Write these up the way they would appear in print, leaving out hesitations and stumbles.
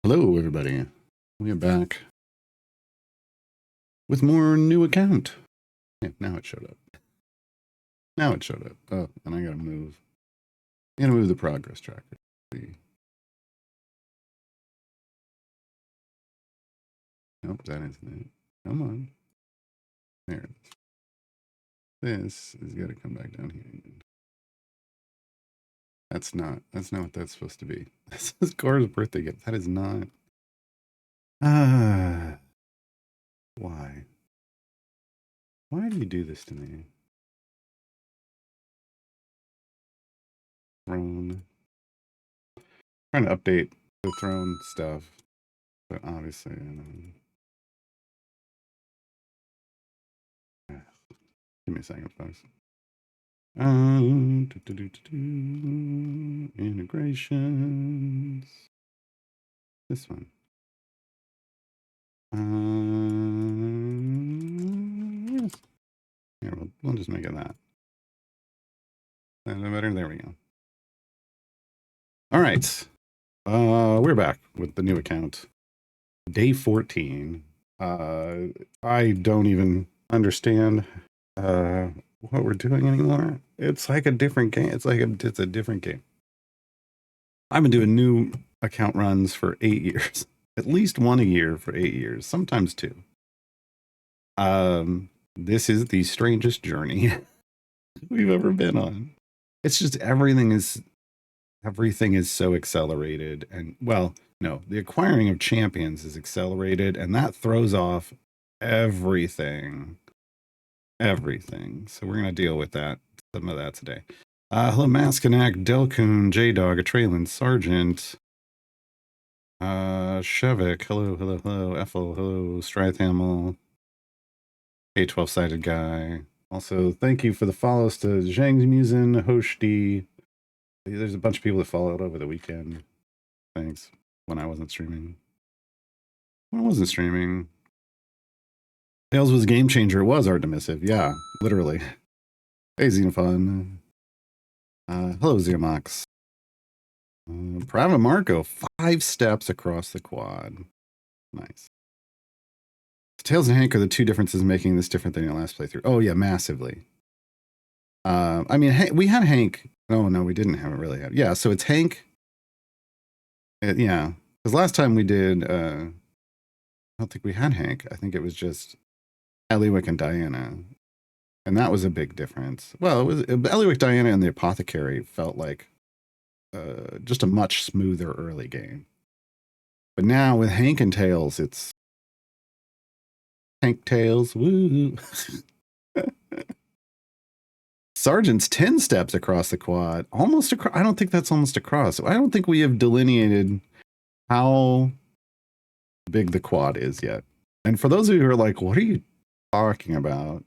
Hello, everybody. We are back with more new account. Yeah, now it showed up. Now it showed up. Oh, and I gotta move. The progress tracker. Nope, that isn't it. Come on. There it is. This has got to come back down here. That's not what that's supposed to be. This is Cora's birthday gift. That is not. Why? Why do you do this to me? Throne. Trying to update the throne stuff, but obviously, give me a second, folks. Integrations. This one. Yes. Here, we'll just make it that. Is that better? There we go. All right. We're back with the new account. Day 14. I don't even understand what we're doing anymore. It's like a different game. It's a different game. I've been doing new account runs for 8 years. At least one a year for 8 years, sometimes 2. This is the strangest journey we've ever been on. It's just everything is so accelerated, and well, no, the acquiring of champions is accelerated, and that throws off everything. So we're gonna deal with some of that today. Hello, Maskinak, Delcoon, J-Dog, Atraylan, Sergeant, Shevik, hello, Ethel, hello, Strathamel, a 12-sided guy. Also, thank you for the follows to Zhang Musin, Hoshdi. There's a bunch of people that followed over the weekend. Thanks. When I wasn't streaming. Tails was a game changer. It was Artemissive. Yeah, literally. Hey, Xenofun. Hello, Xeomox. Prava Marco, 5 steps across the quad. Nice. Tails and Hank are the 2 differences making this different than your last playthrough. Oh, yeah, massively. I mean, we had Hank. Oh, no, we didn't have it really. Yeah, so it's Hank. Yeah, because last time we did, I don't think we had Hank. I think it was just Eliwick and Diana. And that was a big difference. Well, it was Eliwick, Diana, and the Apothecary felt like just a much smoother early game. But now with Hank and Tails, it's Hank Tails, woo! Sergeant's 10 steps across the quad. Almost across. I don't think that's almost across. I don't think we have delineated how big the quad is yet. And for those of you who are like, what are you talking about?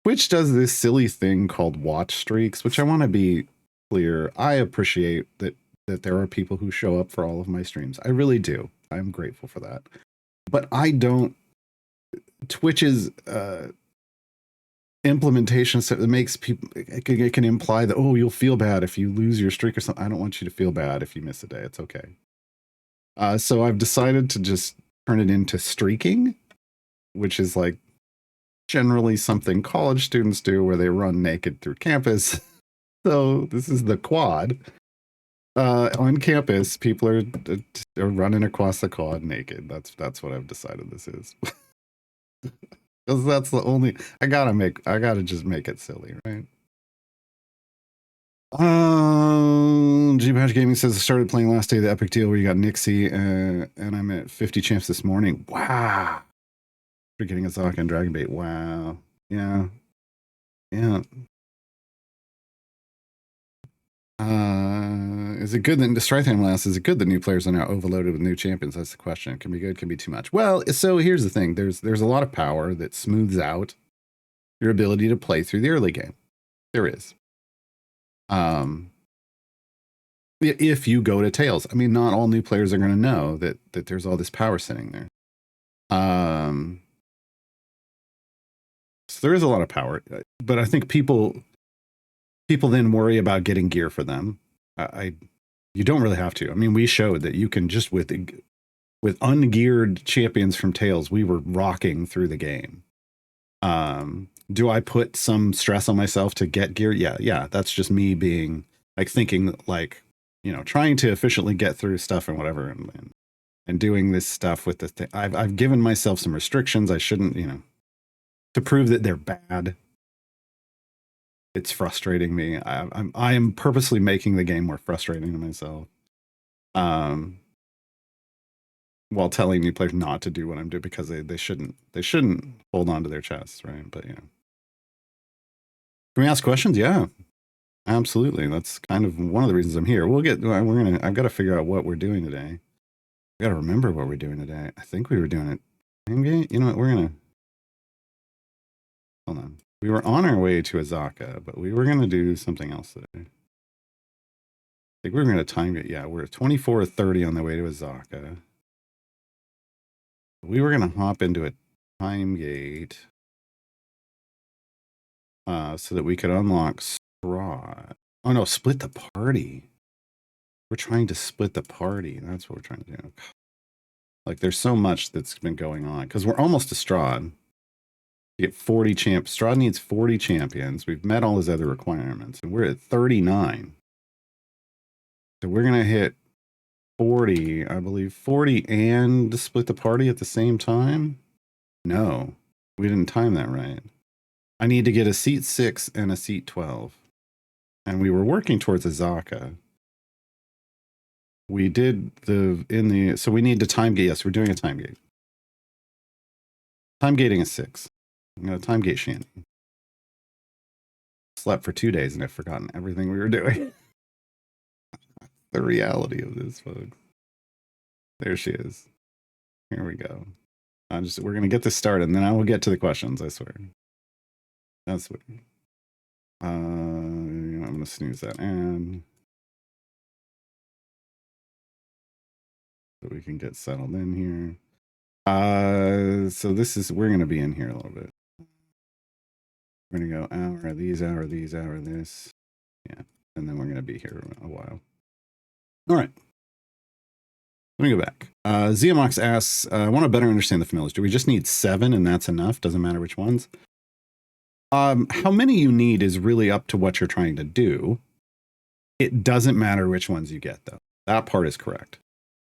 Twitch does this silly thing called watch streaks, which I want to be clear. I appreciate that there are people who show up for all of my streams. I really do. I'm grateful for that. But I don't. Twitch's implementation so it makes people, it can imply that, oh, you'll feel bad if you lose your streak or something. I don't want you to feel bad if you miss a day. It's okay. So I've decided to just turn it into streaking, which is like generally something college students do where they run naked through campus. So this is the quad. On campus, people are running across the quad naked. That's what I've decided this is. Because that's the only I gotta just make it silly, right? G-Patch Gaming says I started playing last day of the Epic Deal where you got Nixie, and I'm at 50 champs this morning. Wow. After getting a Zaka and Dragon Bait. Wow. Yeah. Is it good that the Strytham last? Is it good that new players are now overloaded with new champions? That's the question. It can be good, can be too much. Well, so here's the thing. There's a lot of power that smooths out your ability to play through the early game. There is. If you go to Tails. I mean, not all new players are going to know that there's all this power sitting there. So there is a lot of power, but I think people then worry about getting gear for them. You don't really have to. I mean, we showed that you can just with with ungeared champions from Tails, we were rocking through the game. Do I put some stress on myself to get gear? Yeah. That's just me being like thinking like, you know, trying to efficiently get through stuff and whatever, and doing this stuff with the thing. I've given myself some restrictions. I shouldn't, you know, to prove that they're bad. It's frustrating me. I am purposely making the game more frustrating to myself. While telling new players not to do what I'm doing, because they shouldn't hold on to their chests, right? But yeah. Can we ask questions? Yeah, absolutely. That's kind of one of the reasons I'm here. I've got to figure out what we're doing today. I got to remember what we're doing today. I think we were doing it. You know what? Hold on. We were on our way to Azaka, but we were gonna do something else today. I think we were gonna time it. Yeah, we're 24:30 on the way to Azaka. We were gonna hop into a time gate so that we could unlock Straw. Oh no, split the party. We're trying to split the party. That's what we're trying to do. Like, there's so much that's been going on because we're almost to Strahd. You get 40 champs. Strahd needs 40 champions. We've met all his other requirements, and we're at 39. So we're gonna hit 40, I believe, 40 and split the party at the same time. No, we didn't time that right. I need to get a seat 6 and a seat 12, and we were working towards Azaka. We did so we need to time gate. Yes, we're doing a time gate. Time gating is 6. I'm gonna time gate Shandy. Slept for 2 days and I've forgotten everything we were doing. The reality of this, folks. There she is. Here we go. We're gonna get this started, and then I will get to the questions. I swear. That's what. I'm gonna snooze that and so we can get settled in here. So we're gonna be in here a little bit. We're gonna go hour these, hour these, hour this. Yeah, and then we're gonna be here a while. All right. Let me go back. Ziamox asks, I want to better understand the familiars. Do we just need 7 and that's enough? Doesn't matter which ones. How many you need is really up to what you're trying to do. It doesn't matter which ones you get, though. That part is correct.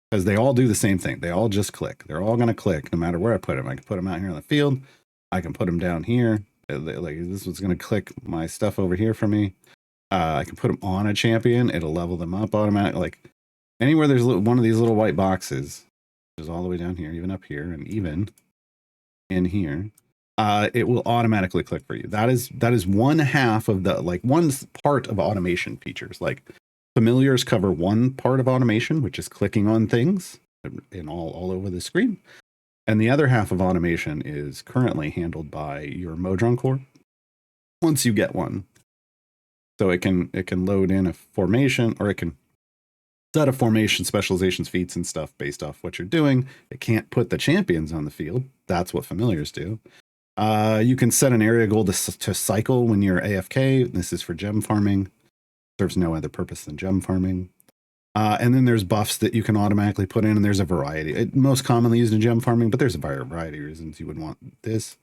Because they all do the same thing. They all just click. They're all going to click no matter where I put them. I can put them out here in the field. I can put them down here. Like, this was going to click my stuff over here for me. I can put them on a champion. It'll level them up automatically. Like, anywhere there's one of these little white boxes, which is all the way down here, even up here, and even in here, it will automatically click for you. That is one half of the, like, one part of automation features. Like, familiars cover one part of automation, which is clicking on things in all over the screen. And the other half of automation is currently handled by your Modron core once you get one. So it can load in a formation, or it can set a formation, specializations, feats, and stuff based off what you're doing. It can't put the champions on the field. That's what familiars do. You can set an area goal to cycle when you're AFK. This is for gem farming. Serves no other purpose than gem farming. And then there's buffs that you can automatically put in, and there's a variety. Most commonly used in gem farming, but there's a variety of reasons you would want this.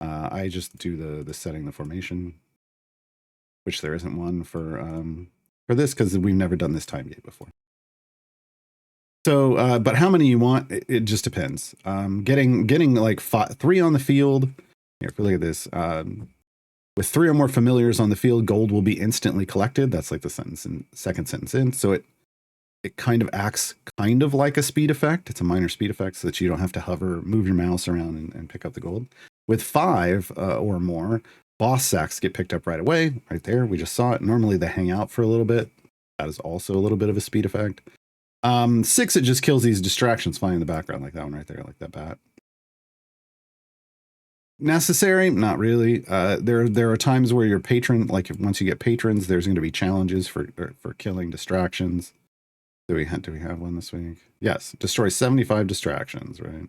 I just do the setting the formation, which there isn't one for this because we've never done this time gate before. So, but how many you want, it just depends. Getting like 3 on the field. Here, if we look at this, with 3 or more familiars on the field, gold will be instantly collected. That's like the second sentence in. So it kind of acts kind of like a speed effect. It's a minor speed effect so that you don't have to hover, move your mouse around and pick up the gold. With 5 or more, boss sacks get picked up right away. Right there, we just saw it. Normally they hang out for a little bit. That is also a little bit of a speed effect. 6, it just kills these distractions flying in the background, like that one right there, like that bat. Necessary? Not really. There are times where your patron, like once you get patrons, there's going to be challenges for killing distractions. Do we have one this week? Yes, destroy 75 distractions, right?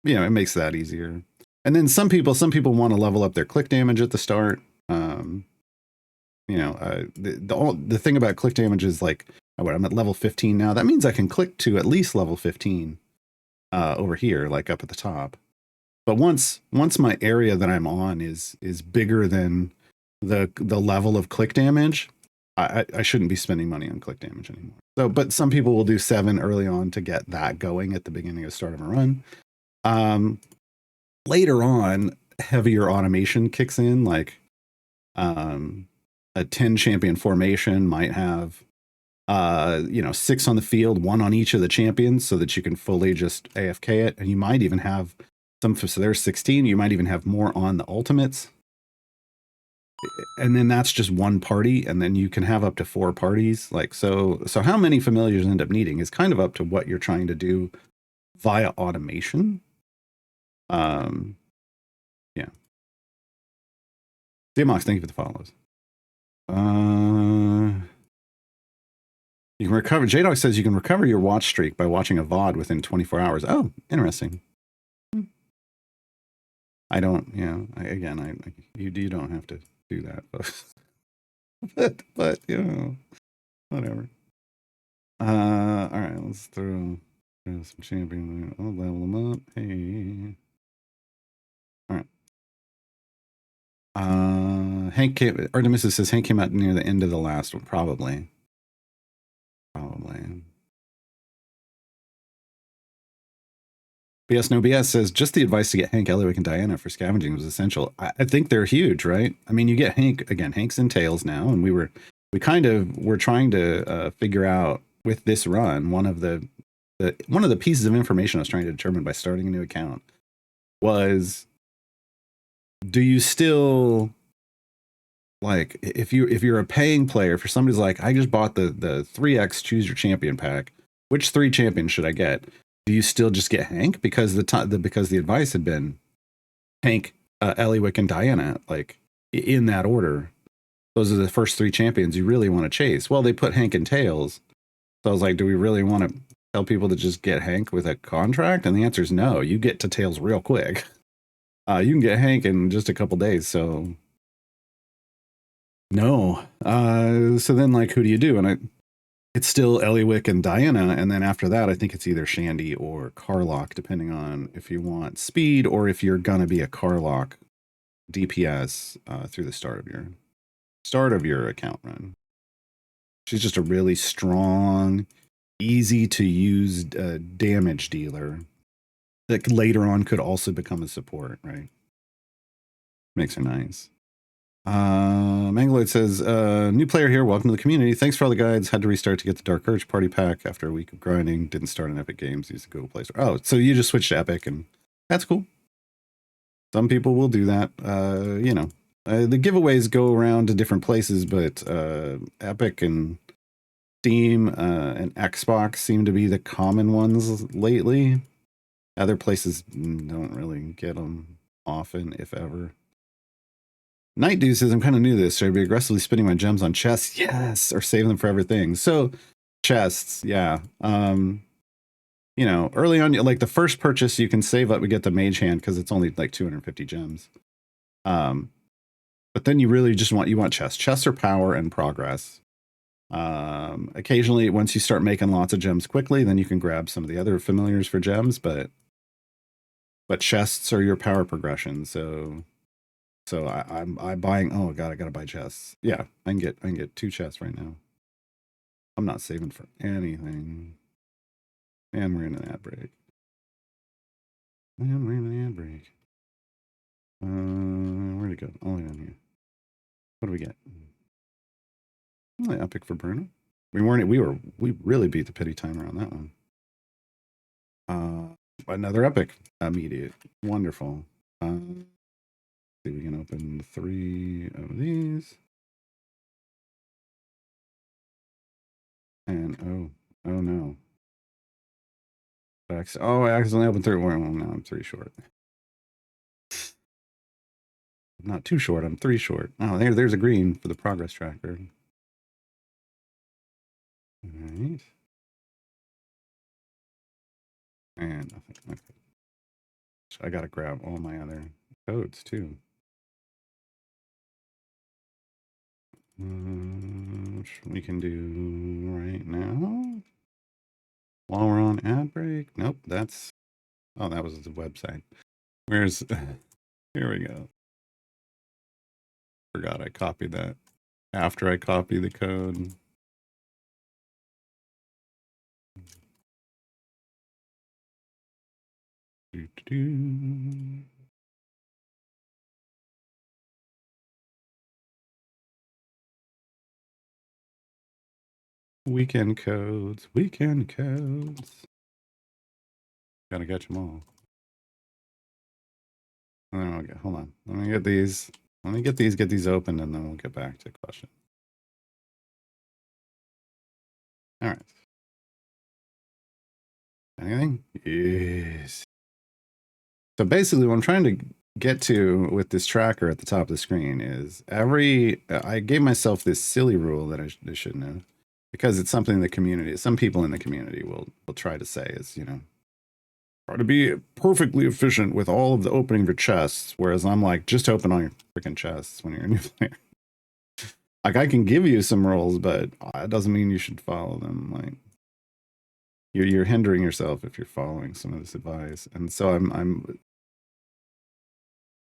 You know, it makes that easier. And then some people want to level up their click damage at the start. You know, the thing about click damage is, like, I'm at level 15 now. That means I can click to at least level 15 over here, like up at the top. But once my area that I'm on is bigger than the level of click damage, I shouldn't be spending money on click damage anymore. So, but some people will do 7 early on to get that going at the beginning of start of a run. Later on, heavier automation kicks in, like a 10 champion formation might have 6 on the field, 1 on each of the champions, so that you can fully just AFK it. And you might even have some, so there's 16, you might even have more on the ultimates. And then that's just one party, and then you can have up to 4 parties. Like, so how many familiars end up needing is kind of up to what you're trying to do via automation. Yeah. Dmox, thank you for the follows. You can recover. JDog says you can recover your watch streak by watching a VOD within 24 hours. Oh, interesting. I don't, you don't have to do that, but whatever. All right, let's throw some champion. I'll level them up. Hey. All right. Artemis says Hank came out near the end of the last one, probably. BS No BS says just the advice to get Hank, Eliwick, and Diana for scavenging was essential. I think they're huge, right? I mean, you get Hank again. Hank's in Tails now, and we kind of were trying to figure out with this run one of the pieces of information I was trying to determine by starting a new account was, do you still, like, if you're a paying player, for somebody's like, I just bought the 3x choose your champion pack, which 3 champions should I get? Do you still just get Hank? Because because the advice had been Hank, Eliwick, and Diana, like in that order. Those are the first 3 champions you really want to chase. Well, they put Hank in Tails. So I was like, do we really want to tell people to just get Hank with a contract? And the answer is no. You get to Tails real quick. You can get Hank in just a couple days. So no. So then, like, who do you do? And it's still Eliwick and Diana, and then after that, I think it's either Shandy or Carlock, depending on if you want speed or if you're gonna be a Carlock DPS through the start of your account run. She's just a really strong, easy to use damage dealer that later on could also become a support, right? Makes her nice. Mangaloid says, new player here, welcome to the community. Thanks for all the guides. Had to restart to get the Dark Urge party pack after a week of grinding. Didn't start on Epic Games, used the Google Play Store. Oh, so you just switched to Epic, and that's cool. Some people will do that. The giveaways go around to different places, but Epic and Steam and Xbox seem to be the common ones lately. Other places don't really get them often, if ever. Night Dew says, I'm kind of new to this. Should I be aggressively spending my gems on chests? Yes, or save them for everything. So chests, yeah. Early on, like the first purchase, you can save up to get the mage hand because it's only like 250 gems. But then you really just want chests. Chests are power and progress. Occasionally, once you start making lots of gems quickly, then you can grab some of the other familiars for gems, but chests are your power progression. So I'm buying. Oh god, I gotta buy chests. Yeah, I can get 2 chests right now. I'm not saving for anything. And we're in an ad break. Where'd it go? Oh, down here. What do we get? Oh, epic for Bruno. We really beat the pity timer on that one. Another epic immediate. Wonderful. See if we can open 3 of these. And oh no. I accidentally opened 3. Well, now I'm 3 short. I'm not too short, I'm 3 short. Oh, there's a green for the progress tracker. All right. And nothing. Okay. I gotta grab all my other codes too. which we can do right now. While we're on ad break. Nope, that's... Oh, that was the website. Where's... Here we go. Forgot I copied that. After I copy the code. Weekend codes, weekend codes. Gotta catch them all. Okay, hold on. Let me get these. Let me get these open, and then we'll get back to question. All right. Anything? Yes. So basically, what I'm trying to get to with this tracker at the top of the screen is I gave myself this silly rule that I shouldn't have, because it's something the community, some people in the community will try to say is, you know, try to be perfectly efficient with all of the opening of your chests, whereas I'm like, just open all your freaking chests when you're a new player. Like, I can give you some rules, but it doesn't mean you should follow them. Like, you're hindering yourself if you're following some of this advice. And so I'm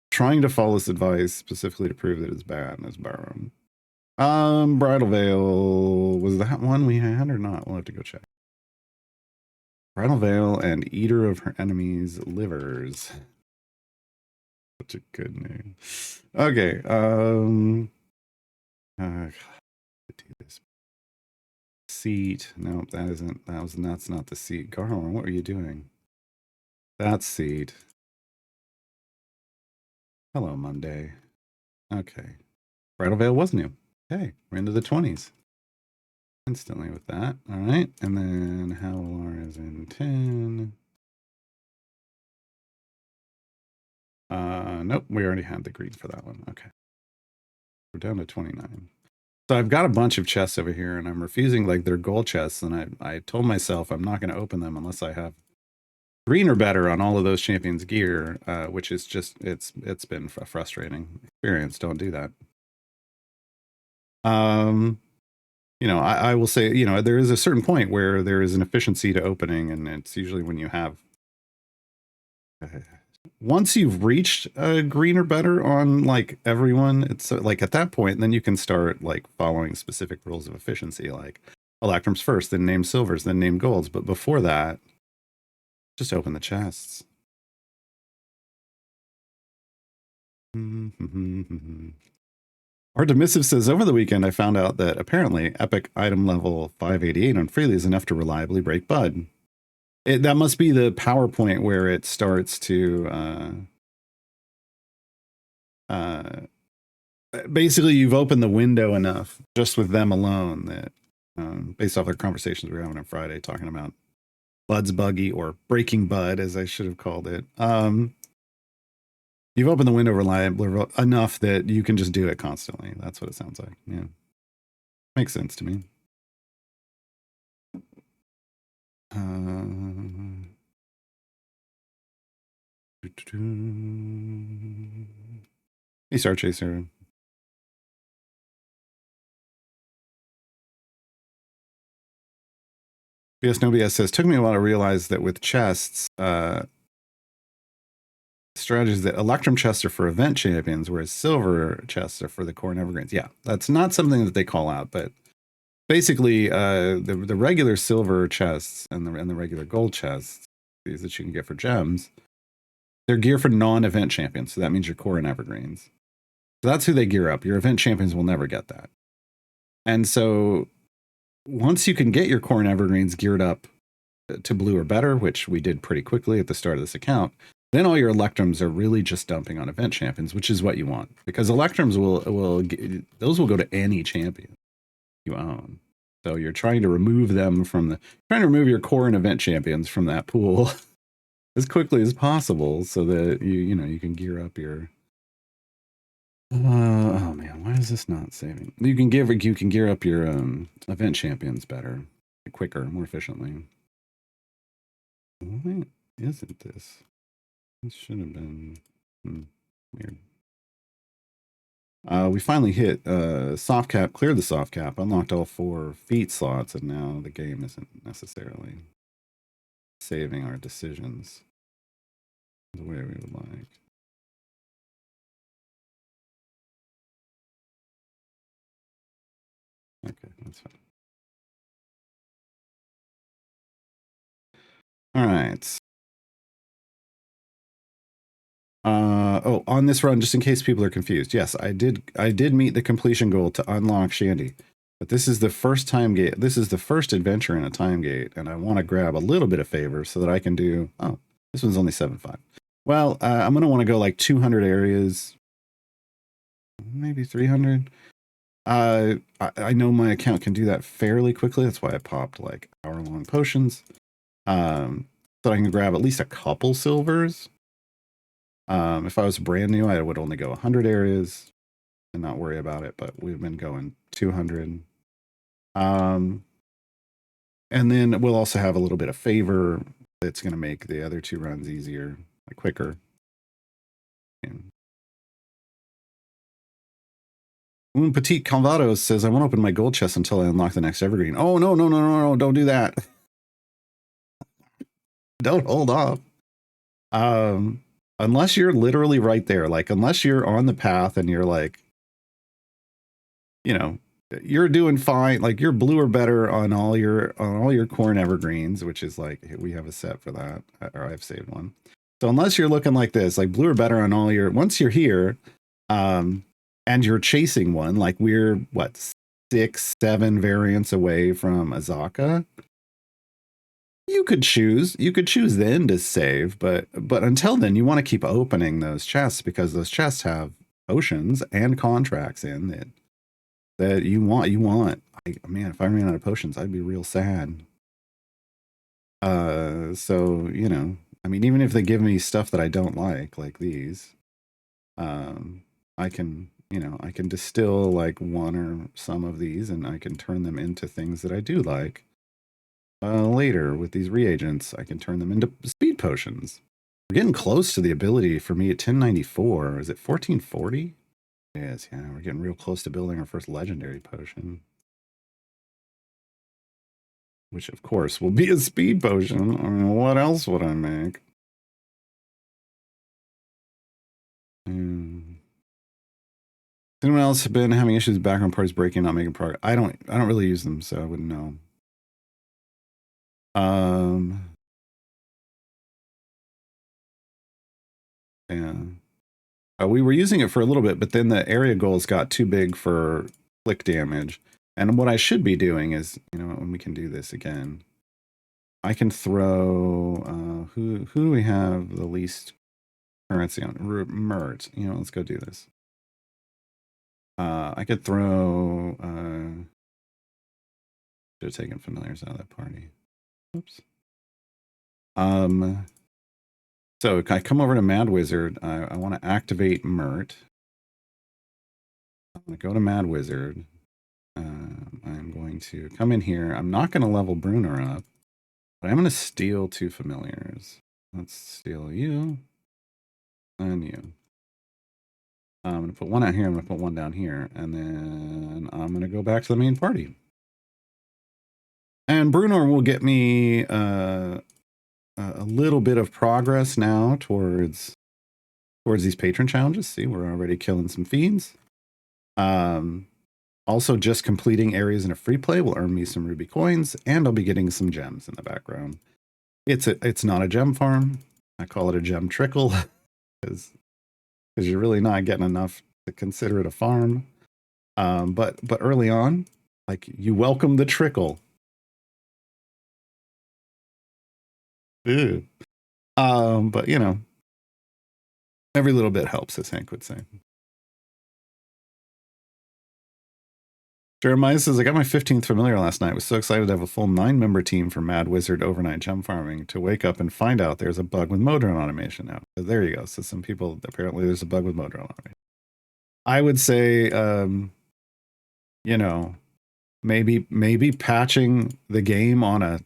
trying to follow this advice specifically to prove that it's bad and it's borrowed. Bridal Veil, was that one we had or not? We'll have to go check. Bridal Veil and Eater of Her Enemies' Livers. Such a good name. Okay, do this. Seat. Nope, that isn't. That's not the seat. Garland, what are you doing? That's seat. Hello, Monday. Okay. Bridal Veil was new. Okay, we're into the 20s. Instantly with that. All right, and then Howlar is in 10. Nope, we already had the green for that one. Okay. We're down to 29. So I've got a bunch of chests over here, and I'm refusing, like, they're gold chests, and I told myself I'm not going to open them unless I have green or better on all of those champions' gear, which is just, it's been a frustrating experience. Don't do that. You know, I will say, you know, there is a certain point where there is an efficiency to opening, and it's usually when you have... once you've reached green or better on, like, everyone, it's like at that point, then you can start, like, following specific rules of efficiency, like Electrums first, then name silvers, then name golds. But before that, just open the chests. Our Demissive says, over the weekend, I found out that apparently epic item level 588 on Freely is enough to reliably break Bud. That must be the PowerPoint where it starts to... basically, you've opened the window enough just with them alone that, based off the conversations we were having on Friday, talking about Bud's Buggy, or Breaking Bud, as I should have called it. You've opened the window reliably enough that you can just do it constantly. That's what it sounds like. Yeah. Makes sense to me. Hey, Star Chaser. BS NoBS says, took me a while to realize that with chests, strategies that Electrum chests are for event champions, whereas silver chests are for the core and evergreens. Yeah, that's not something that they call out, but basically, the regular silver chests and the regular gold chests, these that you can get for gems, they're gear for non-event champions. So that means your core and evergreens. So that's who they gear up. Your event champions will never get that. And so once you can get your core and evergreens geared up to blue or better, which we did pretty quickly at the start of this account, then all your Electrums are really just dumping on event champions, which is what you want, because Electrums those will go to any champion you own. So you're trying to remove them from trying to remove your core and event champions from that pool as quickly as possible, so that you can gear up your... oh man, why is this not saving? You can gear up your event champions better, quicker, more efficiently. Why isn't this? This should have been weird. We finally hit soft cap, cleared the soft cap, unlocked all 4 feat slots, and now the game isn't necessarily saving our decisions the way we would like. Okay, that's fine. All right. Oh, on this run, just in case people are confused, yes, I did meet the completion goal to unlock Shandy, but this is the first time gate. This is the first adventure in a time gate, and I want to grab a little bit of favor so that I can do. Oh, this one's only 7.5. Well, I'm gonna want to go like 200 areas, maybe 300. I know my account can do that fairly quickly. That's why I popped like hour-long potions, so I can grab at least a couple silvers. If I was brand new, I would only go 100 areas and not worry about it, but we've been going 200. And then we'll also have a little bit of favor that's going to make the other 2 runs easier, like quicker. Un Petit Calvados says, I won't open my gold chest until I unlock the next evergreen. Oh, no, don't do that. Don't hold off. Unless you're literally right there, like unless you're on the path and you're like, you know, you're doing fine, like you're blue or better on all your corn evergreens, which is like we have a set for that, or I've saved one. So unless you're looking like this, like blue or better on all your, once you're here, and you're chasing one, like we're what 6-7 variants away from Azaka, you could choose then to save, but until then you want to keep opening those chests, because those chests have potions and contracts in that you want. Man, if I ran out of potions, I'd be real sad. So, you know, I mean, even if they give me stuff that I don't like these, I can, you know, I can distill like one or some of these and I can turn them into things that I do like. Later with these reagents, I can turn them into speed potions. We're getting close to the ability for me at 1094. Is it 1440? Yes, yeah, we're getting real close to building our first legendary potion. Which, of course, will be a speed potion. I mean, what else would I make? Anyone else been having issues with background parties breaking, not making progress? I don't really use them, so I wouldn't know. Yeah. We were using it for a little bit, but then the area goals got too big for click damage. And what I should be doing is, you know, when we can do this again, I can throw, who do we have the least currency on? Mert. You know, let's go do this. I could throw, should have taken familiars out of that party. Oops. So I come over to Mad Wizard. I want to activate Mert. I'm going to go to Mad Wizard. I'm going to come in here. I'm not going to level Bruner up, but I'm going to steal 2 familiars. Let's steal you and you. I'm going to put 1 out here. I'm going to put 1 down here. And then I'm going to go back to the main party. And Bruner will get me a little bit of progress now towards these patron challenges. See, we're already killing some fiends. Also, just completing areas in a free play will earn me some ruby coins, and I'll be getting some gems in the background. It's not a gem farm. I call it a gem trickle because you're really not getting enough to consider it a farm. But early on, like, you welcome the trickle. Ew. But you know, every little bit helps, as Hank would say. Jeremiah says, I got my 15th familiar last night. I was so excited to have a full 9-member team for Mad Wizard overnight gem farming to wake up and find out there's a bug with Modron automation now. So there you go. So some people, apparently there's a bug with Modron automation. I would say, you know, maybe patching the game on a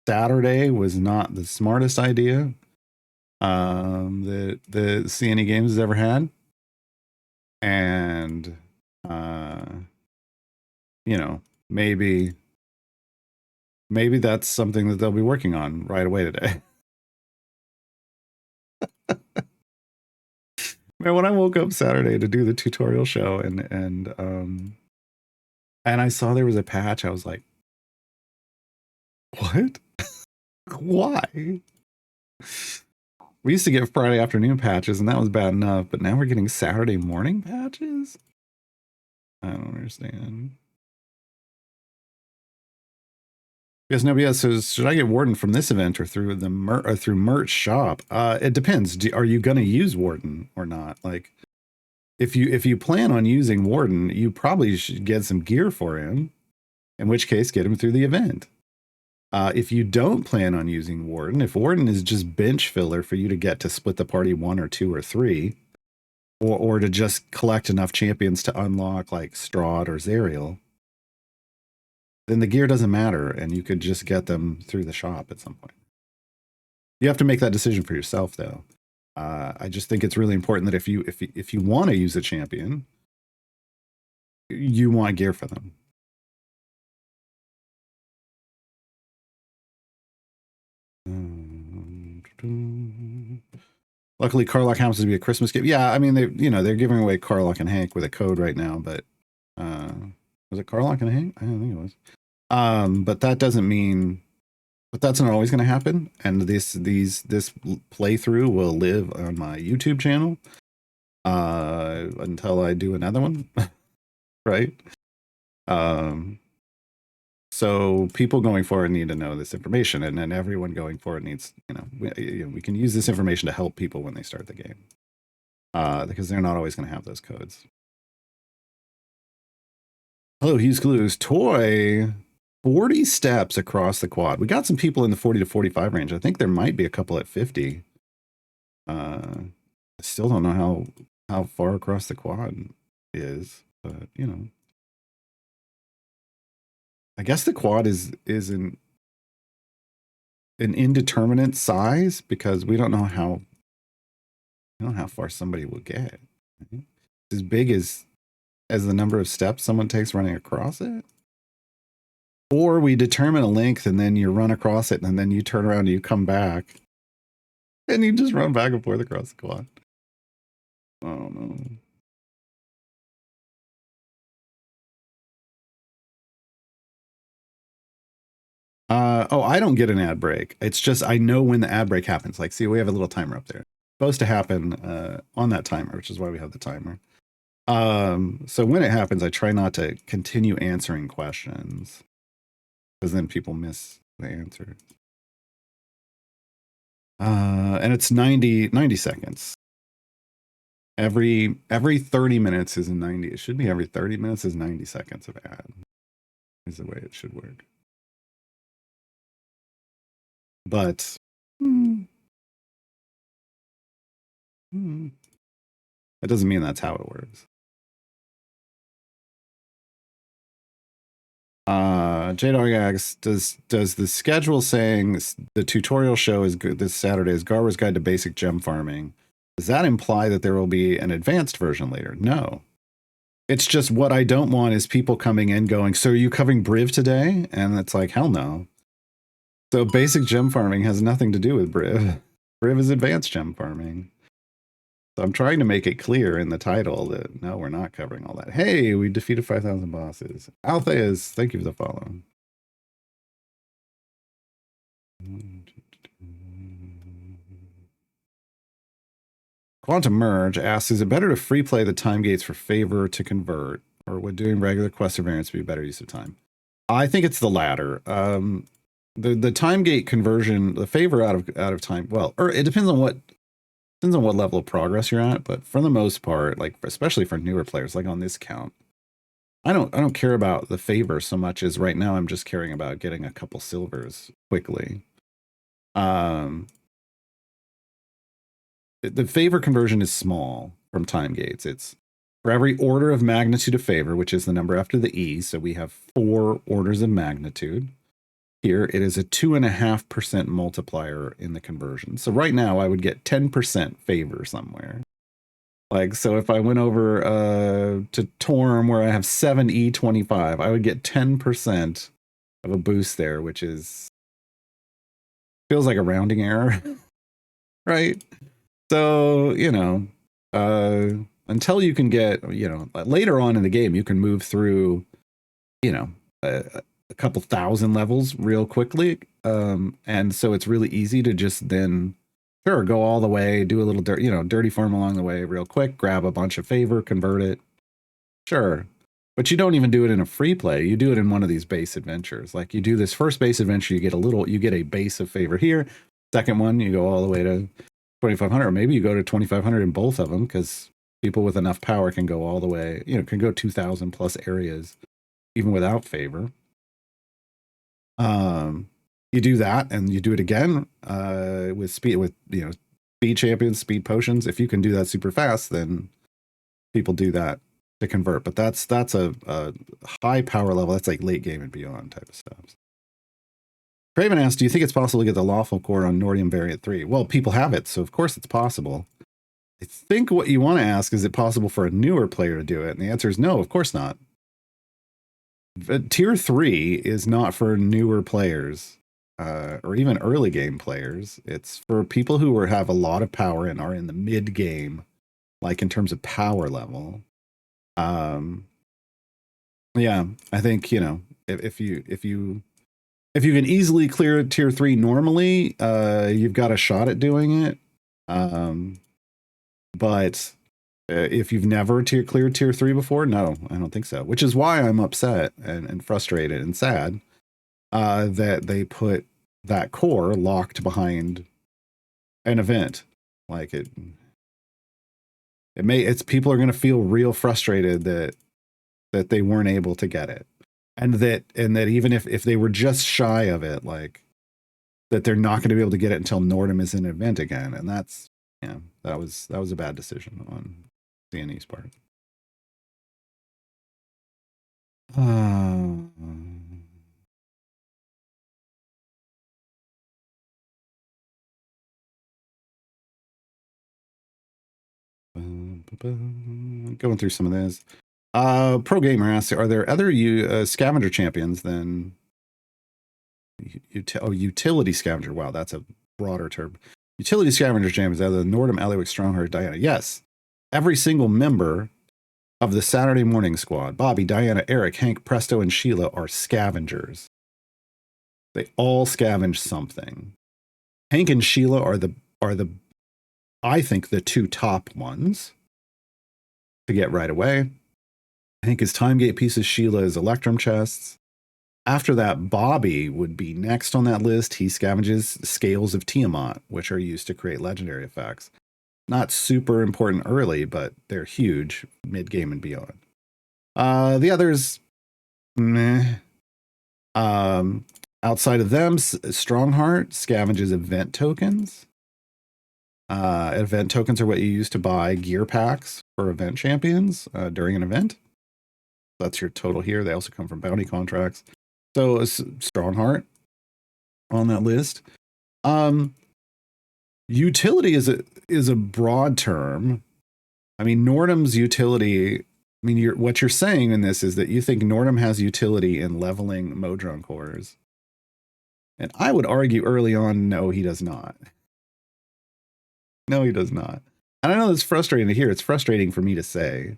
Saturday was not the smartest idea that the CNE Games has ever had. And, you know, maybe that's something that they'll be working on right away today. Man, when I woke up Saturday to do the tutorial show and I saw there was a patch, I was like, what? Why? We used to get Friday afternoon patches, and that was bad enough, but now we're getting Saturday morning patches? I don't understand. Yes, nobody else says, should I get Warden from this event or through the through merch shop? It depends. Are you going to use Warden or not? Like, if you plan on using Warden, you probably should get some gear for him. In which case, get him through the event. If you don't plan on using Warden, if Warden is just bench filler for you to get to split the party 1 or 2 or 3, or to just collect enough champions to unlock like Strahd or Zariel, then the gear doesn't matter, and you could just get them through the shop at some point. You have to make that decision for yourself, though. I just think it's really important that if you want to use a champion, you want gear for them. Luckily, Carlock happens to be a Christmas gift. Yeah, I mean, they're giving away Carlock and Hank with a code right now, but was it Carlock and Hank? I don't think it was. But that doesn't mean, but that's not always going to happen. And this playthrough will live on my YouTube channel until I do another one, right? So people going forward need to know this information, and then everyone going forward needs, we can use this information to help people when they start the game, because they're not always going to have those codes. Hello, Hughes Glues. Toy, 40 steps across the quad. We got some people in the 40 to 45 range. I think there might be a couple at 50. I still don't know how far across the quad is, but I guess the quad is an indeterminate size because we don't know how far somebody will get. As big as the number of steps someone takes running across it. Or we determine a length and then you run across it and then you turn around and you come back. And you just run back and forth across the quad. Oh no. I don't get an ad break. It's just I know when the ad break happens. Like, see, we have a little timer up there. It's supposed to happen on that timer, which is why we have the timer. So when it happens, I try not to continue answering questions because then people miss the answer. And it's 90 seconds. Every 30 minutes is 90. It should be every 30 minutes is 90 seconds of ad. Is the way it should work. But that doesn't mean that's how it works. J-Dog asks, does the schedule saying the tutorial show is good this Saturday is Garber's Guide to Basic Gem Farming? Does that imply that there will be an advanced version later? No. It's just what I don't want is people coming in going, so are you covering Briv today? And it's like, hell no. So basic gem farming has nothing to do with Briv. Briv is advanced gem farming. So I'm trying to make it clear in the title that no, we're not covering all that. Hey, we defeated 5,000 bosses. Altheus, thank you for the follow. Quantum Merge asks, is it better to free play the time gates for favor to convert, or would doing regular quest variants be better use of time? I think it's the latter. The time gate conversion, the favor out of time, well, or it depends on what level of progress you're at, but for the most part, like especially for newer players, like on this count, I don't care about the favor so much as right now I'm just caring about getting a couple silvers quickly. The favor conversion is small from time gates. It's for every order of magnitude of favor, which is the number after the E. So we have 4 orders of magnitude. Here, it is a 2.5% multiplier in the conversion. So right now, I would get 10% favor somewhere. Like, so if I went over to Torm where I have 7E25, I would get 10% of a boost there, which is feels like a rounding error, right? So, you know, until you can get, you know, later on in the game, you can move through, you know, a couple thousand levels real quickly. And so it's really easy to just then, sure, go all the way, do a little dirty farm along the way real quick, grab a bunch of favor, convert it. Sure. But you don't even do it in a free play. You do it in one of these base adventures. Like you do this first base adventure, you get a base of favor here. Second one, you go all the way to 2,500, or maybe you go to 2,500 in both of them, because people with enough power can go all the way, you know, can go 2,000 plus areas even without favor. You do that, and you do it again with speed, with, you know, speed champions, speed potions. If you can do that super fast, then people do that to convert. But that's a high power level. That's like late game and beyond type of stuff. Craven asks, do you think it's possible to get the lawful core on Nordium variant 3? Well, people have it, so of course it's possible. I think what you want to ask, is it possible for a newer player to do it? And the answer is no, of course not. Tier 3 is not for newer players or even early game players. It's for people who have a lot of power and are in the mid game, like in terms of power level. Yeah, I think, you know, if you can easily clear tier 3 normally, you've got a shot at doing it. But if you've never cleared tier 3 before, no, I don't think so. Which is why I'm upset and frustrated and sad that they put that core locked behind an event. Like it's people are going to feel real frustrated that they weren't able to get it, and that even if they were just shy of it, like that they're not going to be able to get it until Nordum is in an event again. And that's, yeah, that was a bad decision on CNE's part. Going through some of this. Pro Gamer asks, are there other scavenger champions than utility scavenger? Wow, that's a broader term. Utility scavenger champions other than Nordum, Eliwick, Strongheart, Diana. Yes, every single member of the Saturday morning squad, Bobby, Diana, Eric, Hank, Presto, and Sheila, are scavengers. They all scavenge something. Hank and Sheila are the I think the two top ones to get right away. Hank is time gate pieces, Sheila is electrum chests. After that, Bobby would be next on that list. He scavenges scales of Tiamat, which are used to create legendary effects. Not super important early, but they're huge mid-game and beyond. The others, meh. Outside of them, Strongheart scavenges event tokens. Event tokens are what you use to buy gear packs for event champions during an event. That's your total here. They also come from bounty contracts. So Strongheart on that list. Utility is a broad term. I mean, Nordum's utility. I mean, what you're saying in this is that you think Nordum has utility in leveling Modron cores. And I would argue early on, no, he does not. No, he does not. And I know it's frustrating to hear. It's frustrating for me to say.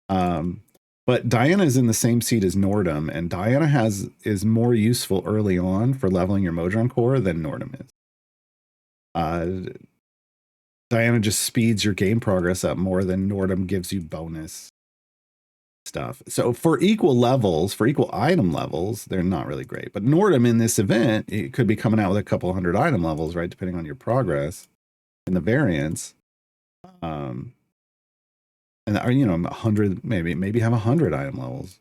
But Diana is in the same seat as Nordum, and Diana is more useful early on for leveling your Modron core than Nordum is. Diana just speeds your game progress up more than Nordum gives you bonus stuff. So for equal levels, for equal item levels, they're not really great. But Nordum in this event, it could be coming out with a couple hundred item levels, right? Depending on your progress in the variants. And you know, 100, maybe have 100 item levels.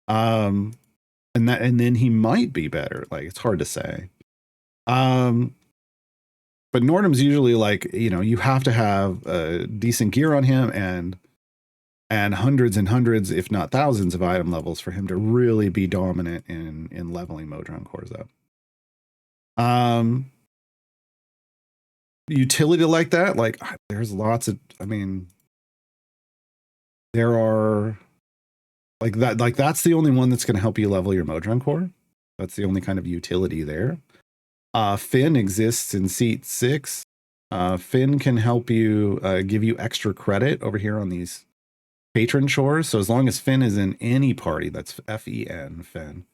And then he might be better. Like, it's hard to say. But Nordum's usually like, you know, you have to have decent gear on him and hundreds and hundreds, if not thousands, of item levels for him to really be dominant in leveling Modron cores up. Utility like that, like there's lots of, I mean, there are like that. Like that's the only one that's going to help you level your Modron core. That's the only kind of utility there. Finn exists in seat 6. Finn can help you give you extra credit over here on these patron chores. So as long as Finn is in any party, that's F-E-N, Finn.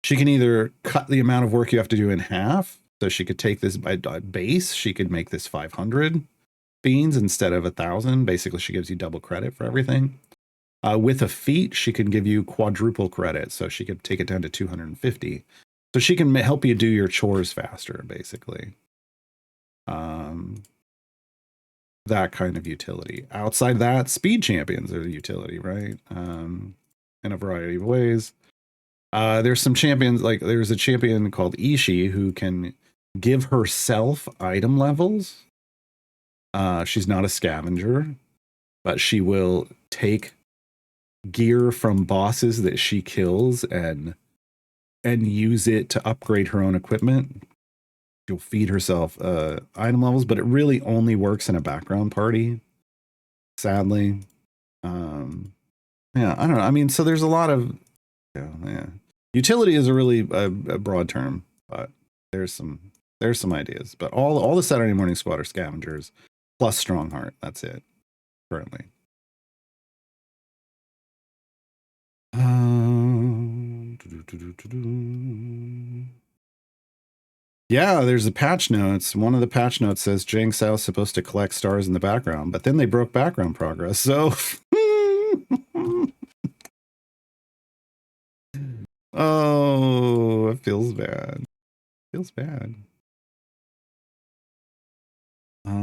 She can either cut the amount of work you have to do in half. So she could take this by base. She could make this 500 beans instead of 1,000. Basically, she gives you double credit for everything. With a feat, she can give you quadruple credit. So she could take it down to 250. So she can help you do your chores faster, basically. That kind of utility. Outside that, speed champions are the utility, right? In a variety of ways. There's some champions, like there's a champion called Ishii who can give herself item levels. She's not a scavenger, but she will take gear from bosses that she kills and use it to upgrade her own equipment. She'll feed herself item levels, but it really only works in a background party, sadly. Yeah, I don't know. I mean, so there's a lot of utility is a really a broad term, but there's some ideas. But all the Saturday Morning Squad are scavengers plus Strongheart. That's it currently. Yeah, there's a patch notes. One of the patch notes says Jang Sao is supposed to collect stars in the background, but then they broke background progress. So, oh, it feels bad. Feels bad. Yeah.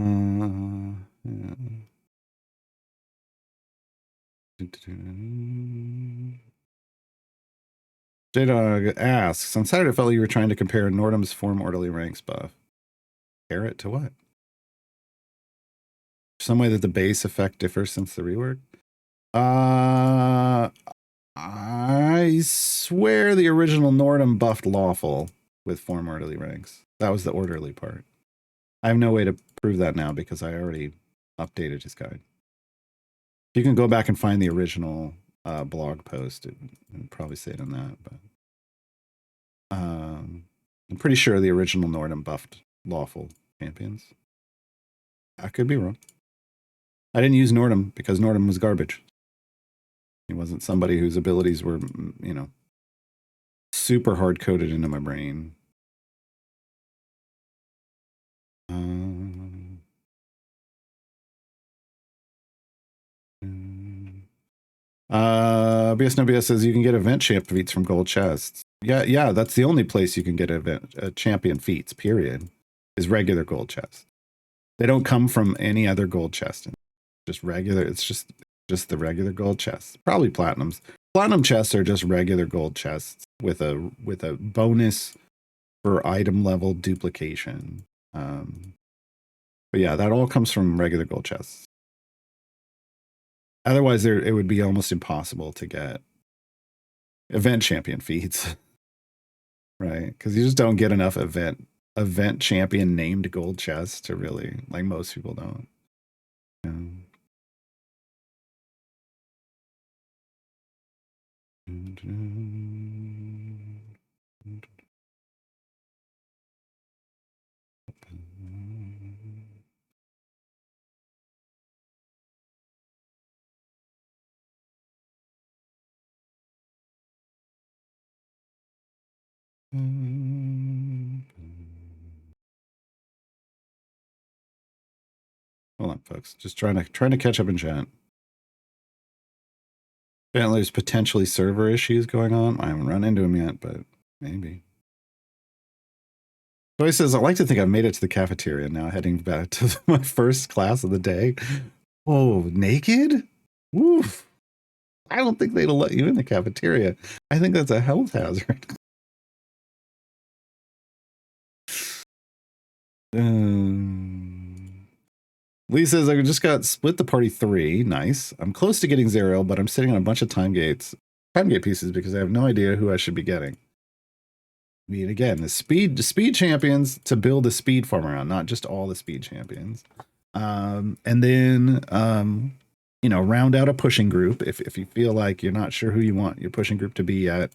J-Dog asks, on Saturday I felt you were trying to compare Nordum's form orderly ranks buff. Compare it to what? Some way that the base effect differs since the rework? I swear the original Nordum buffed lawful with form orderly ranks. That was the orderly part. I have no way to prove that now because I already updated his guide. You can go back and find the original blog post and probably say it on that, but I'm pretty sure the original Nordum buffed lawful champions. I could be wrong. I didn't use Nordum because Nordum was garbage. He wasn't somebody whose abilities were, you know, super hard coded into my brain. BS No BS says you can get event champ feats from gold chests. Yeah, that's the only place you can get champion feats, period, is regular gold chests. They don't come from any other gold chest. Just regular, it's just the regular gold chests. Probably platinums. Platinum chests are just regular gold chests with a bonus for item level duplication. But yeah, that all comes from regular gold chests. Otherwise, it would be almost impossible to get event champion feats, right? Because you just don't get enough event champion named gold chests to really, like most people don't. Hold on, folks. Just trying to catch up in chat. Apparently, there's potentially server issues going on. I haven't run into them yet, but maybe. Joy says, I like to think I've made it to the cafeteria now, heading back to my first class of the day. Oh, naked? Woof. I don't think they'd let you in the cafeteria. I think that's a health hazard. Lee says, I just got split the party 3. Nice. I'm close to getting 0, but I'm sitting on a bunch of time gate pieces because I have no idea who I should be getting. I mean, again, the speed champions to build a speed farm around, not just all the speed champions. And then, you know, round out a pushing group. If you feel like you're not sure who you want your pushing group to be yet,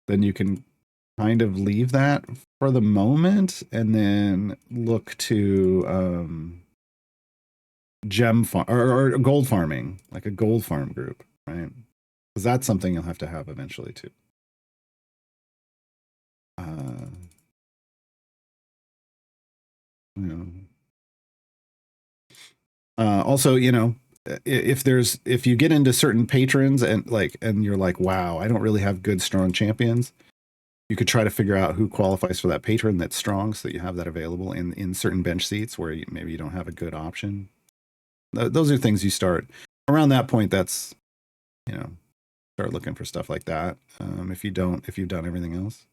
then you can kind of leave that for the moment and then look to gem farm or gold farming, like a gold farm group, right? Because that's something you'll have to have eventually too. You know. Also, you know, if you get into certain patrons and you're like, wow, I don't really have good strong champions, you could try to figure out who qualifies for that patron that's strong, so that you have that available in certain bench seats where maybe you don't have a good option. Those are things you start around that point. That's, you know, start looking for stuff like that. If you've done everything else.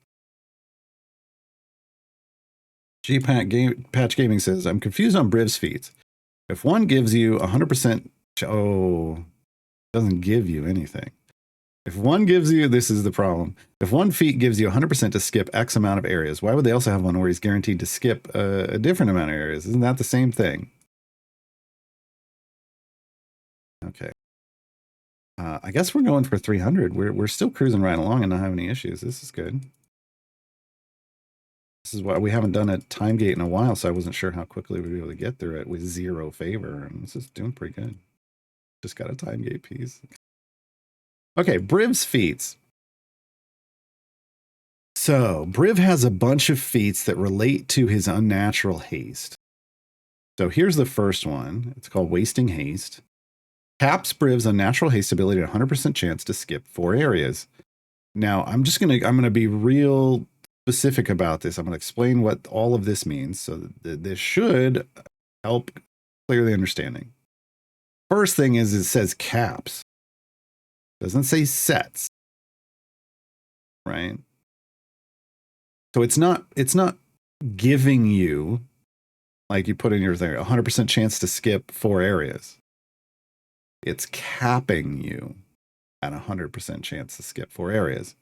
Patch Gaming says, I'm confused on Briv's feats. If one gives you 100%, doesn't give you anything. If one gives you, this is the problem. If one feat gives you 100% to skip X amount of areas, why would they also have one where he's guaranteed to skip a different amount of areas? Isn't that the same thing? Okay. I guess we're going for 300. We're still cruising right along and not having any issues. This is good. This is why we haven't done a time gate in a while, so I wasn't sure how quickly we'd be able to get through it with 0 favor. And this is doing pretty good. Just got a time gate piece. Okay, Briv's feats. So Briv has a bunch of feats that relate to his unnatural haste. So here's the first one. It's called Wasting Haste. Caps Briv's unnatural haste ability at 100% chance to skip 4 areas. Now I'm gonna be real specific about this. I'm gonna explain what all of this means, so this should help clear the understanding. First thing is it says caps. It doesn't say sets. Right? So it's not giving you, like you put in your thing, 100% chance to skip 4 areas. It's capping you at 100% chance to skip 4 areas.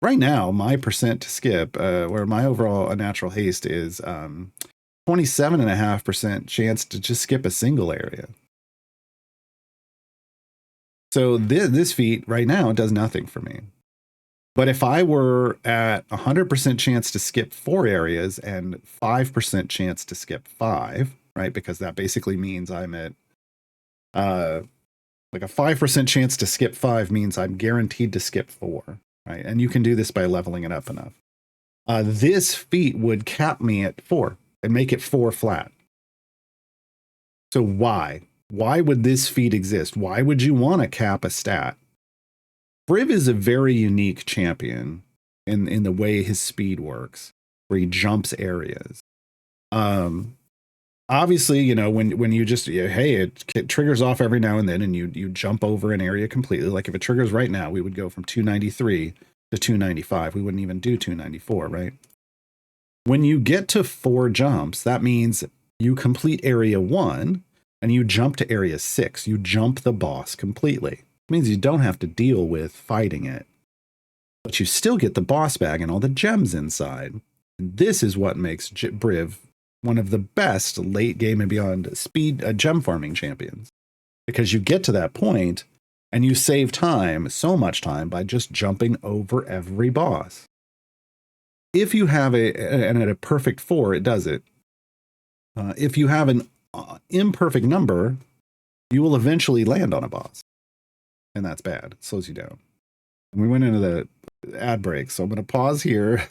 Right now, my percent to skip, where my overall unnatural haste is 27.5% chance to just skip a single area. So this feat right now does nothing for me. But if I were at 100% chance to skip 4 areas and 5% chance to skip 5, right? Because that basically means I'm at like a 5% chance to skip 5 means I'm guaranteed to skip 4, right? And you can do this by leveling it up enough. This feat would cap me at 4 and make it 4 flat. So why? Why would this feat exist? Why would you want to cap a stat? Briv is a very unique champion in the way his speed works, where he jumps areas. Obviously, you know, when you just, hey, it triggers off every now and then, and you jump over an area completely. Like if it triggers right now, we would go from 293 to 295. We wouldn't even do 294, right? When you get to 4 jumps, that means you complete area 1 and you jump to area 6. You jump the boss completely. It means you don't have to deal with fighting it, but you still get the boss bag and all the gems inside. And this is what makes Briv one of the best late game and beyond speed gem farming champions, because you get to that point and you save time, so much time, by just jumping over every boss. If you have and at a perfect 4, it does it. If you have an imperfect number, you will eventually land on a boss, and that's bad. It slows you down. And we went into the ad break, so I'm going to pause here.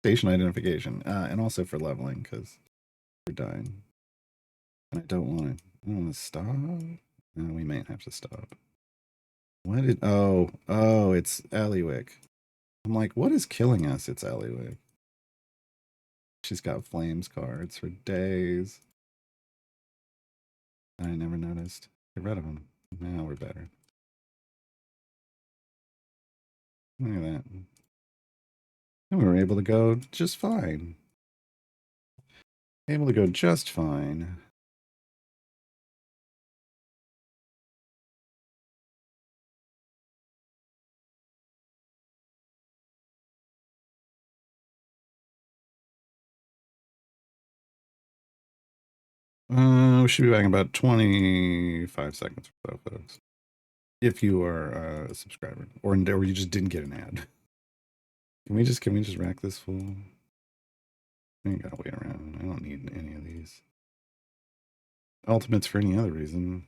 Station identification, and also for leveling, because we're dying. And I don't want to stop. No, we might have to stop. What did, oh, it's Eliwick. I'm like, what is killing us? It's Eliwick. She's got flames cards for days. I never noticed. Get rid of them. Now we're better. Look at that. And we were able to go just fine. Able to go just fine. We should be back in about 25 seconds or so, folks. If you are a subscriber, or you just didn't get an ad. Can we just rack this full? I ain't gotta wait around. I don't need any of these ultimates for any other reason.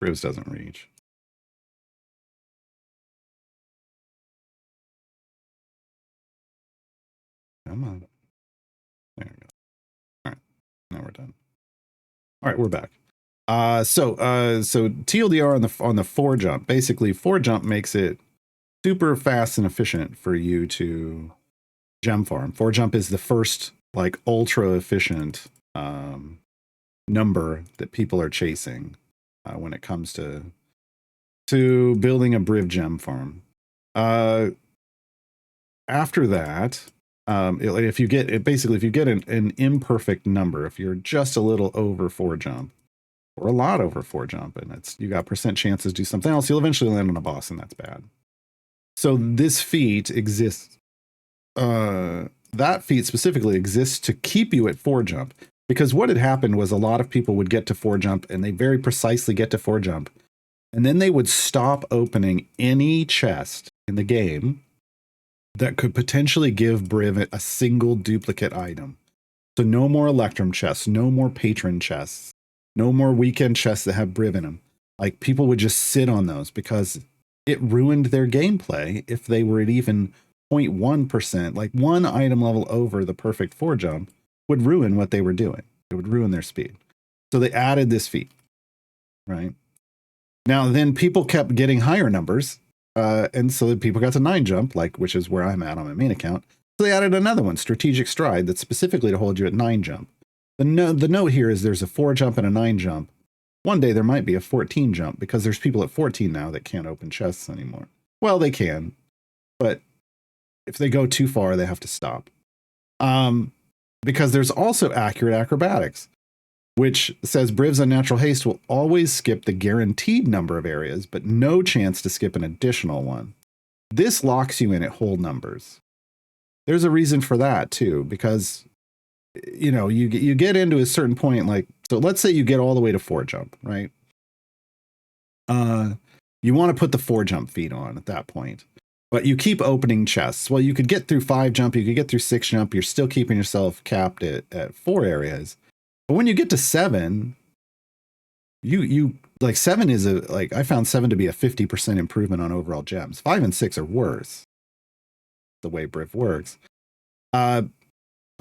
Brivs doesn't reach. Come on. There we go. All right, now we're done. All right, we're back. So TLDR on the 4 jump. Basically, 4 jump makes it super fast and efficient for you to gem farm. 4 jump is the first like ultra efficient number that people are chasing when it comes to building a Briv gem farm. After that, if you get an imperfect number, if you're just a little over 4 jump or a lot over 4 jump, and you got percent chances to do something else, you'll eventually land on a boss, and that's bad. So this feat exists. That feat specifically exists to keep you at 4 jump, because what had happened was a lot of people would get to 4 jump, and they very precisely get to 4 jump, and then they would stop opening any chest in the game that could potentially give Briv a single duplicate item. So no more Electrum chests, no more patron chests, no more weekend chests that have Briv in them. Like, people would just sit on those because it ruined their gameplay if they were at even 0.1%. Like, 1 item level over the perfect 4 jump would ruin what they were doing. It would ruin their speed. So they added this feat, right? Now, then people kept getting higher numbers. And so people got to 9 jump, which is where I'm at on my main account. So they added another one, strategic stride, that's specifically to hold you at 9 jump. The note here is there's a 4 jump and a 9 jump. One day there might be a 14 jump, because there's people at 14 now that can't open chests anymore. Well, they can, but if they go too far, they have to stop. Because there's also accurate acrobatics, which says Briv's Unnatural Haste will always skip the guaranteed number of areas, but no chance to skip an additional one. This locks you in at whole numbers. There's a reason for that too, because you get into a certain point, so let's say you get all the way to 4 jump, right? You want to put the 4 jump feat on at that point, but you keep opening chests. Well, you could get through 5 jump, you could get through 6 jump, you're still keeping yourself capped at 4 areas. But when you get to 7, you 7 is I found 7 to be a 50% improvement on overall gems. 5 and 6 are worse, the way Briv works. But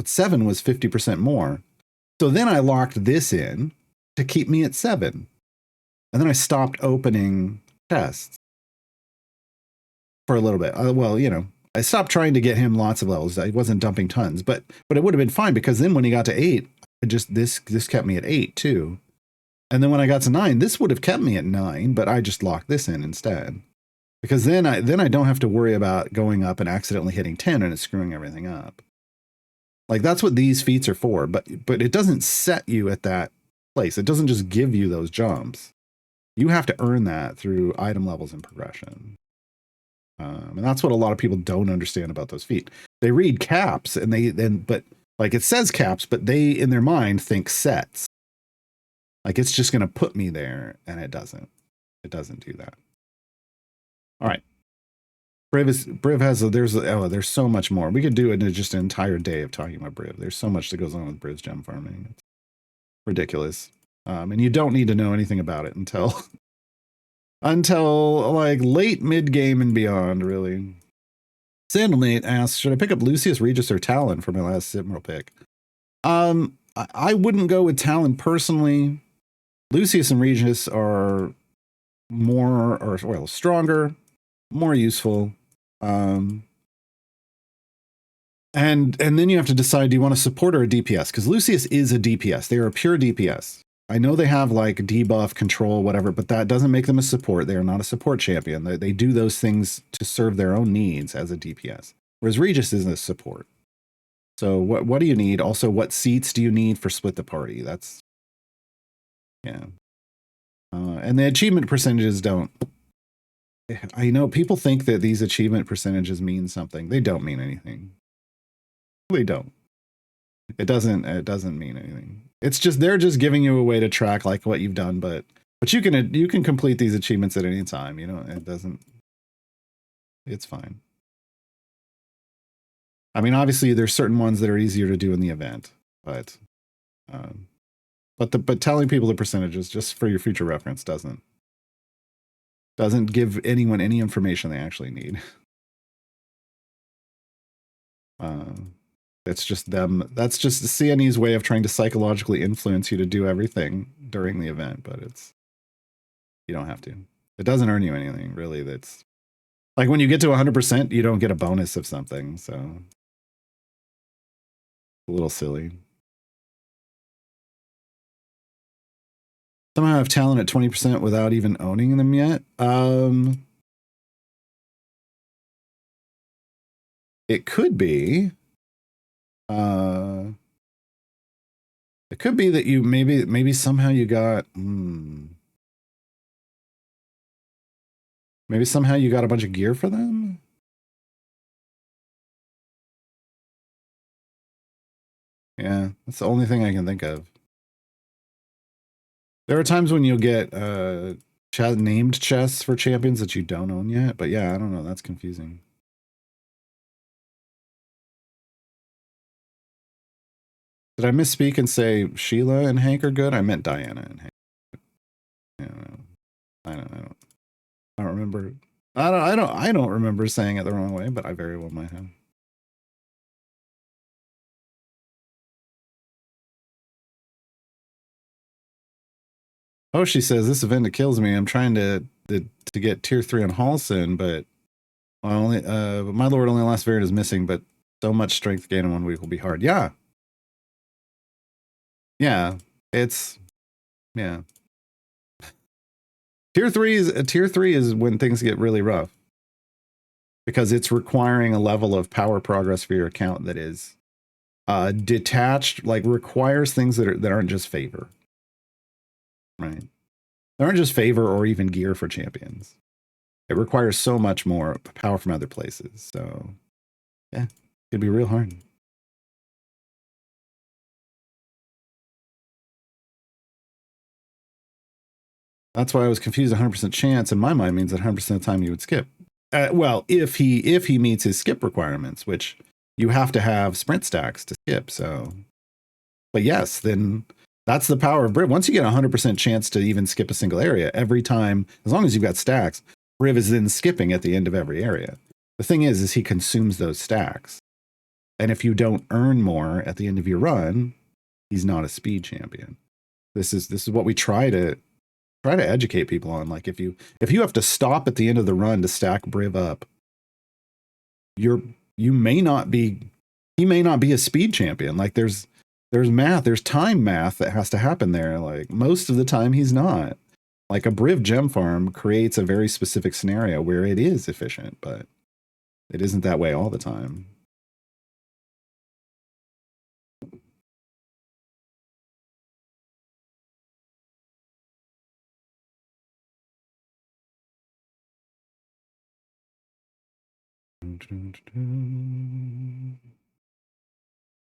7 was 50% more. So then I locked this in to keep me at 7. And then I stopped opening chests for a little bit. I stopped trying to get him lots of levels. I wasn't dumping tons, but it would have been fine, because then when he got to 8, this kept me at 8 too. And then when I got to 9, this would have kept me at 9, but I just locked this in instead, because then I don't have to worry about going up and accidentally hitting 10 and it's screwing everything up. Like, that's what these feats are for, but it doesn't set you at that place. It doesn't just give you those jumps. You have to earn that through item levels and progression. And that's what a lot of people don't understand about those feats. They read caps, but it says caps, but they, in their mind, think sets. Like, it's just going to put me there, and it doesn't. It doesn't do that. All right. Briv has there's so much more. We could do just an entire day of talking about Briv. There's so much that goes on with Briv's gem farming. It's ridiculous. And you don't need to know anything about it until late mid game and beyond, really. Sandalmate asks, should I pick up Lucius, Regis, or Talon for my last Citadel pick? I wouldn't go with Talon personally. Lucius and Regis are stronger, more useful. And then you have to decide, do you want a support or a DPS? Because Lucius is a DPS. They are a pure DPS. I know they have debuff, control, whatever, but that doesn't make them a support. They are not a support champion. They do those things to serve their own needs as a DPS. Whereas Regis is a support. So what do you need? Also, what seats do you need for split the party? That's, yeah. And the achievement percentages don't. I know people think that these achievement percentages mean something. They don't mean anything. They don't. It doesn't mean anything. It's just they're just giving you a way to track like what you've done, but you can complete these achievements at any time. You know, it doesn't. It's fine. I mean, obviously, there's certain ones that are easier to do in the event, but telling people the percentages just for your future reference doesn't give anyone any information they actually need. That's just them. That's just the CNE's way of trying to psychologically influence you to do everything during the event, but you don't have to. It doesn't earn you anything, really. That's like when you get to 100%, you don't get a bonus of something, so a little silly. Somehow I have talent at 20% without even owning them yet. It could be. It could be that you maybe somehow you got maybe somehow you got a bunch of gear for them. Yeah, that's the only thing I can think of. There are times when you'll get named chests for champions that you don't own yet, but yeah, I don't know. That's confusing. Did I misspeak and say Sheila and Hank are good? I meant Diana and Hank. Yeah, I don't remember. I don't remember saying it the wrong way, but I very well might have. Oh, she says this event kills me. I'm trying to get tier 3 on Halson, but my lord, only last variant is missing, but so much strength gain in 1 week will be hard. Yeah. Yeah. Yeah. Tier 3 is when things get really rough. Because it's requiring a level of power progress for your account that is detached, like requires things that aren't just favor. Right. They aren't just favor or even gear for champions. It requires so much more power from other places. So yeah, it'd be real hard. That's why I was confused. 100% chance in my mind means that 100% of the time you would skip. Well, if he meets his skip requirements, which you have to have sprint stacks to skip. So, but yes, then that's the power of Briv. Once you get 100% chance to even skip a single area every time, as long as you've got stacks, Briv is then skipping at the end of every area. The thing is he consumes those stacks. And if you don't earn more at the end of your run, he's not a speed champion. This is what we try to educate people on. Like if you have to stop at the end of the run to stack Briv up, he may not be a speed champion. Like there's time math that has to happen there. Like most of the time he's not. Like a Briv gem farm creates a very specific scenario where it is efficient, but it isn't that way all the time.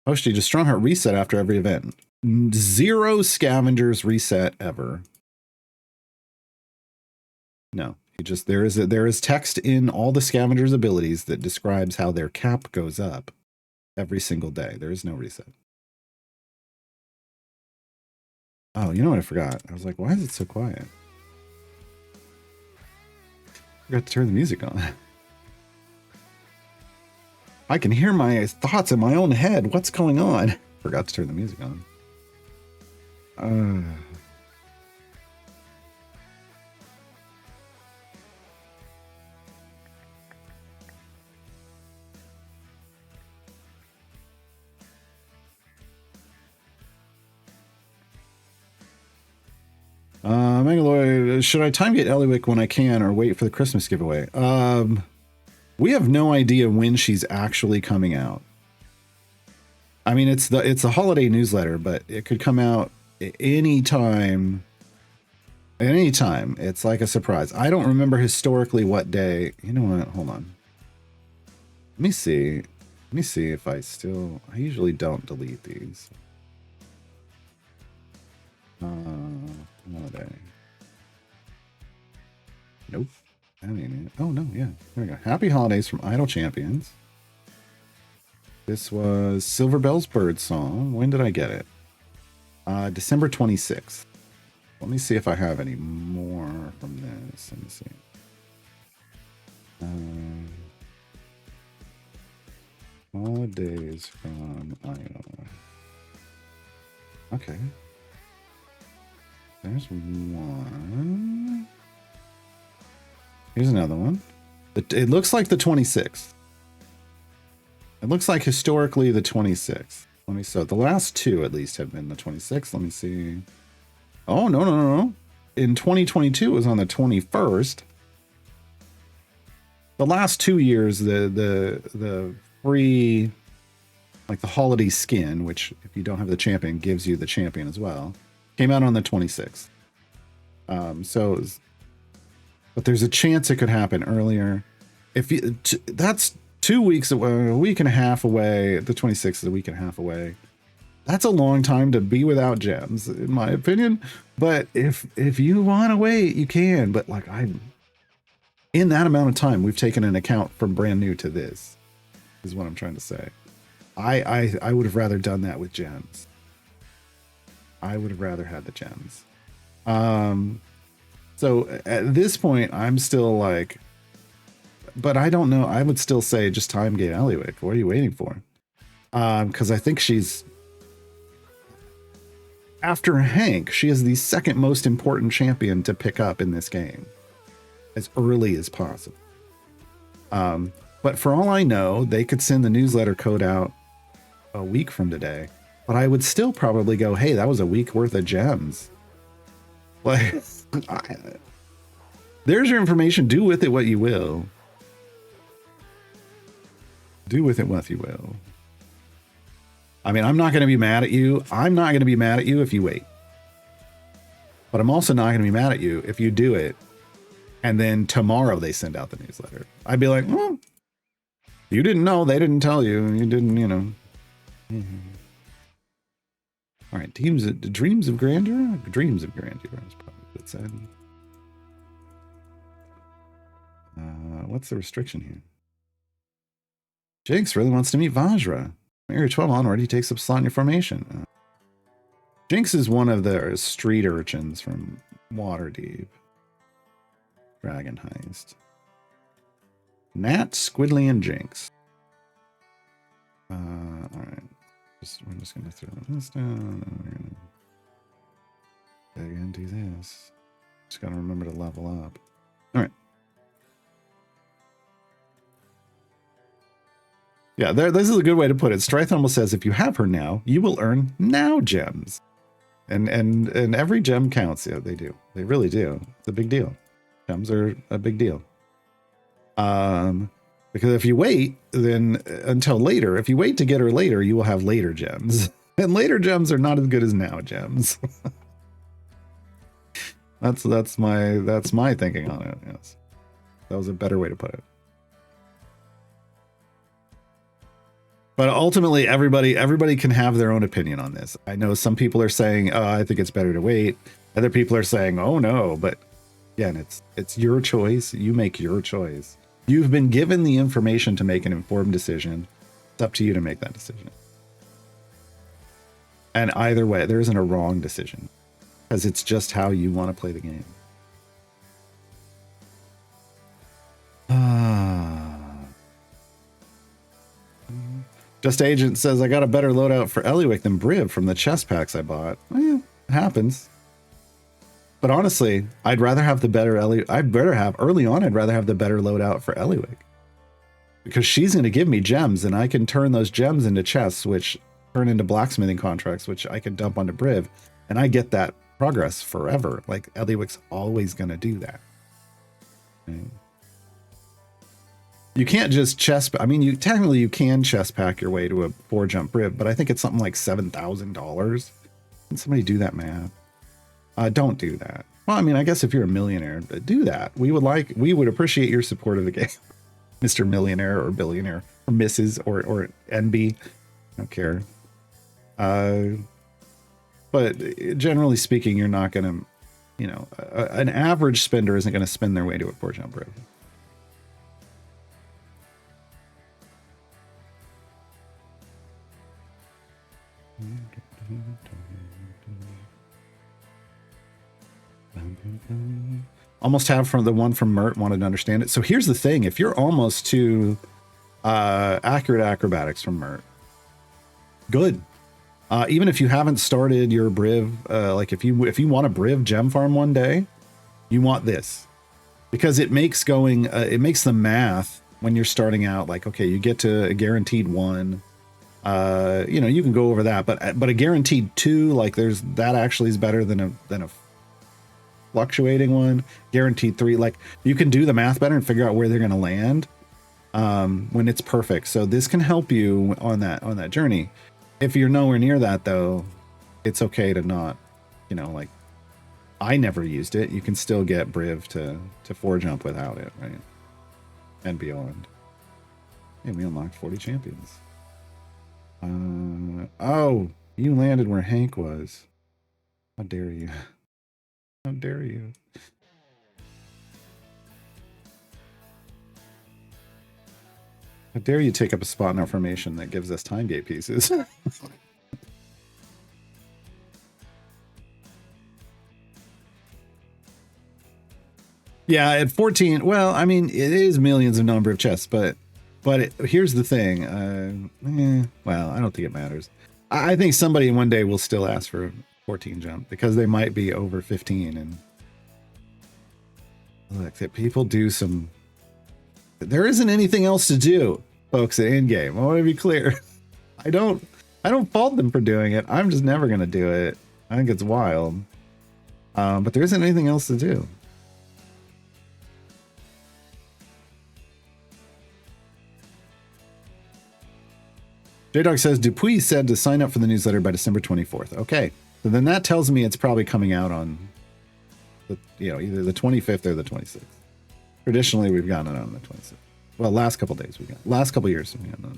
Hoshti, just Strongheart reset after every event. 0 scavengers reset ever. No, there is text in all the scavengers' abilities that describes how their cap goes up every single day. There is no reset. Oh, you know what I forgot? I was like, why is it so quiet? I forgot to turn the music on. I can hear my thoughts in my own head. What's going on? Forgot to turn the music on. Megaloid, should I time get Eliwick when I can or wait for the Christmas giveaway? We have no idea when she's actually coming out. I mean, it's a holiday newsletter, but it could come out anytime. Anytime. It's like a surprise. I don't remember historically what day. You know what? Hold on. Let me see. Let me see if I usually don't delete these. Holiday. Nope. That ain't it. Oh, no, yeah. There we go. Happy Holidays from Idle Champions. This was Silver Bell's Bird Song. When did I get it? December 26th. Let me see if I have any more from this. Let me see. Holidays from Idle. Okay. There's one. Here's another one. It looks like the 26th. It looks like historically the 26th. Let me so the last two at least have been the 26th. Let me see. Oh, no. In 2022 it was on the 21st. The last 2 years, the free, like the holiday skin, which if you don't have the champion gives you the champion as well, came out on the 26th. So it was, but there's a chance it could happen earlier. If you, that's 2 weeks away, a week and a half away. The 26th is a week and a half away. That's a long time to be without gems, in my opinion. But if you want to wait, you can. But like in that amount of time, we've taken an account from brand new to this, is what I'm trying to say. I would have rather done that with gems. I would have rather had the gems. So at this point, I'm still like, but I don't know. I would still say just time gate Eliwick. What are you waiting for? Because I think she's, after Hank, she is the second most important champion to pick up in this game as early as possible. But for all I know, they could send the newsletter code out a week from today, but I would still probably go, hey, that was a week worth of gems. Like, there's your information. Do with it what you will. Do with it what you will. I mean, I'm not going to be mad at you. I'm not going to be mad at you if you wait. But I'm also not going to be mad at you if you do it and then tomorrow they send out the newsletter. I'd be like, well, you didn't know. They didn't tell you. You didn't, you know. All right. Dreams of Grandeur? Dreams of Grandeur is probably what it said. What's the restriction here? Jinx really wants to meet Vajra. Area 12 onward, he takes up slot in your formation. Jinx is one of the street urchins from Waterdeep. Dragon Heist. Nat, Squidly, and Jinx. Alright. We're just going to throw this down. And we're going to dig into this. Just got to remember to level up. Alright. Yeah, this is a good way to put it. Strythumble says, if you have her now, you will earn now gems. And every gem counts. Yeah, they do. They really do. It's a big deal. Gems are a big deal. Because if you wait, then until later, if you wait to get her later, you will have later gems. And later gems are not as good as now gems. that's my thinking on it. Yes. That was a better way to put it. But ultimately, everybody can have their own opinion on this. I know some people are saying, oh, I think it's better to wait. Other people are saying, oh, no. But again, it's your choice. You make your choice. You've been given the information to make an informed decision. It's up to you to make that decision. And either way, there isn't a wrong decision. Because it's just how you want to play the game. Just Agent says, I got a better loadout for Eliwick than Briv from the chest packs I bought. It happens. But honestly, I'd rather have the better early on, I'd rather have the better loadout for Eliwick. Because she's going to give me gems, and I can turn those gems into chests, which turn into blacksmithing contracts, which I can dump onto Briv. And I get that progress forever. Like, Eliwick's always going to do that. Okay. You can't just chest. I mean, technically you can chest pack your way to a 4-jump Briv, but I think it's something like $7,000. Can somebody do that math? Don't do that. Well, I mean, I guess if you're a millionaire, do that. We would appreciate your support of the game, Mr. Millionaire or Billionaire or Mrs. or NB. I don't care. But generally speaking, you're not going to, you know, an average spender isn't going to spend their way to a 4-jump Briv. Almost have from the one from Mert, wanted to understand it. So here's the thing. If you're almost to accurate acrobatics from Mert, good. Even if you haven't started your Briv, like if you want a Briv gem farm one day, you want this. Because it makes going, it makes the math when you're starting out, like, okay, you get to a guaranteed 1. You know, you can go over that, but a guaranteed 2, like that actually is better than a fluctuating 1. Guaranteed 3, like you can do the math better and figure out where they're going to land when it's perfect. So this can help you on that journey. If you're nowhere near that though, it's okay to not, you know, like I never used it. You can still get Briv to 4-jump without it, right? And beyond. Hey, we unlocked 40 champions. Oh, you landed where Hank was. How dare you? How dare you? How dare you take up a spot in our formation that gives us time gate pieces? Yeah, at 14, well, I mean, it is millions of number of chests, but here's the thing. Well, I don't think it matters. I think somebody one day will still ask for a 14 jump because they might be over 15. And look, that people do some. There isn't anything else to do, folks, at endgame. I want to be clear. I don't fault them for doing it. I'm just never going to do it. I think it's wild. But there isn't anything else to do. J-Dog says, Dupuis said to sign up for the newsletter by December 24th. Okay. So then that tells me it's probably coming out on, either the 25th or the 26th. Traditionally, we've gotten it on the 26th. Well, last couple days last couple years we've gotten it.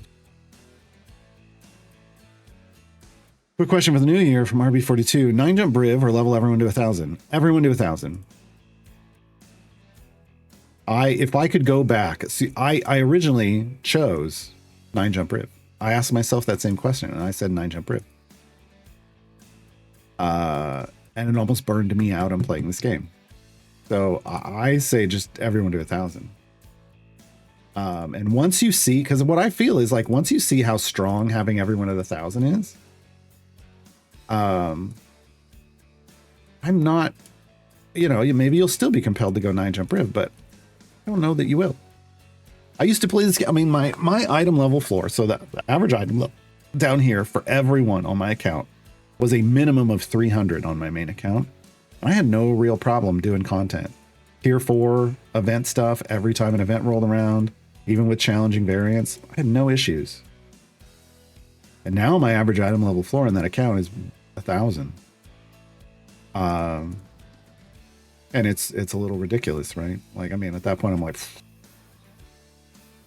Quick question for the new year from RB42. 9-jump Briv or level everyone to 1,000? Everyone to 1,000. If I could go back, see, I originally chose 9-jump Briv. I asked myself that same question, and I said 9-jump Briv. And it almost burned me out on playing this game. So I say just everyone to 1,000. And once you see, because what I feel is like once you see how strong having everyone at 1,000 is, I'm not, maybe you'll still be compelled to go 9-jump Briv, but I don't know that you will. I used to play this game. I mean, my item level floor, so the average item level down here for everyone on my account was a minimum of 300 on my main account. I had no real problem doing content. Tier 4 event stuff every time an event rolled around, even with challenging variants. I had no issues. And now my average item level floor on that account is 1,000. And it's a little ridiculous, right? Like, I mean, at that point, I'm like,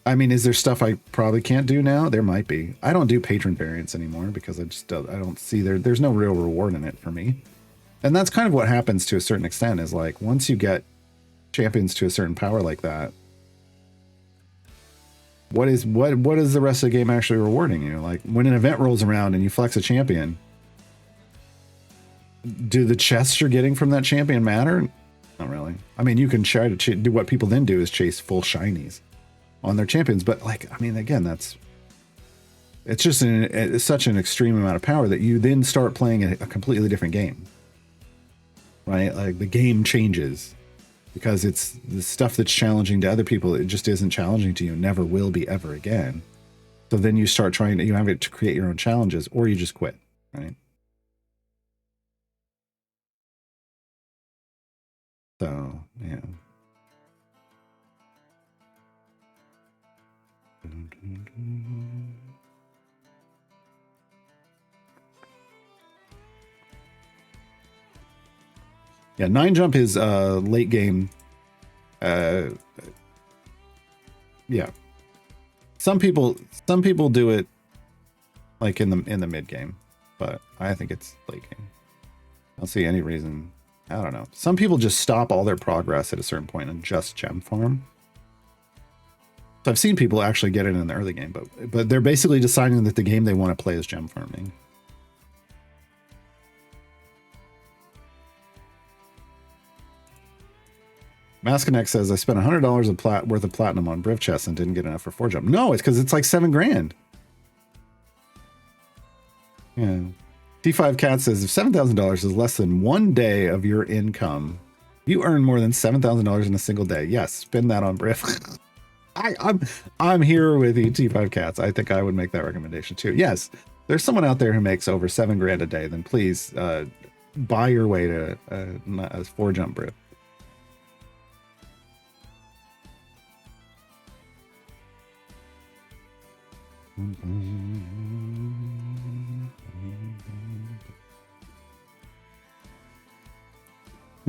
I mean, is there stuff I probably can't do now? There might be. I don't do patron variants anymore because I don't see there's no real reward in it for me. And that's kind of what happens to a certain extent is like, once you get champions to a certain power like that, what is the rest of the game actually rewarding you? Like when an event rolls around and you flex a champion, do the chests you're getting from that champion matter? Not really. I mean, you can try to do what people then do is chase full shinies on their champions, but like, I mean, again, it's just it's such an extreme amount of power that you then start playing a completely different game, right? Like the game changes because it's the stuff that's challenging to other people. It just isn't challenging to you, never will be ever again. So then you start you have to create your own challenges or you just quit, right? So, yeah. Yeah, 9-jump is late game. Yeah. Some people do it like in the mid game, but I think it's late game. I don't see any reason. I don't know. Some people just stop all their progress at a certain point and just gem farm. So I've seen people actually get it in the early game, but they're basically deciding that the game they want to play is gem farming. Maskinek says, I spent $100 worth of platinum on Briv chests and didn't get enough for 4 jump. No, it's because it's like 7 grand. Yeah. T5 Cat says, if $7,000 is less than 1 day of your income, you earn more than $7,000 in a single day. Yes, spend that on Briv. I'm here with you, T5 Cats. I think I would make that recommendation too. Yes, there's someone out there who makes over 7 grand a day. Then please buy your way to a 4 jump Briv.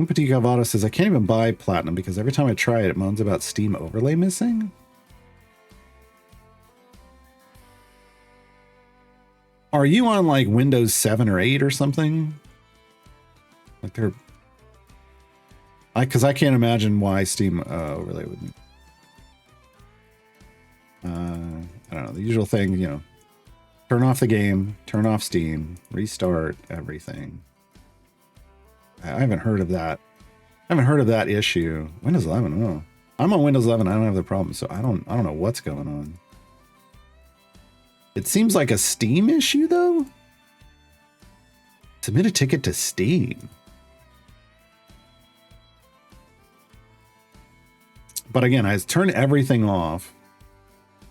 Petit Gavado says, I can't even buy platinum because every time I try it, it moans about Steam overlay missing. Are you on like Windows 7 or 8 or something? Like they're... Because I can't imagine why Steam overlay wouldn't... I don't know, the usual thing, you know, turn off the game, turn off Steam, restart everything. I haven't heard of that. I haven't heard of that issue. Windows 11, oh. I'm on Windows 11, I don't have the problem, so I don't know what's going on. It seems like a Steam issue though. Submit a ticket to Steam. But again, I turn everything off,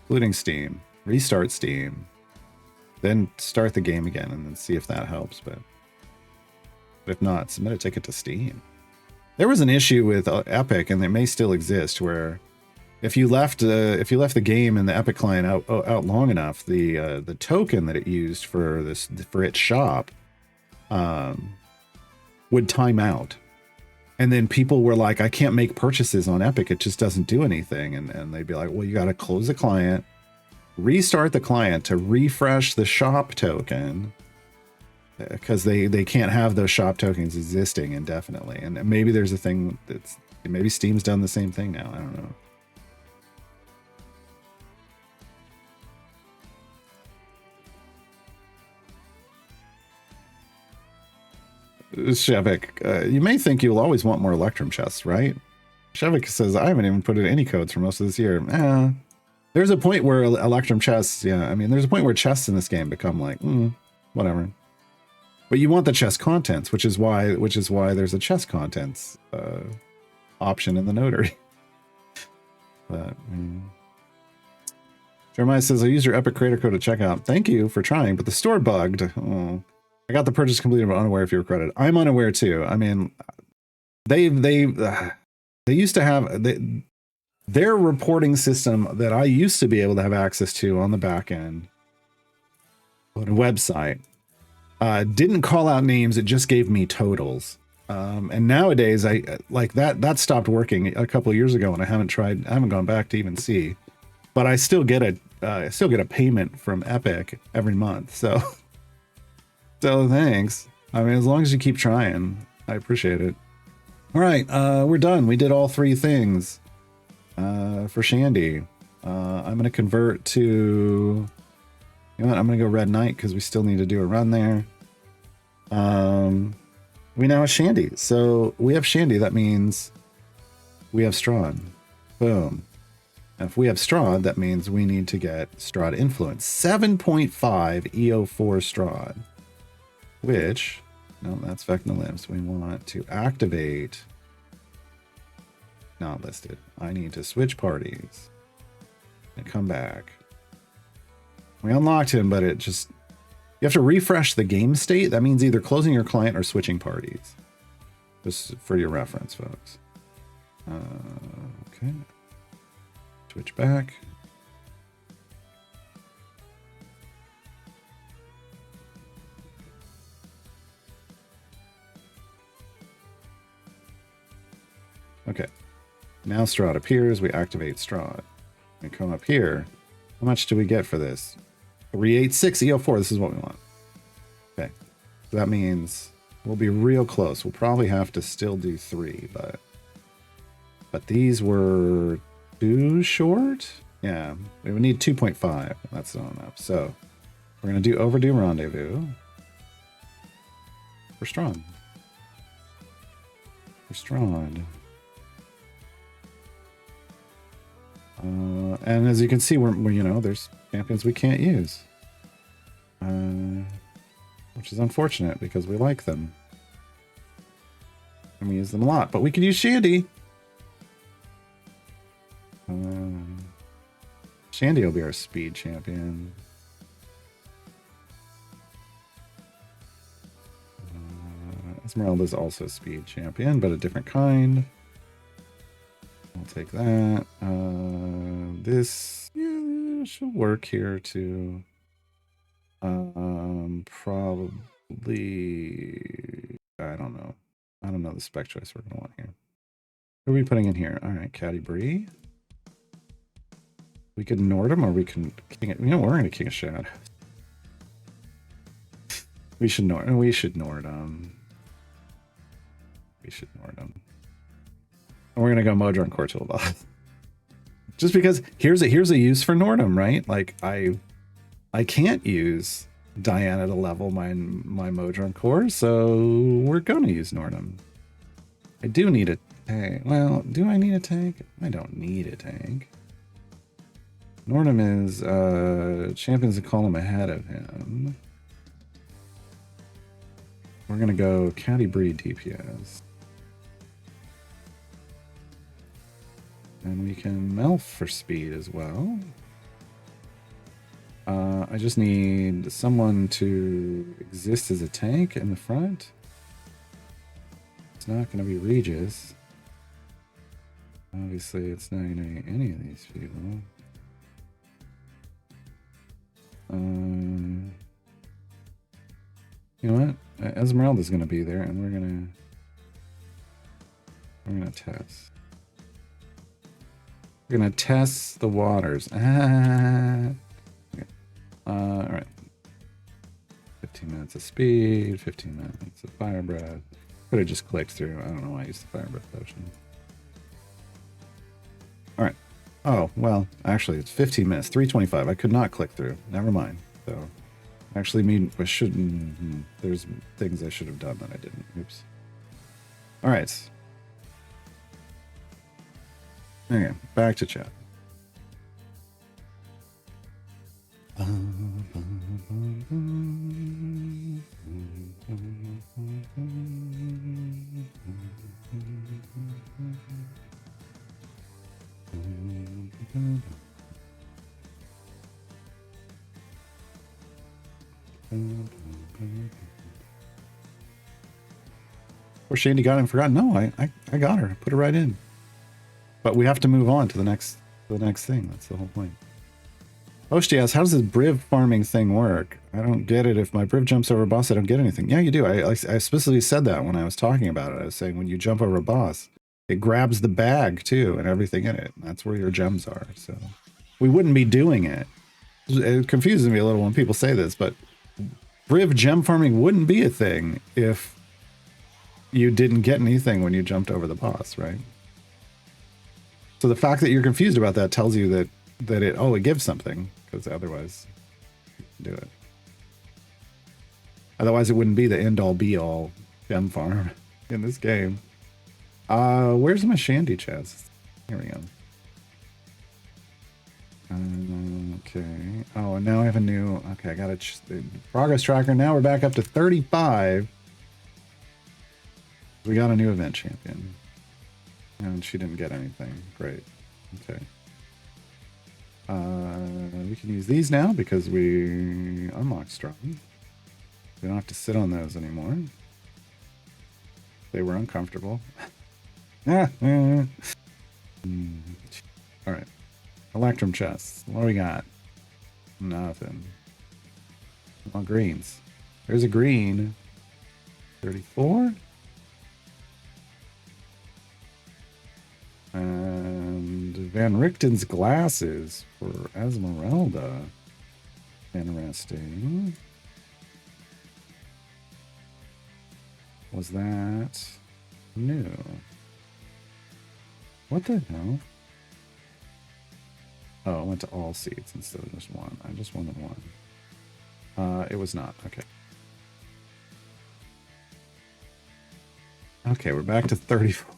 including Steam, restart Steam, then start the game again and then see if that helps. But if not, submit a ticket to Steam. There was an issue with Epic, and it may still exist, where if you left the game and the Epic client out long enough, the token that it used for its shop would time out. And then people were like, I can't make purchases on Epic. It just doesn't do anything. And they'd be like, well, you got to close the client, restart the client to refresh the shop token, because they can't have those shop tokens existing indefinitely. And maybe there's a thing maybe Steam's done the same thing now. I don't know. Shevik, you may think you'll always want more Electrum chests, right? Shevik says, I haven't even put in any codes for most of this year. There's a point where Electrum chests, yeah, I mean, there's a point where chests in this game become like, whatever. But you want the chest contents, which is why there's a chest contents option in the notary. But Jeremiah says, I used your Epic creator code at checkout. Thank you for trying, but the store bugged. Oh. I got the purchase completed, but unaware if you were credited. I'm unaware too. I mean, they used to have their reporting system that I used to be able to have access to on the back end on a website. Didn't call out names. It just gave me totals. And nowadays I like that stopped working a couple of years ago, and I haven't gone back to even see, but I still get a payment from Epic every month. So thanks. I mean, as long as you keep trying, I appreciate it. All right. We're done. We did all 3 things, for Shandy. I'm going to convert to, you know what? I'm going to go Red Knight because we still need to do a run there. We now have Shandy. So we have Shandy. That means we have Strahd. Boom. And if we have Strahd, that means we need to get Strahd Influence. 7.5 EO4 Strahd. Which, no, that's Vecna Limbs. We want to activate. Not listed. I need to switch parties and come back. We unlocked him, but it just, you have to refresh the game state. That means either closing your client or switching parties. Just for your reference, folks. Okay. Switch back. Okay. Now Strahd appears. We activate Strahd. We come up here. How much do we get for this? 386 EO4. This is what we want. Okay. So that means We'll be real close. We'll probably have to still do 3, but these were too short. Yeah, we would need 2.5. That's not enough. So we're gonna do overdue rendezvous. We're strong. We're strong. And as you can see, we're you know, there's champions we can't use, which is unfortunate because we like them and we use them a lot. But we could use Shandy. Shandy will be our speed champion. Esmeralda's also speed champion, but a different kind. I'll take that. This should work here too. Probably. I don't know. I don't know the spec choice we're gonna want here. What are we putting in here? All right, Caddy Bree. We could Nord him, or we can King it. You know, we're gonna King of Shadows. We should Nord. We should Nord him. We should Nord him. And we're gonna go Modron Cortul boss. Just because here's a use for Nordham, right? Like I can't use Diana to level my Modron core, so we're gonna use Nordham. I do need a tank. Well, do I need a tank? I don't need a tank. Nordham is champions a column ahead of him. We're gonna go Caddy Breed DPS. And we can Melf for speed as well. I just need someone to exist as a tank in the front. It's not going to be Regis. Obviously, it's not going to be any of these people. You know what? Esmeralda's going to be there, and we're gonna test. We're gonna test the waters. Okay. All right. 15 minutes of speed, 15 minutes of fire breath. Could have just clicked through. I don't know why I used the fire breath potion. All right. Oh, well, actually, it's 15 minutes, 3:25. I could not click through. Never mind. So, actually, mean I shouldn't. There's things I should have done that I didn't. Oops. All right. Okay, back to chat. Or Shandy got it and forgot. No, I got her. Put her right in. But we have to move on to the next thing. That's the whole point. Oshti asks, how does this Briv farming thing work? I don't get it. If my Briv jumps over a boss, I don't get anything. Yeah, you do. I specifically said that when I was talking about it. I was saying when you jump over a boss, it grabs the bag too and everything in it. That's where your gems are. So we wouldn't be doing it. It confuses me a little when people say this, but Briv gem farming wouldn't be a thing if you didn't get anything when you jumped over the boss, right? So the fact that you're confused about that tells you that it gives something, because otherwise do it. Otherwise it wouldn't be the end all be all gem farm in this game. Where's my Shandy chest? Here we go. Okay. Oh, and now I have a new. Okay, I got a progress tracker. Now we're back up to 35. We got a new event champion. And she didn't get anything. Great. Okay. We can use these now because we unlocked strong. We don't have to sit on those anymore. They were uncomfortable. All right. Electrum chests. What do we got? Nothing. Well, greens. There's a green. 34. And Van Richten's glasses for Esmeralda. Interesting. Was that new? What the hell? Oh, it went to all seeds instead of just one. I just wanted one. It was not. Okay. Okay, we're back to 34.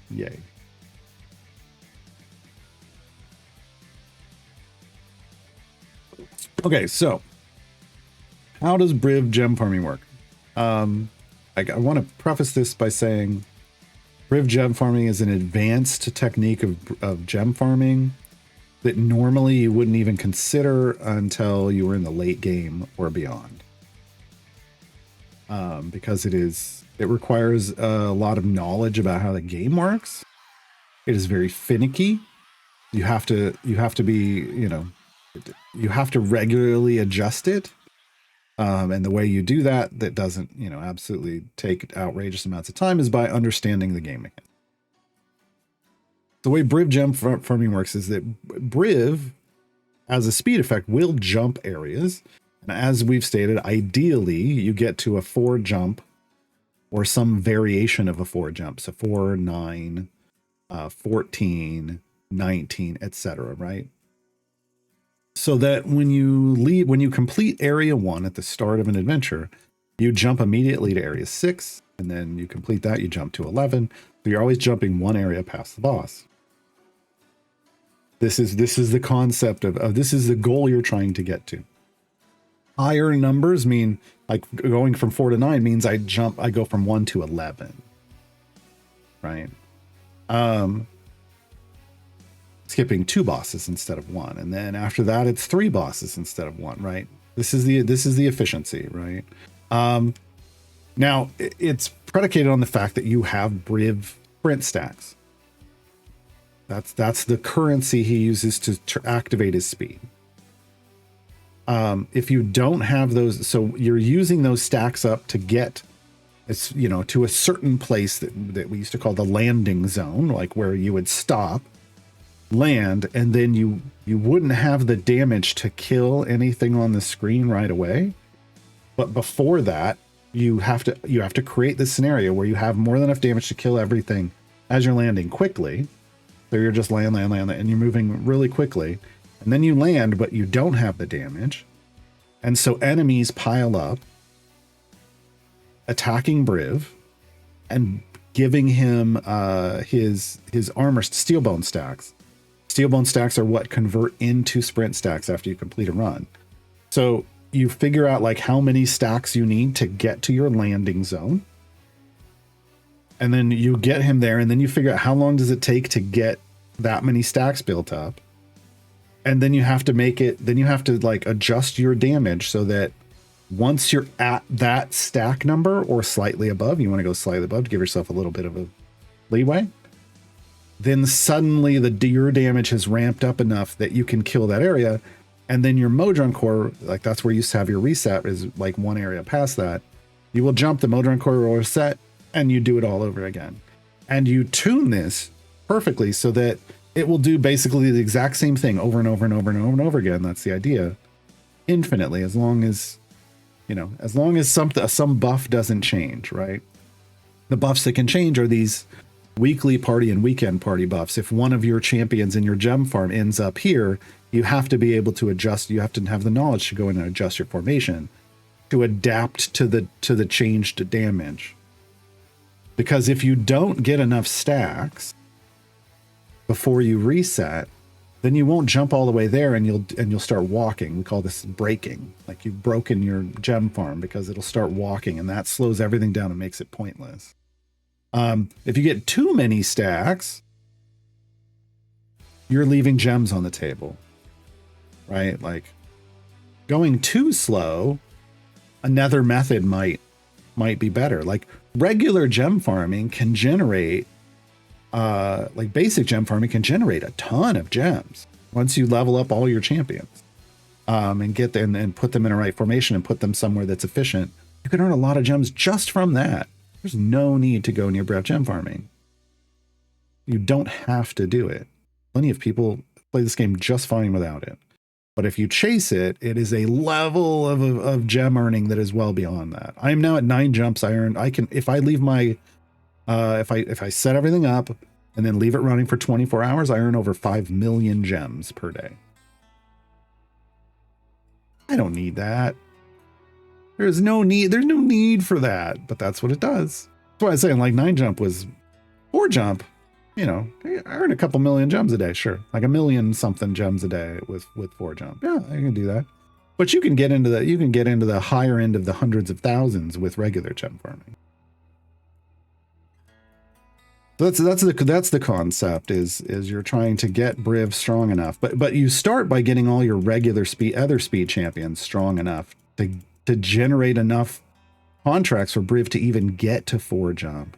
Yay. Okay, so how does Briv gem farming work? I want to preface this by saying Briv gem farming is an advanced technique of gem farming that normally you wouldn't even consider until you were in the late game or beyond. Because it requires a lot of knowledge about how the game works. It is very finicky. You have to be, you have to regularly adjust it. And the way you do that doesn't, absolutely take outrageous amounts of time is by understanding the game mechanics. The way Briv gem farming works is that Briv, as a speed effect, will jump areas. And as we've stated, ideally, you get to a 4 jump or some variation of a 4 jump. So 4, 9, 14, 19, etc., right? So that when you complete area 1 at the start of an adventure, you jump immediately to area 6, and then you complete that, you jump to 11. So you're always jumping one area past the boss. This is the concept of this is the goal you're trying to get to. Higher numbers mean, like going from 4 to 9 means I go from 1 to 11. Right? Skipping 2 bosses instead of 1, and then after that it's 3 bosses instead of 1, right? This is the efficiency, right? Now it's predicated on the fact that you have Briv sprint stacks. That's the currency he uses to activate his speed. If you don't have those, so you're using those stacks up to get, to a certain place that we used to call the landing zone, like where you would stop, land, and then you wouldn't have the damage to kill anything on the screen right away. But before that, you have to create this scenario where you have more than enough damage to kill everything as you're landing quickly. So you're just land, and you're moving really quickly. And then you land, but you don't have the damage. And so enemies pile up, attacking Briv, and giving him his armor steel bone stacks. Steel bone stacks are what convert into sprint stacks after you complete a run. So you figure out like how many stacks you need to get to your landing zone. And then you get him there, and then you figure out how long does it take to get that many stacks built up. And then you have to like adjust your damage so that once you're at that stack number or slightly above, you want to go slightly above to give yourself a little bit of a leeway. Then suddenly your damage has ramped up enough that you can kill that area. And then your Modron core, like that's where you used to have your reset, is like one area past that. You will jump the Modron core reset and you do it all over again. And you tune this perfectly so that it will do basically the exact same thing over and over and over and over and over again. That's the idea. Infinitely, as long as some buff doesn't change, right? The buffs that can change are these weekly party and weekend party buffs. If one of your champions in your gem farm ends up here, you have to be able to adjust. You have to have the knowledge to go in and adjust your formation to adapt to the changed damage. Because if you don't get enough stacks before you reset, then you won't jump all the way there, and you'll start walking. We call this breaking. Like you've broken your gem farm because it'll start walking, and that slows everything down and makes it pointless. If you get too many stacks, you're leaving gems on the table, right? Like going too slow, another method might be better. Like regular gem farming can generate, like basic gem farming can generate a ton of gems once you level up all your champions, and get them and put them in a right formation and put them somewhere that's efficient. You can earn a lot of gems just from that. There's no need to go near Brev gem farming. You don't have to do it. Plenty of people play this game just fine without it. But if you chase it, it is a level of gem earning that is well beyond that. I am now at 9 jumps. I can, if I leave my, if I set everything up and then leave it running for 24 hours, I earn over 5 million gems per day. I don't need that. There's no need for that, but that's what it does. That's why I'm saying like 9 jump was 4 jump. You know, I earn a couple million gems a day, sure. Like 1 million something gems a day with 4 jump. Yeah, I can do that. But you can get into the higher end of the hundreds of thousands with regular gem farming. So that's the concept is you're trying to get Briv strong enough, but you start by getting all your regular other speed champions strong enough to generate enough contracts for Briv to even get to 4 jump.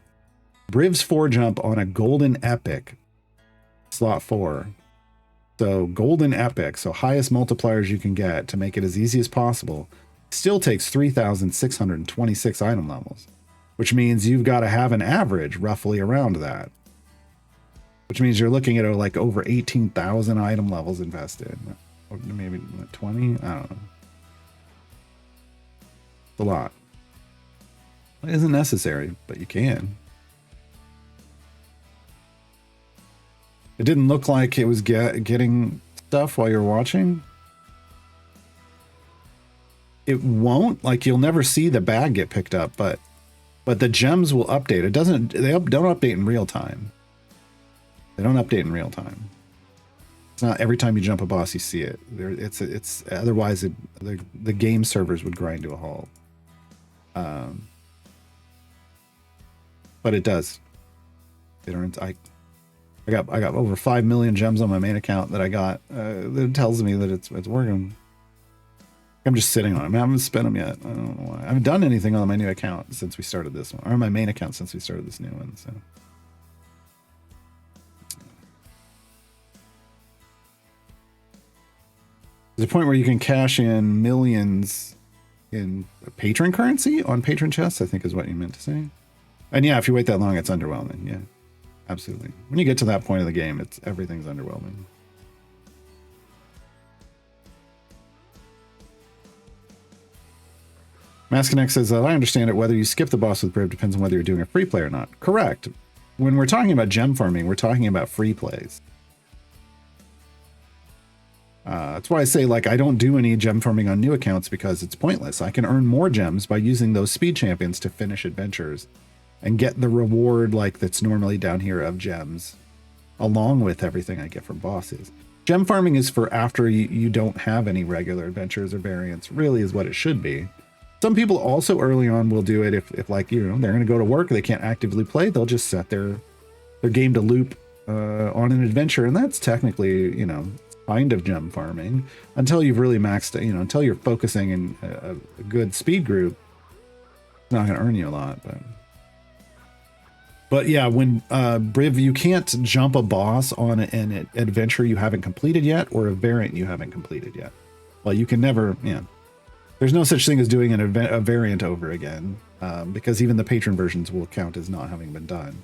Briv's 4 jump on a golden epic slot 4. So golden epic, so highest multipliers you can get to make it as easy as possible, still takes 3,626 item levels, which means you've got to have an average roughly around that, which means you're looking at like over 18,000 item levels invested, or maybe 20. I don't know. It's a lot. It isn't necessary, but you can. It didn't look like it was getting stuff while you're watching. It won't, like you'll never see the bag get picked up, but the gems will update. They don't update in real time. They don't update in real time. It's not every time you jump a boss you see it. It's otherwise the game servers would grind to a halt. But it does. I got over 5 million gems on my main account that I got. That tells me that it's working. I'm just sitting on them. I haven't spent them yet. I don't know why. I haven't done anything on my new account since we started this one, or my main account since we started this new one. So there's a point where you can cash in millions in patron currency on patron chests, I think is what you meant to say. And yeah, if you wait that long, it's underwhelming. Yeah. Absolutely. When you get to that point of the game, everything's underwhelming. Maskinex says, I understand it. Whether you skip the boss with Briv depends on whether you're doing a free play or not. Correct. When we're talking about gem farming, we're talking about free plays. That's why I say, like, I don't do any gem farming on new accounts because it's pointless. I can earn more gems by using those speed champions to finish adventures and get the reward like that's normally down here of gems, along with everything I get from bosses. Gem farming is for after you don't have any regular adventures or variants, really is what it should be. Some people also early on will do it if like, you know, they're going to go to work, they can't actively play, they'll just set their game to loop on an adventure, and that's technically, you know, kind of gem farming until you've really maxed it, you know, until you're focusing in a good speed group. It's not going to earn you a lot, But yeah, when Briv, you can't jump a boss on an adventure you haven't completed yet or a variant you haven't completed yet. Well, you can never, yeah. There's no such thing as doing a variant over again because even the patron versions will count as not having been done.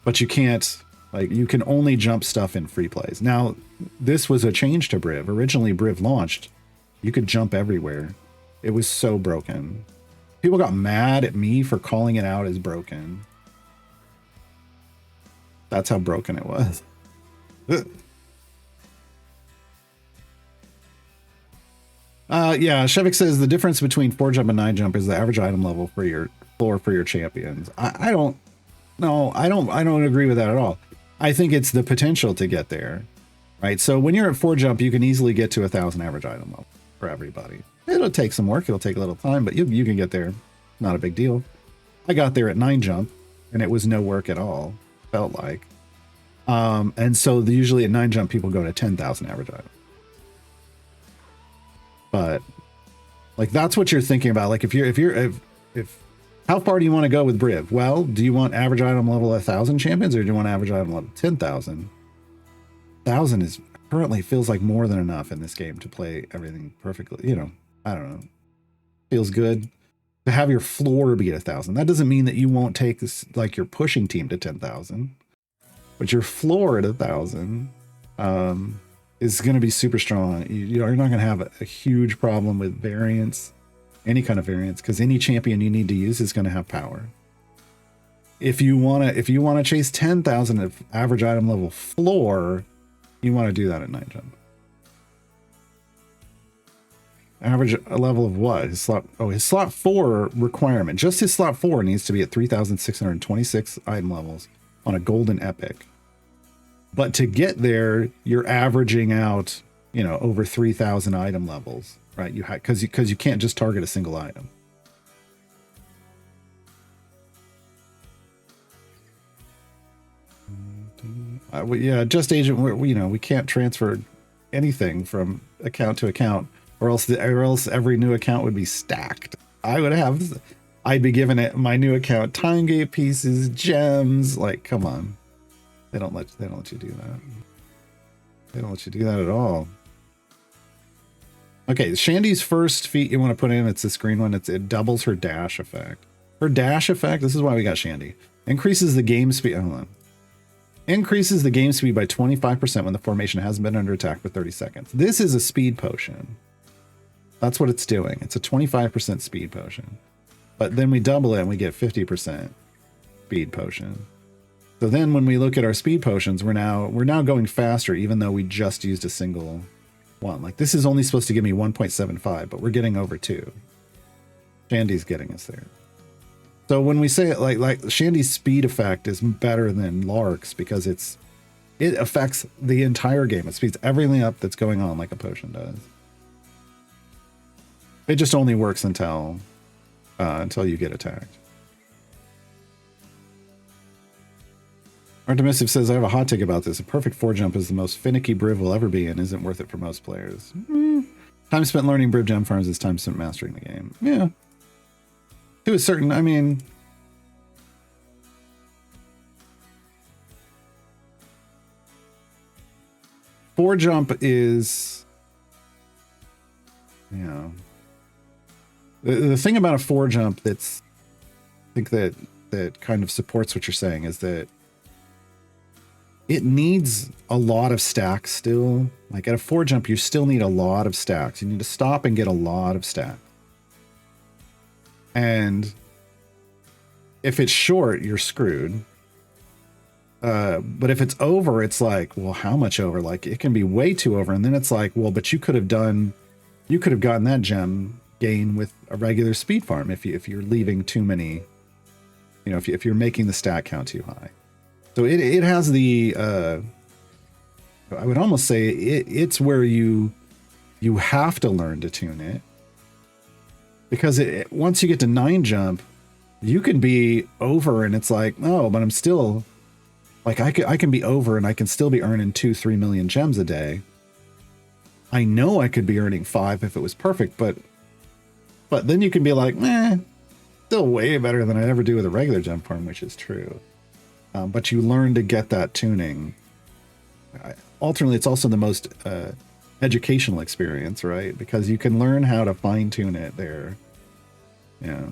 But you can't, like, you can only jump stuff in free plays. Now, this was a change to Briv. Originally, Briv launched, you could jump everywhere. It was so broken. People got mad at me for calling it out as broken. That's how broken it was. Yeah, Shevik says the difference between 4 jump and 9 jump is the average item level for your floor for your champions. I don't agree with that at all. I think it's the potential to get there, right? So when you're at 4 jump, you can easily get to 1,000 average item level for everybody. It'll take some work. It'll take a little time, but you can get there. Not a big deal. I got there at 9 jump, and it was no work at all. Felt like, and so usually at 9 jump, people go to 10,000 average item. But like that's what you're thinking about. Like if how far do you want to go with Briv? Well, do you want average item level 1,000 champions, or do you want average item level 10,000? 1,000 is currently feels like more than enough in this game to play everything perfectly. You know, I don't know. Feels good to have your floor be at 1,000. That doesn't mean that you won't take this, like your pushing team to 10,000, but your floor at 1,000. is going to be super strong. You're not going to have a huge problem with variance, any kind of variance, because any champion you need to use is going to have power. If you want to chase 10,000 of average item level floor, you want to do that at 9 jump. Average level of what? His slot 4 requirement. Just his slot 4 needs to be at 3,626 item levels on a golden epic. But to get there, you're averaging out, you know, over 3,000 item levels, right? Because you can't just target a single item. Yeah, just agent. We can't transfer anything from account to account, or else every new account would be stacked. I'd be giving it my new account time gate pieces, gems. Like, come on, they don't let you do that. They don't let you do that at all. Okay, Shandy's first feat you want to put in, it's this green one. It doubles her dash effect. Her dash effect. This is why we got Shandy. Increases the game speed. Hold on. Increases the game speed by 25% when the formation hasn't been under attack for 30 seconds. This is a speed potion. That's what it's doing. It's a 25% speed potion. But then we double it and we get 50% speed potion. So then when we look at our speed potions, we're now going faster, even though we just used a single one. Like, this is only supposed to give me 1.75, but we're getting over 2. Shandy's getting us there. So when we say it like Shandy's speed effect is better than Lark's because it affects the entire game. It speeds everything up that's going on like a potion does. It just only works until you get attacked. Artemissive says, I have a hot take about this. A perfect 4 jump is the most finicky Briv will ever be and isn't worth it for most players. Time spent learning Briv gem farms is time spent mastering the game. Yeah. To a certain, I mean, four jump is, you know, the thing about a 4 jump that's, I think that kind of supports what you're saying is that it needs a lot of stacks still. Like at a 4 jump, you still need a lot of stacks. You need to stop and get a lot of stacks. And if it's short, you're screwed. But if it's over, it's like, well, how much over? Like it can be way too over. And then it's like, well, but you could have gotten that gem gain with a regular speed farm if you're leaving too many, you know, if you're making the stat count too high. So it has the, I would almost say it's where you have to learn to tune it. Because once you get to 9 jump, you can be over and it's like, oh, but I'm still, like I can be over and I can still be earning 2-3 million gems a day. I know I could be earning 5 if it was perfect, but then you can be like, still way better than I ever do with a regular gem farm, which is true. But you learn to get that tuning. Ultimately, it's also the most educational experience, right? Because you can learn how to fine tune it there. Yeah.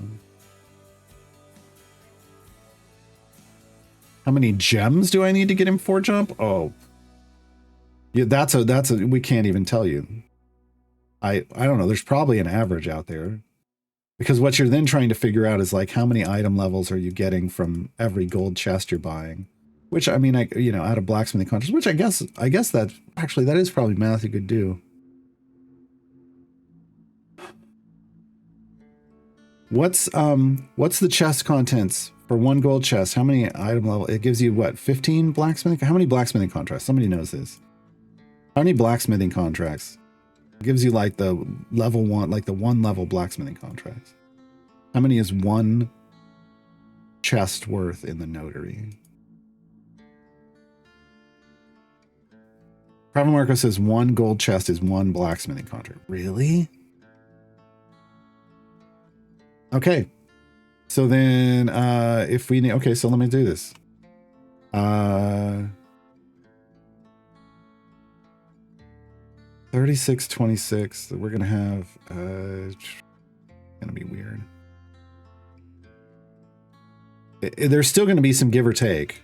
How many gems do I need to get in 4 jump? Oh, yeah, that's a we can't even tell you. I don't know. There's probably an average out there, because what you're then trying to figure out is like how many item levels are you getting from every gold chest you're buying. Which, I mean, out of blacksmithing contracts, which I guess that actually that is probably math you could do. What's the chest contents for 1 gold chest? How many item level? It gives you what, 15 blacksmithing? How many blacksmithing contracts? Somebody knows this. How many blacksmithing contracts? It gives you like the level 1, like the 1 level blacksmithing contracts. How many is 1 chest worth in the notary? Private Marco says 1 gold chest is 1 blacksmithing contract. Really? Okay. So then if we need, okay, so let me do this. 3626. We're gonna have gonna be weird. There's still gonna be some give or take.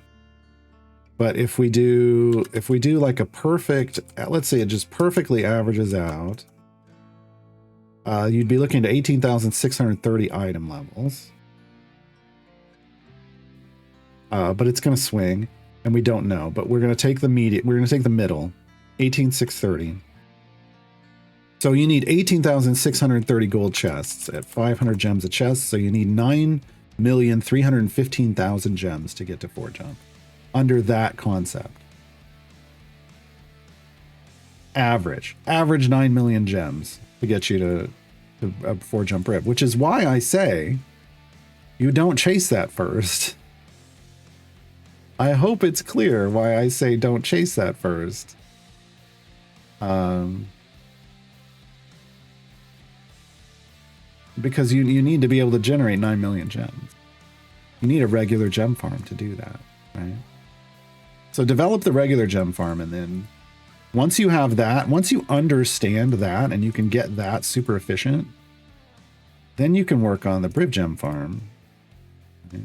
But if we do like a perfect, let's say it just perfectly averages out, you'd be looking to 18,630 item levels. But it's going to swing, and we don't know. But we're going to take the median. We're going to take the middle, 18,630. So you need 18,630 gold chests at 500 gems a chest. So you need 9,315,000 gems to get to 4 jump. Under that concept, average 9 million gems to get you to a 4 jump rib, which is why I say you don't chase that first. I hope it's clear why I say don't chase that first. Because you need to be able to generate 9 million gems. You need a regular gem farm to do that, right? So develop the regular gem farm, and then once you have that, once you understand that and you can get that super efficient, then you can work on the Briv gem farm. Okay.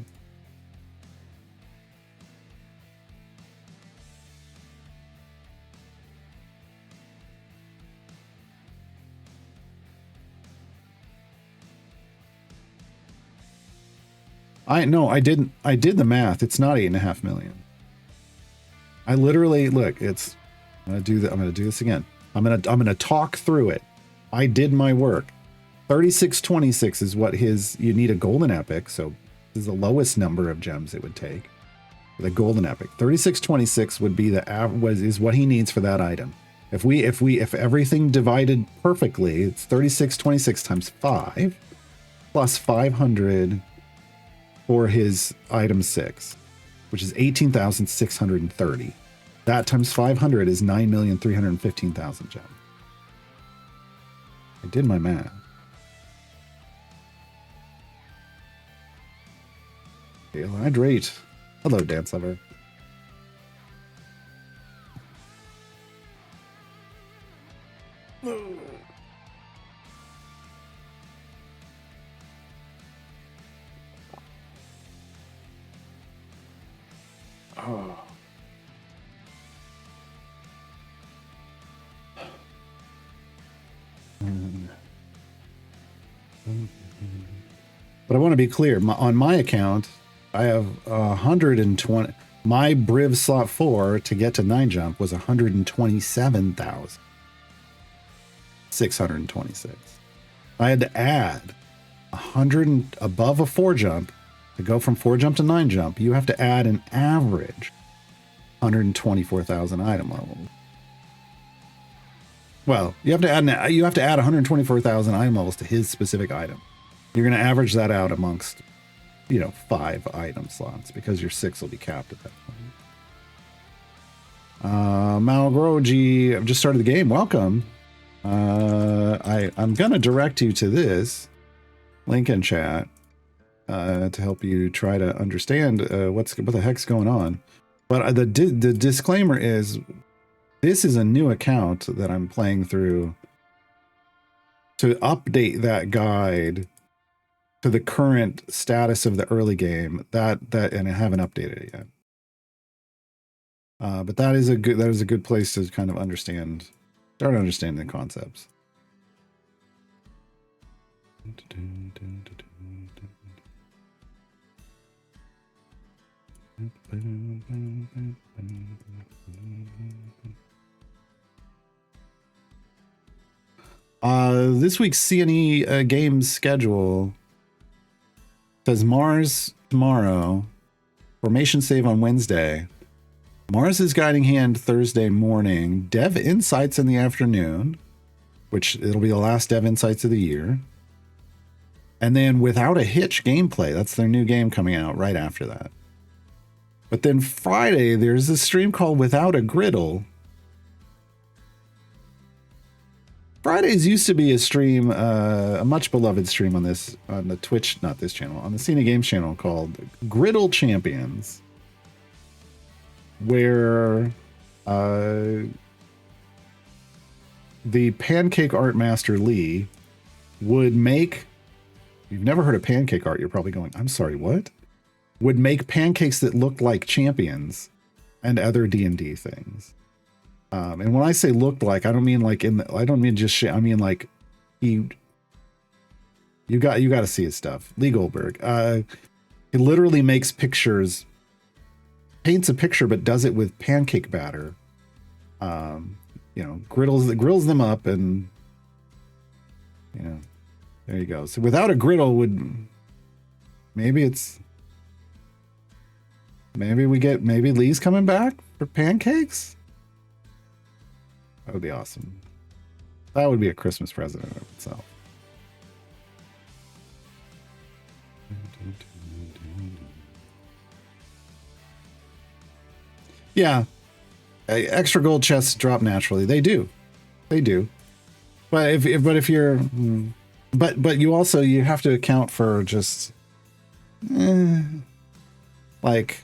I did the math. It's not 8.5 million. I literally look, I'm gonna do this again. I'm gonna talk through it. I did my work. 3626 is what you need a golden epic, so this is the lowest number of gems it would take. The golden epic. 3626 would be is what he needs for that item. If everything divided perfectly, it's 3626 times 5 plus 500 for his item 6, which is 18,630. That times 500 is 9,315,000 gems. I did my math. Hydrate. Hello, Dance Lover. Oh. But I want to be clear. On my account, I have 120. My Briv slot 4 to get to 9 jump was 127,626. I had to add 100 above a 4 jump to go from 4 jump to 9 jump. You have to add an average 124,000 item levels. Well, you have to add 124,000 item levels to his specific item. You're going to average that out amongst, 5 item slots because your 6 will be capped at that point. Malgroji, I've just started the game. Welcome. I'm going to direct you to this link in chat to help you try to understand what the heck's going on. But the disclaimer is, this is a new account that I'm playing through to update that guide to the current status of the early game. And I haven't updated it yet. But that is a good place to kind of start understanding the concepts. This week's CNE games schedule says Mars tomorrow, Formation Save on Wednesday, Mars' Guiding Hand Thursday morning, Dev Insights in the afternoon, which it'll be the last Dev Insights of the year, and then Without a Hitch gameplay. That's their new game coming out right after that. But then Friday, there's a stream called Without a Griddle. Fridays used to be a stream, a much beloved stream on the Twitch, not this channel, on the Cena Games channel called Griddle Champions, where the pancake art master Lee would make, you've never heard of pancake art, you're probably going, I'm sorry, what? Would make pancakes that looked like champions and other D&D things. And when I say looked like, I don't mean like I don't mean just shit. I mean like you got to see his stuff. Lee Goldberg. He literally makes pictures, paints a picture, but does it with pancake batter. You know, grills them up, and you know, there you go. So without a griddle, maybe Lee's coming back for pancakes. That would be awesome. That would be a Christmas present in itself. Yeah. Extra gold chests drop naturally. They do. But if you're but you have to account for just like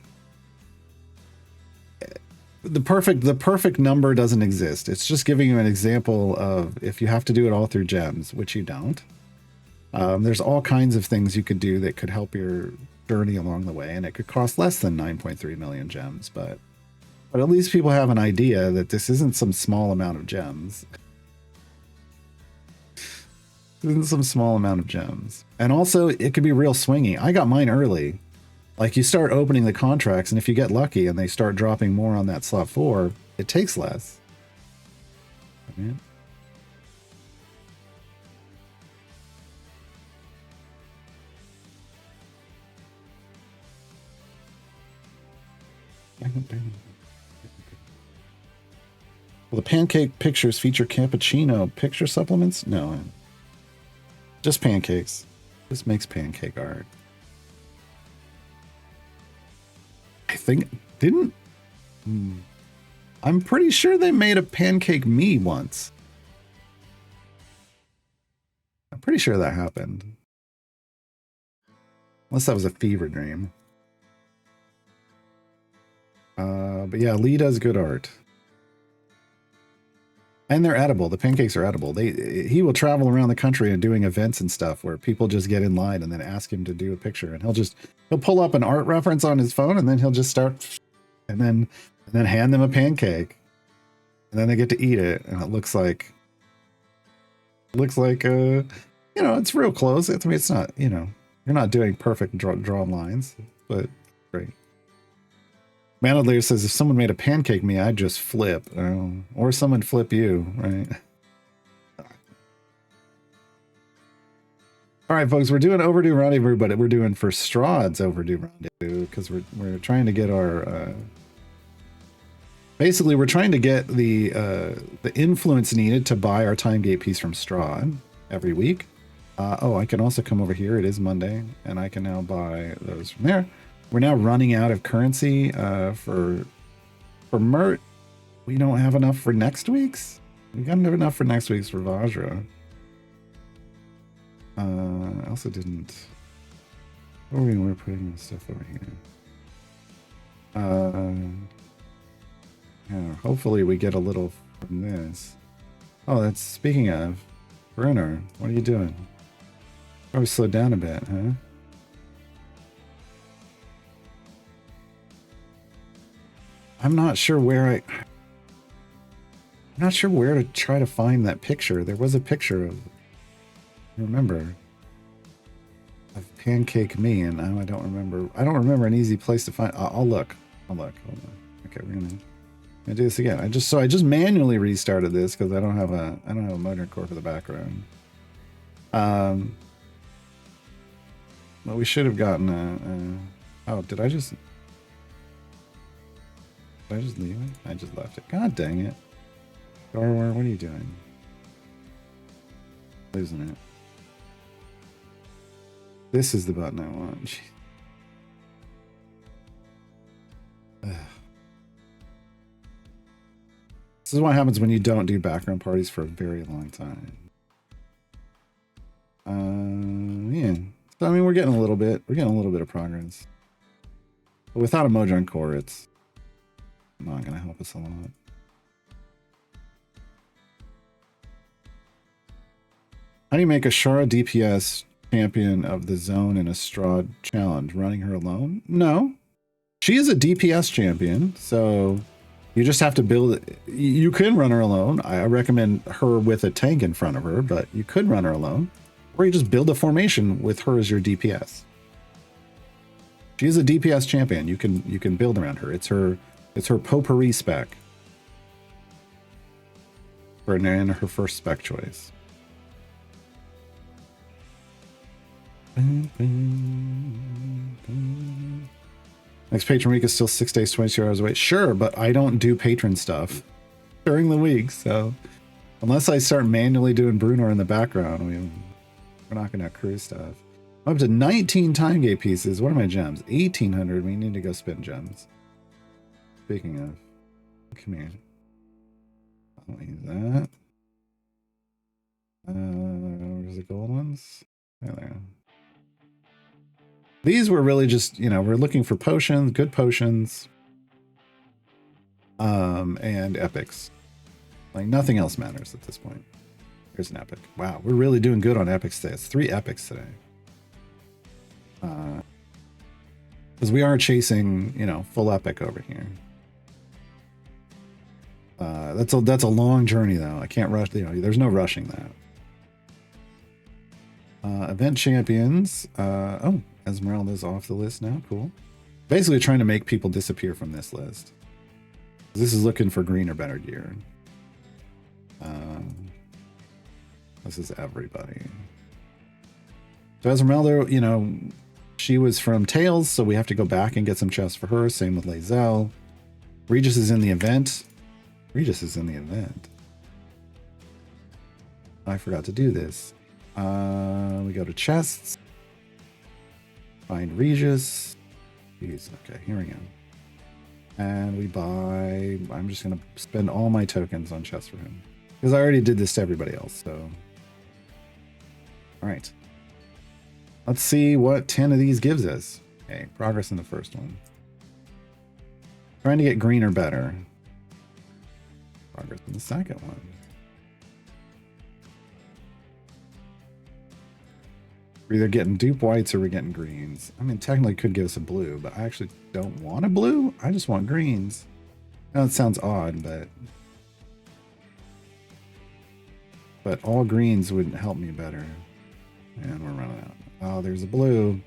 the perfect number doesn't exist. It's just giving you an example of if you have to do it all through gems, which you don't. There's all kinds of things you could do that could help your journey along the way, and it could cost less than 9.3 million gems, but at least people have an idea that this isn't some small amount of gems. This isn't some small amount of gems. And also, it could be real swingy. I got mine early. Like, you start opening the contracts, and if you get lucky and they start dropping more on that slot 4, it takes less. Right? Will the pancake pictures feature cappuccino picture supplements? No. Just pancakes. This makes pancake art. I think didn't. I'm pretty sure they made a pancake me once. I'm pretty sure that happened. Unless that was a fever dream. But yeah, Lee does good art. And they're edible. The pancakes are edible. He will travel around the country and doing events and stuff where people just get in line and then ask him to do a picture, and he'll pull up an art reference on his phone, and then he'll just start and then hand them a pancake, and then they get to eat it, and it looks like you know, it's real close. I mean, it's not, you know, you're not doing perfect drawn lines, but great. Manadler says, if someone made a pancake me, I'd just flip. Or someone flip you, right? All right, folks, we're doing Overdue Rendezvous, but we're doing for Strahd's Overdue Rendezvous because we're trying to get our... basically, we're trying to get the influence needed to buy our time gate piece from Strahd every week. Oh, I can also come over here. It is Monday, and I can now buy those from there. We're now running out of currency for Mert. We don't have enough for next week's. We got enough for next week's for Vajra. I also didn't. Oh, we're putting this stuff over here. Yeah, hopefully we get a little from this. Oh, that's speaking of Brenner. What are you doing? Probably slow down a bit, huh? I'm not sure where to try to find that picture. There was a picture of, remember, of Pancake Me, and now I don't remember. I don't remember an easy place to find. I'll look. Hold on. Okay, we're gonna do this again. I just manually restarted this because I don't have a motor core for the background. Well, we should have gotten oh, did I just leave it? I just left it. God dang it. Garwar, what are you doing? Losing it. This is the button I want. This is what happens when you don't do background parties for a very long time. Yeah. So I mean, we're getting a little bit of progress. But without a Mojang core, it's not going to help us a lot. How do you make a Shara DPS champion of the zone in a Strahd challenge? Running her alone? No. She is a DPS champion, so you just have to build it. You can run her alone. I recommend her with a tank in front of her, but you could run her alone. Or you just build a formation with her as your DPS. She is a DPS champion. You can build around her. It's her potpourri spec. For her first spec choice. Next patron week is still 6 days, 22 hours away. Sure, but I don't do patron stuff during the week, so unless I start manually doing Bruno in the background, we're not going to accrue stuff. I'm up to 19 time gate pieces. What are my gems? 1,800. We need to go spend gems. Speaking of, come here. I'll use that. Where's the gold ones? There. These were really just, we're looking for potions, good potions, and epics. Like nothing else matters at this point. Here's an epic. Wow, we're really doing good on epics today. It's 3 epics today. Because we are chasing, full epic over here. That's a long journey though. I can't rush. There's no rushing that. Event champions. Oh, Esmeralda's off the list now. Cool. Basically trying to make people disappear from this list. This is looking for green or better gear. This is everybody. So Esmeralda, she was from Tails, so we have to go back and get some chests for her. Same with Lae'zel. Regis is in the event. I forgot to do this. We go to chests. Find Regis. Jeez, okay, here we go. And we buy... I'm just going to spend all my tokens on chests for him. Because I already did this to everybody else, so... Alright. Let's see what 10 of these gives us. Okay, progress in the first one. Trying to get green or better. Progress in the second one. We're either getting dupe whites or we're getting greens. I mean, technically could give us a blue, but I actually don't want a blue. I just want greens. Now, it sounds odd, but all greens would help me better. And we're running out. Oh, there's a blue.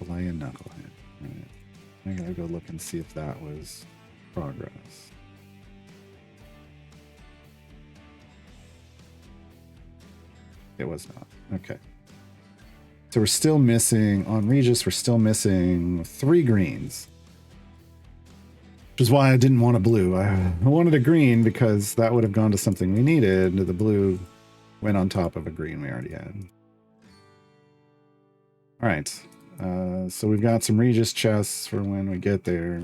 Play and knucklehead. Right. I gotta go look and see if that was progress. It was not. Okay. So we're still missing, on Regis, we're still missing 3 greens. Which is why I didn't want a blue. I wanted a green because that would have gone to something we needed. The blue went on top of a green we already had. All right. So we've got some Regis chests for when we get there.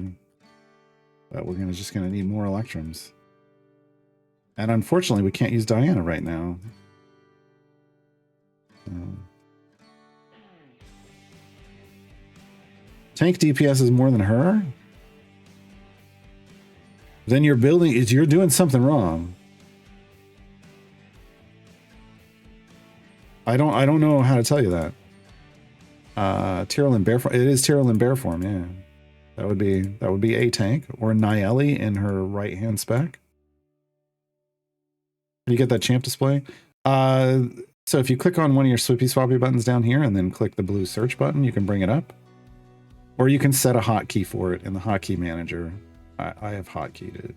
But we're just gonna need more electrums. And unfortunately, we can't use Diana right now. Tank DPS is more than her? Then you're doing something wrong. I don't know how to tell you that. Tyrell in bear form. It is Tyrell in bear form, yeah. That would be a tank, or Niali in her right hand spec. Can you get that champ display? So if you click on one of your Swippy Swappy buttons down here and then click the blue search button, you can bring it up. Or you can set a hotkey for it in the hotkey manager. I have hotkeyed it.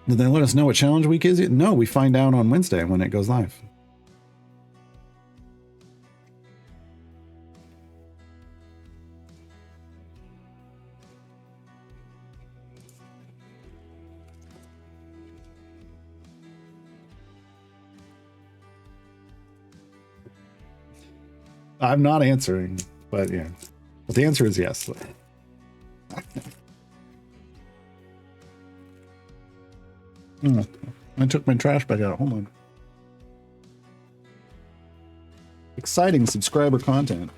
Did they let us know what challenge week is it? No, we find out on Wednesday when it goes live. I'm not answering, but yeah. Well, the answer is yes. I took my trash bag out. Hold on. Exciting subscriber content.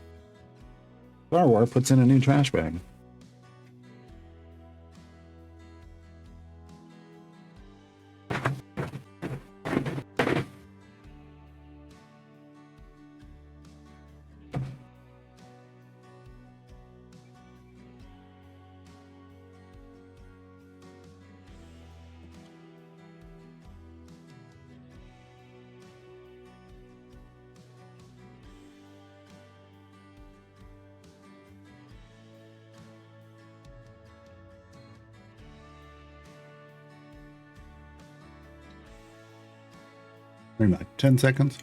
Star Wars puts in a new trash bag. Bring back 10 seconds.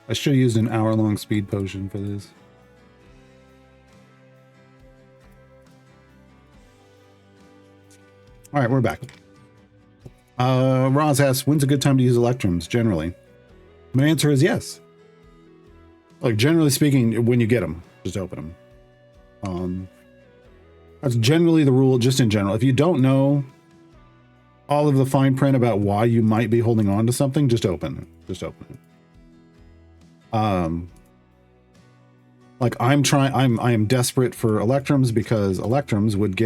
I should have used an hour-long speed potion for this. All right, we're back. Roz asks, when's a good time to use electrums, generally? My answer is yes. Like, generally speaking, when you get them, just open them. That's generally the rule, just in general. If you don't know all of the fine print about why you might be holding on to something, just open it. Just open it. Like I am desperate for electrums because electrums would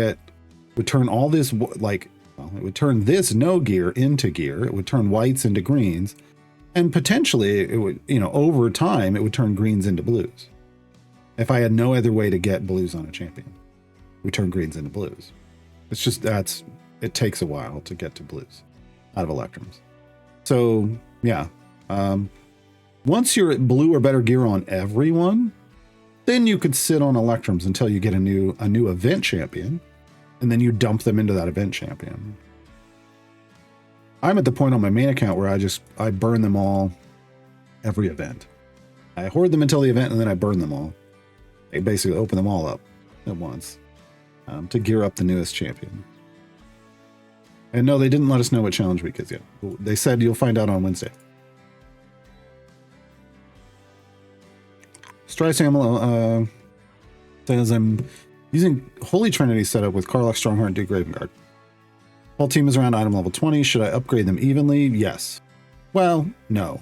turn all this, like, well, it would turn this no gear into gear. It would turn whites into greens, and potentially it would, you know, over time, it would turn greens into blues. If I had no other way to get blues on a champion, we turn greens into blues. It's just, it takes a while to get to blues out of electrums. So yeah. Once you're at blue or better gear on everyone, then you could sit on electrums until you get a new event champion, and then you dump them into that event champion. I'm at the point on my main account where I burn them all every event. I hoard them until the event, and then I burn them all. I basically open them all up at once to gear up the newest champion. And no, they didn't let us know what challenge week is yet. They said you'll find out on Wednesday. Strysamel says, I'm using Holy Trinity setup with Karlach, Strongheart, and Duke Ravengard. Whole team is around item level 20. Should I upgrade them evenly? Yes. Well, no.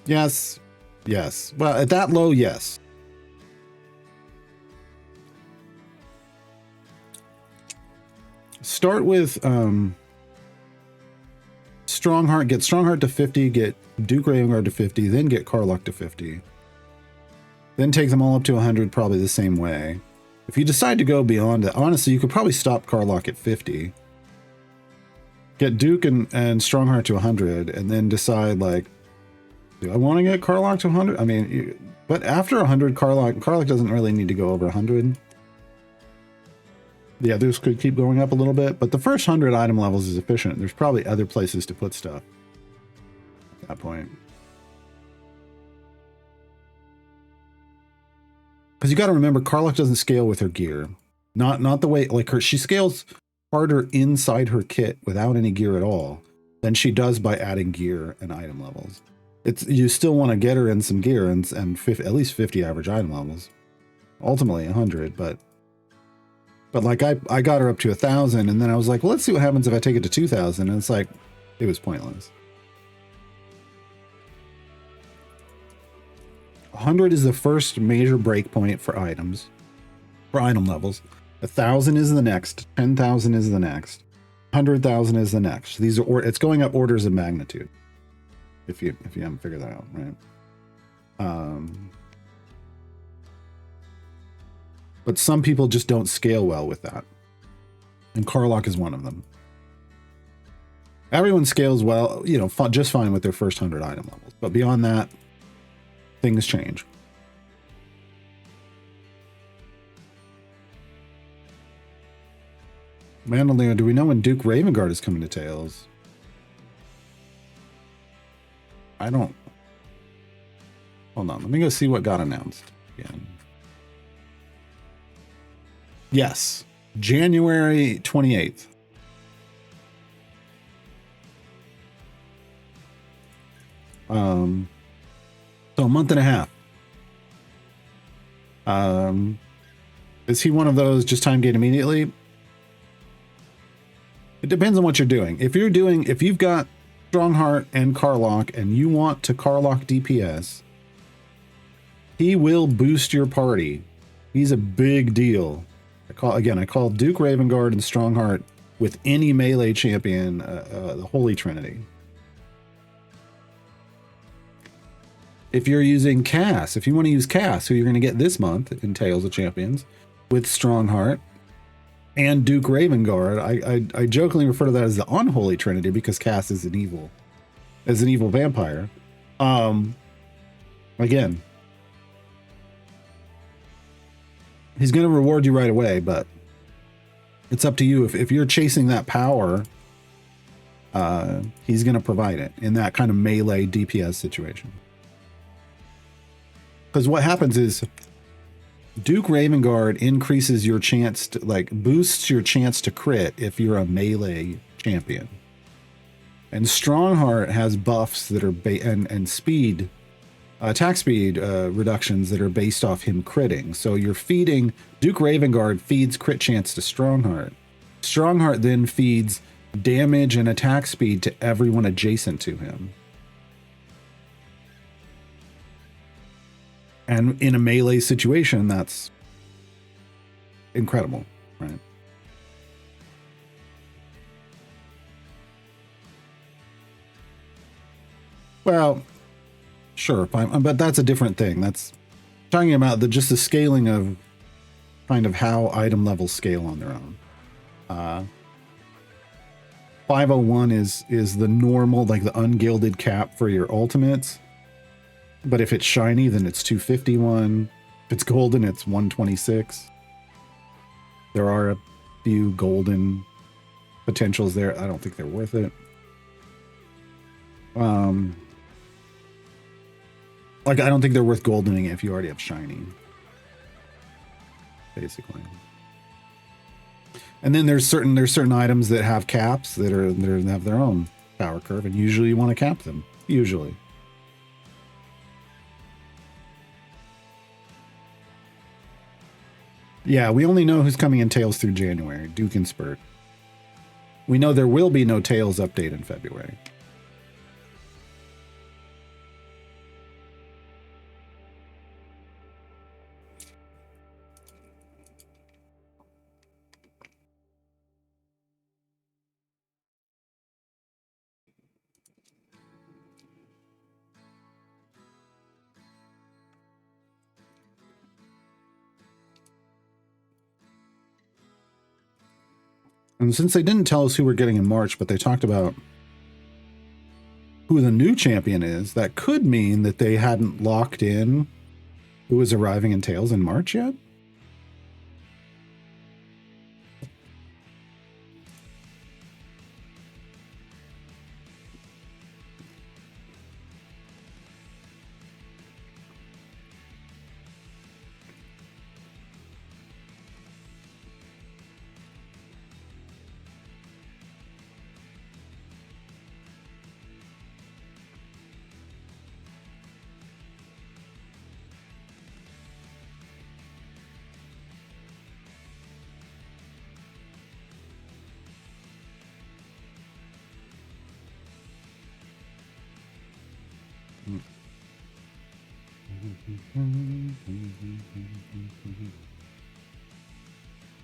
Yes. Yes. Well, at that low, yes. Start with Strongheart. Get Strongheart to 50. Get Duke Ravengard to 50. Then get Karlach to 50. Then take them all up to 100, probably the same way. If you decide to go beyond it, honestly, you could probably stop Karlach at 50. Get Duke and Strongheart to 100, and then decide, like, do I want to get Karlach to 100? I mean, but after 100, Karlach doesn't really need to go over 100. The others could keep going up a little bit, but the first 100 item levels is efficient. There's probably other places to put stuff at that point. Because you got to remember, Karlach doesn't scale with her gear. Not the way, like, she scales harder inside her kit without any gear at all than she does by adding gear and item levels. You still want to get her in some gear and at least 50 average item levels. Ultimately 100, but like I got her up to 1,000, and then I was like, well, let's see what happens if I take it to 2,000, and it's like, it was pointless. 100 is the first major breakpoint for items, for item levels. 1,000 is the next. 10,000 is the next. 100,000 is the next. These are it's going up orders of magnitude. If you haven't figured that out, right? But some people just don't scale well with that, and Karlach is one of them. Everyone scales well, you know, just fine with their first 100 item levels, but beyond that, things change. Mandalina, do we know when Duke Ravengard is coming to Tails? I don't. Hold on, let me go see what got announced again. Yes, January 28th. So a month and a half. Is he one of those just time gate immediately? It depends on what you're doing. If you've got Strongheart and Karlach and you want to Karlach DPS, he will boost your party. He's a big deal. I call Duke Ravengard and Strongheart with any melee champion, the Holy Trinity. If you're using Cass, if you want to use Cass, who you're going to get this month in Tales of Champions, with Strongheart and Duke Ravengard, I jokingly refer to that as the unholy Trinity because Cass is an evil vampire. Again, he's going to reward you right away, but it's up to you. If you're chasing that power, he's going to provide it in that kind of melee DPS situation. Because what happens is Duke Ravenguard increases your chance to, like, boosts your chance to crit if you're a melee champion. And Strongheart has buffs that are and speed, attack speed reductions that are based off him critting. So you're feeding, Duke Ravenguard feeds crit chance to Strongheart. Strongheart then feeds damage and attack speed to everyone adjacent to him. And in a melee situation, that's incredible, right? Well, sure, but that's a different thing. That's talking about just the scaling of kind of how item levels scale on their own. 501 is the normal, like the ungilded cap for your ultimates. But if it's shiny, then it's 251. If it's golden, it's 126. There are a few golden potentials there. I don't think they're worth it. Like, I don't think they're worth goldening if you already have shiny, basically. And then there's certain items that have caps that have their own power curve, and usually you want to cap them. Usually. Yeah, we only know who's coming in Tails through January, Duke and Spurt. We know there will be no Tails update in February. And since they didn't tell us who we're getting in March, but they talked about who the new champion is, that could mean that they hadn't locked in who was arriving in Tails in March yet?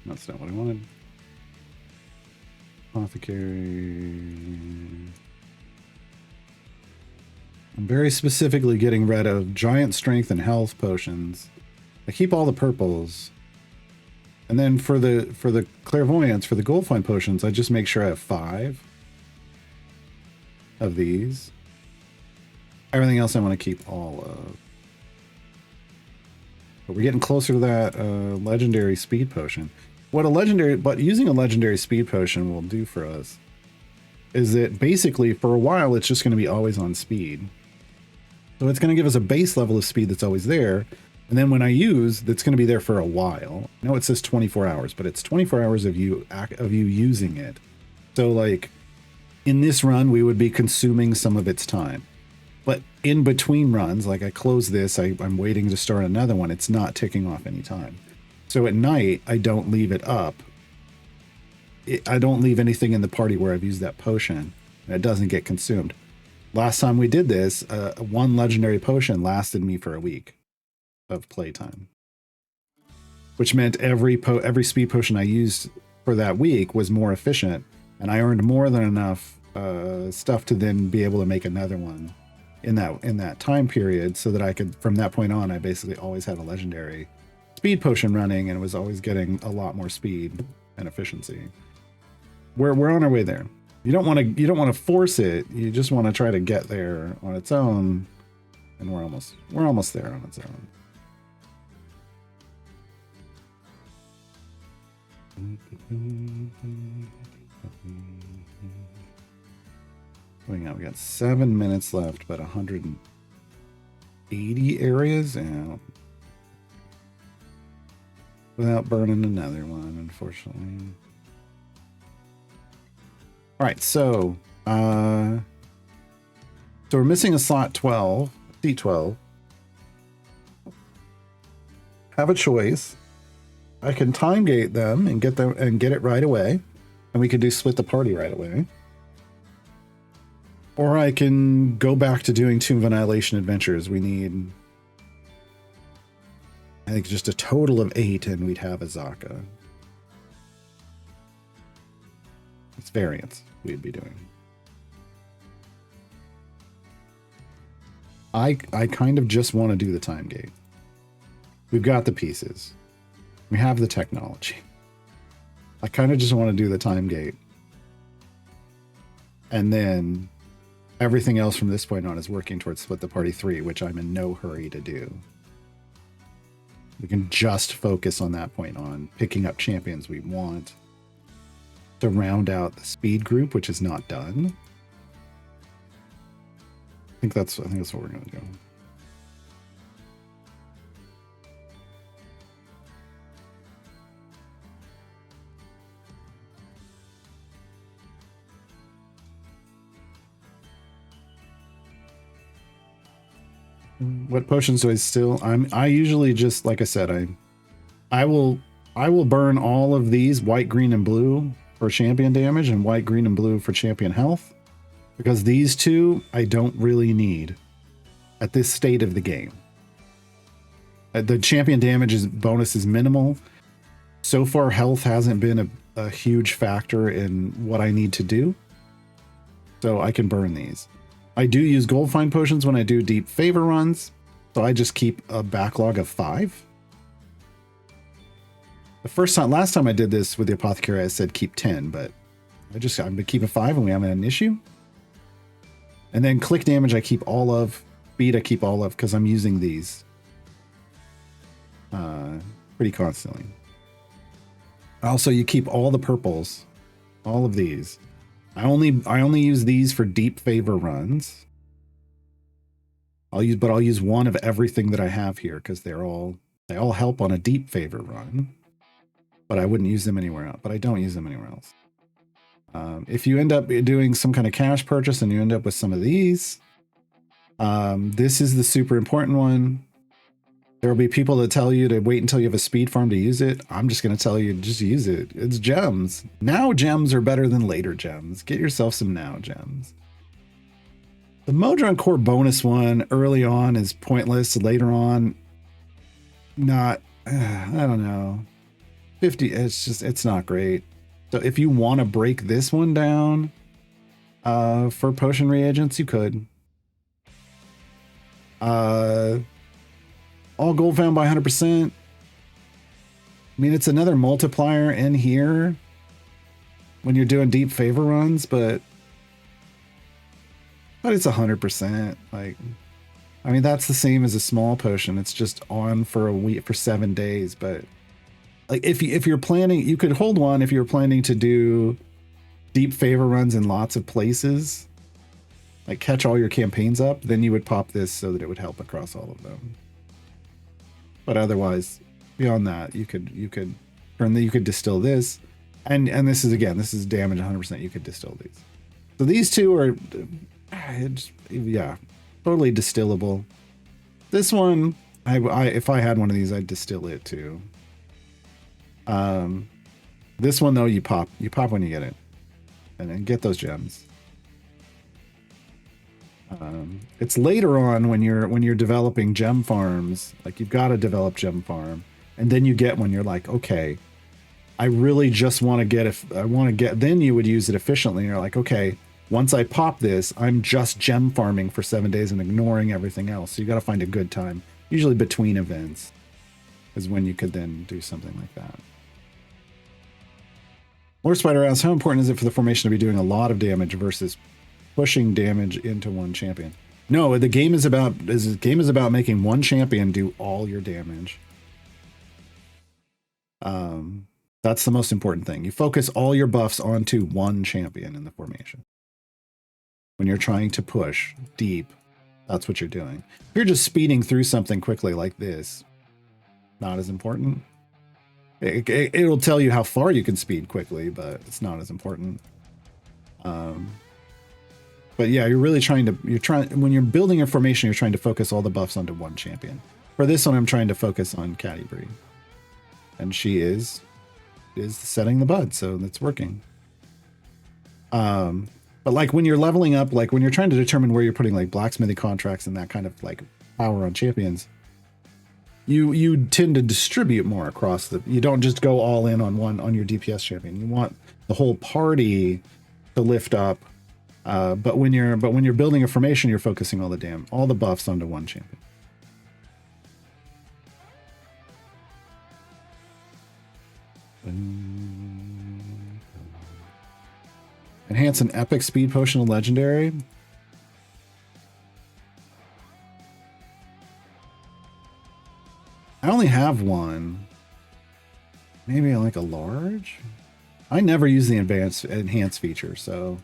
That's not what I wanted. Apothecary. I'm very specifically getting rid of giant strength and health potions. I keep all the purples. And then for the clairvoyance, for the gold fine potions, I just make sure I have 5 of these. Everything else I want to keep all of. But we're getting closer to that legendary speed potion. But using a legendary speed potion will do for us is that basically for a while it's just going to be always on speed. So it's going to give us a base level of speed that's always there. And then when I use, that's going to be there for a while. I know it says 24 hours, but it's 24 hours of you using it. So like in this run, we would be consuming some of its time. But in between runs, like I close this, I'm waiting to start another one. It's not ticking off any time. So at night, I don't leave it up. I don't leave anything in the party where I've used that potion, and it doesn't get consumed. Last time we did this, one legendary potion lasted me for a week of playtime, which meant every speed potion I used for that week was more efficient, and I earned more than enough stuff to then be able to make another one in that time period, so that I could, from that point on, I basically always had a legendary speed potion running, and it was always getting a lot more speed and efficiency. We're on our way there. You don't want to force it. You just want to try to get there on its own, and we're almost there on its own. We got 7 minutes left, but 180 areas. Yeah. Without burning another one, unfortunately. All right, so we're missing a slot 12, seat 12. Have a choice. I can time gate them and get it right away, and we could do split the party right away. Or I can go back to doing Tomb of Annihilation adventures. We need, I think, just a total of 8, and we'd have Azaka. It's variants we'd be doing. I kind of just want to do the time gate. We've got the pieces. We have the technology. I kind of just want to do the time gate. And then everything else from this point on is working towards Split the Party 3, which I'm in no hurry to do. We can just focus on that point on picking up champions we want to round out the speed group, which is not done. I think that's what we're going to do. What potions do I still? I usually just, like I said, I will burn all of these white, green, and blue for champion damage and white, green, and blue for champion health, because these two I don't really need at this state of the game. The champion damage bonus is minimal. So far, health hasn't been a huge factor in what I need to do, so I can burn these. I do use gold find potions when I do deep favor runs, so I just keep a backlog of 5. Last time I did this with the apothecary, I said keep 10, but I've been keeping 5 and we haven't had an issue. And then click damage I keep all of, speed I keep all of, because I'm using these pretty constantly. Also, you keep all the purples, all of these. I only use these for deep favor runs. I'll use one of everything that I have here because they all help on a deep favor run. But I wouldn't use them anywhere else. But I don't use them anywhere else. If you end up doing some kind of cash purchase and you end up with some of these, this is the super important one. There will be people that tell you to wait until you have a speed farm to use it. I'm just going to tell you, just use it. It's gems. Now gems are better than later gems. Get yourself some now gems. The Modron Core bonus one early on is pointless. Later on, not, I don't know. 50, it's not great. So if you want to break this one down for potion reagents, you could. All gold found by 100%. I mean, it's another multiplier in here when you're doing deep favor runs, but it's 100%. Like, I mean, that's the same as a small potion. It's just on for a week, for 7 days. But like, if you're planning, you could hold one if you're planning to do deep favor runs in lots of places, like catch all your campaigns up. Then you would pop this so that it would help across all of them. But otherwise, beyond that, you could distill this, and this is damage 100%. You could distill these. So these two are, totally distillable. This one, if I had one of these, I'd distill it too. This one though, you pop when you get it, and then get those gems. It's later on when you're developing gem farms, like you've got to develop gem farm, and then you get when you're like, okay, I really just want to get, then you would use it efficiently. And you're like, okay, once I pop this, I'm just gem farming for 7 days and ignoring everything else. So you got to find a good time, usually between events is when you could then do something like that. Lord Spider asks, how important is it for the formation to be doing a lot of damage versus pushing damage into one champion? No, the game is about making one champion do all your damage. That's the most important thing. You focus all your buffs onto one champion in the formation. When you're trying to push deep, that's what you're doing. If you're just speeding through something quickly like this, not as important. It'll tell you how far you can speed quickly, but it's not as important. But yeah, you're really when you're building a formation, you're trying to focus all the buffs onto one champion. For this one, I'm trying to focus on Caddy Bree. And she is setting the bud, so that's working. But like when you're leveling up, like when you're trying to determine where you're putting like blacksmithing contracts and that kind of like power on champions, you tend to distribute more across you don't just go all in on your DPS champion. You want the whole party to lift up. But when you're building a formation, you're focusing all the buffs onto one champion. Enhance an epic speed potion of legendary. I only have one. Maybe I like a large. I never use the enhance feature, so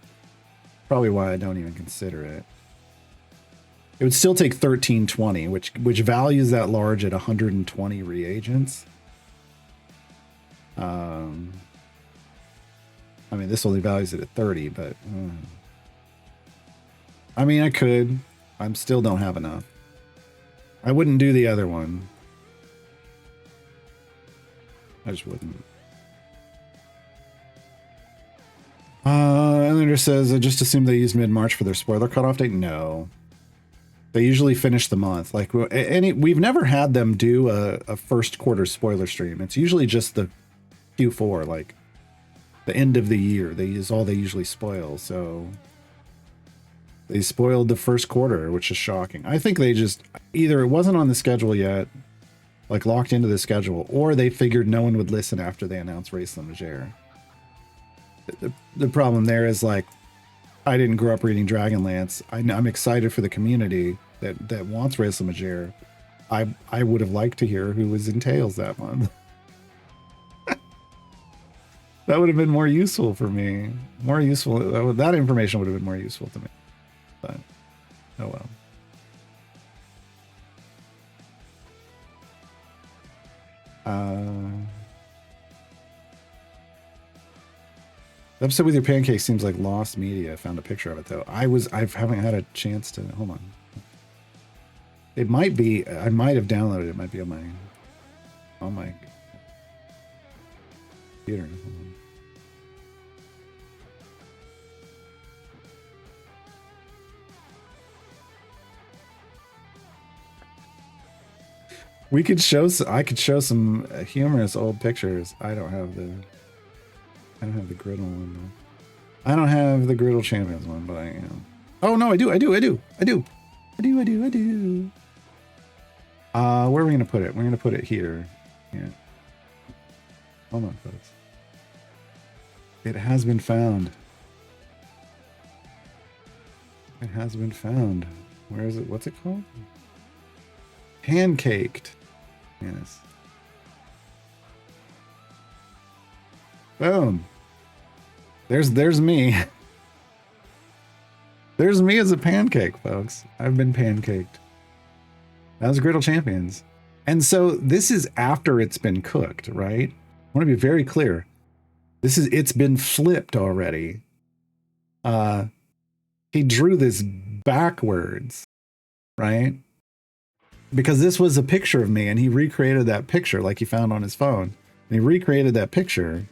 probably why I don't even consider it. It would still take 1320, which values that large at 120 reagents. I mean, this only values it at 30, but I mean, I could. I still don't have enough. I wouldn't do the other one. I just wouldn't. And then it says, I just assume they used mid-March for their spoiler cutoff date. No. They usually finish the month. Like we've never had them do a first quarter spoiler stream. It's usually just the Q4, like the end of the year. They usually spoil. So they spoiled the first quarter, which is shocking. I think they just either it wasn't on the schedule yet, like locked into the schedule, or they figured no one would listen after they announced Race Limiger. The problem there is, like, I didn't grow up reading Dragonlance. I'm excited for the community that wants Race Limiger. I would have liked to hear who was in Tails that month. That would have been more useful for me. More useful. That information would have been more useful to me. But, oh well. The episode with your pancake seems like lost media. I found a picture of it though. I haven't had a chance to. Hold on. It might be. I might have downloaded it. It might be on my computer. We could show. I could show some humorous old pictures. I don't have the griddle one though. I don't have the griddle champions one, but I am. Oh no, I do. Where are we gonna put it? We're gonna put it here. Yeah. Hold on, folks. It has been found. It has been found. Where is it? What's it called? Pancaked. Yes. Boom. There's me. There's me as a pancake, folks. I've been pancaked. That was Griddle Champions. And so this is after it's been cooked, right? I want to be very clear. It's been flipped already. He drew this backwards, right? Because this was a picture of me and he recreated that picture like he found on his phone. And he recreated that picture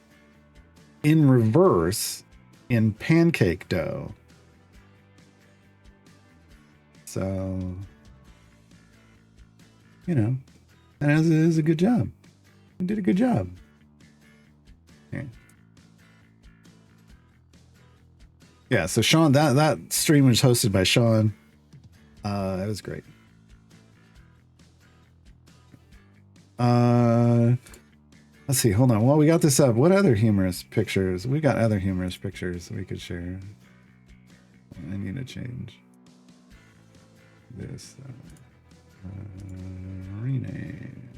in reverse in pancake dough. So, you know, and it was a good job. He did a good job. Yeah, so Sean, that stream was hosted by Sean. It was great. Let's see, hold on. While we got this up, what other humorous pictures? We got other humorous pictures we could share. I need to change this. Rename.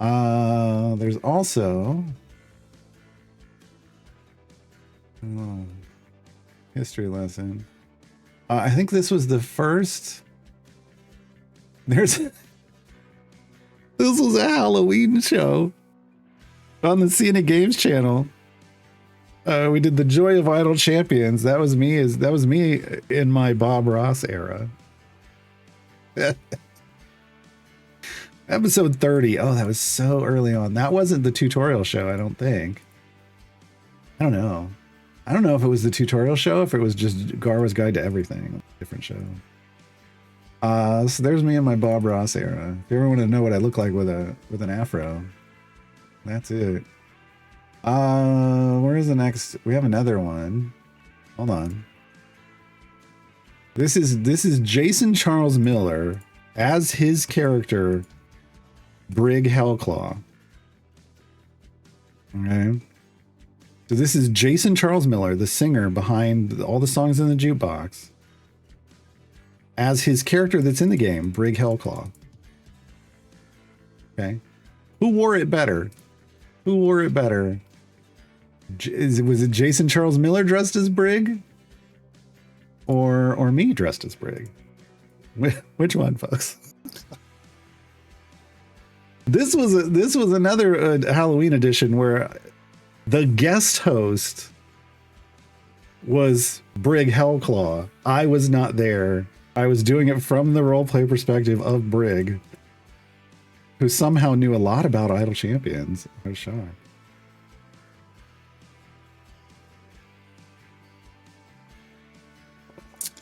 There's also history lesson. I think this was the first. This was a Halloween show on the Cena Games channel. We did the Joy of Idle Champions. That was me in my Bob Ross era. Episode 30. Oh, that was so early on. That wasn't the tutorial show, I don't think. I don't know. I don't know if it was the tutorial show, if it was just Garwa's Guide to Everything. Different show. So there's me in my Bob Ross era. If you ever want to know what I look like with an afro, that's it. Where is the next? We have another one. Hold on. This is Jason Charles Miller as his character Brig Hellclaw. Okay. So this is Jason Charles Miller, the singer behind all the songs in the jukebox, as his character that's in the game, Brig Hellclaw. Okay. Who wore it better? Who wore it better? Was it Jason Charles Miller dressed as Brig? Or me dressed as Brig? Which one, folks? This was another Halloween edition where the guest host was Brig Hellclaw. I was not there. I was doing it from the roleplay perspective of Brig, who somehow knew a lot about Idle Champions. I was shocked.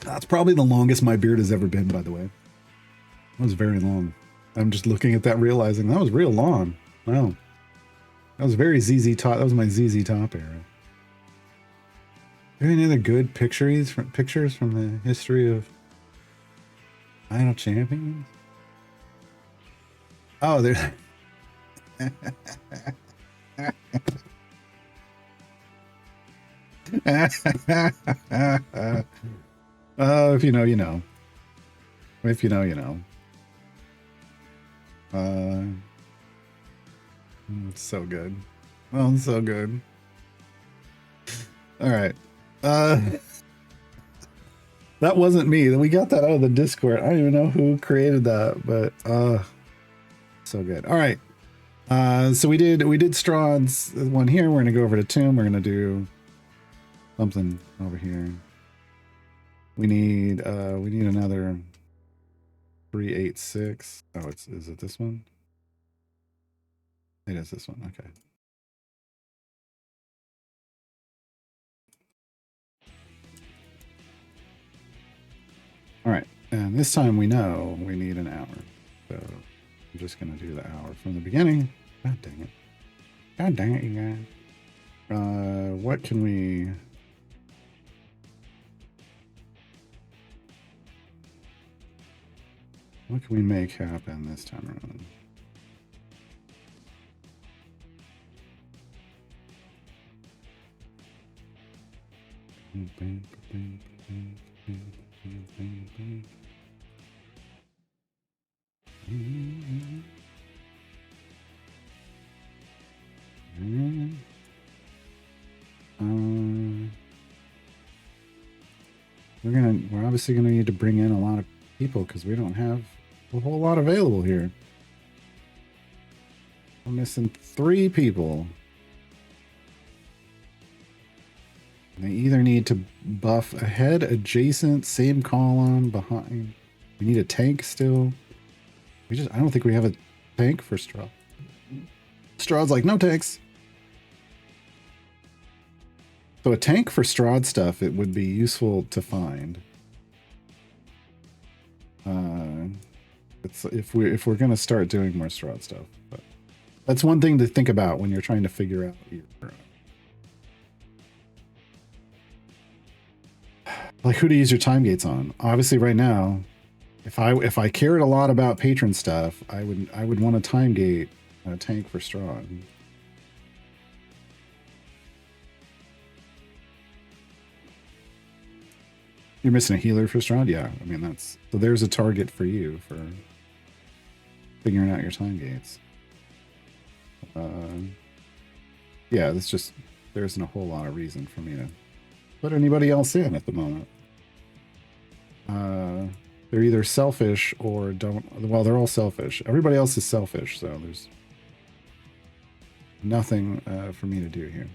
That's probably the longest my beard has ever been, by the way. It was very long. I'm just looking at that, realizing that was real long. Wow. That was very ZZ Top. That was my ZZ Top era. Are there any other good pictures from the history of Idle Champions? Oh, there's... if you know, you know. If you know, you know. It's so good. Oh, it's so good. All right. That wasn't me. We got that out of the Discord. I don't even know who created that, but so good. All right. So we did Strahd's one here. We're gonna go over to Tomb. We're gonna do something over here. We need another 386. Oh, is it this one? It is this one. Okay. All right, and this time we know we need an hour. So I'm just gonna do the hour from the beginning. God dang it. God dang it, you guys. What can we... What can we make happen this time around? We're obviously gonna need to bring in a lot of people because we don't have a whole lot available here. I'm missing 3 people. They either need to buff ahead, adjacent, same column, behind. We need a tank still. I don't think we have a tank for Strahd. Strahd's like, no tanks. So a tank for Strahd stuff, it would be useful to find. If we're gonna start doing more Strahd stuff, but that's one thing to think about when you're trying to figure out your like who to use your time gates on. Obviously, right now, if I cared a lot about patron stuff, I would want a time gate and a tank for Strahd. You're missing a healer for Strahd? Yeah, I mean so there's a target for you for figuring out your time gates. Yeah, that's just, there isn't a whole lot of reason for me to put anybody else in at the moment. They're either selfish or don't, well, they're all selfish. Everybody else is selfish, so there's nothing for me to do here.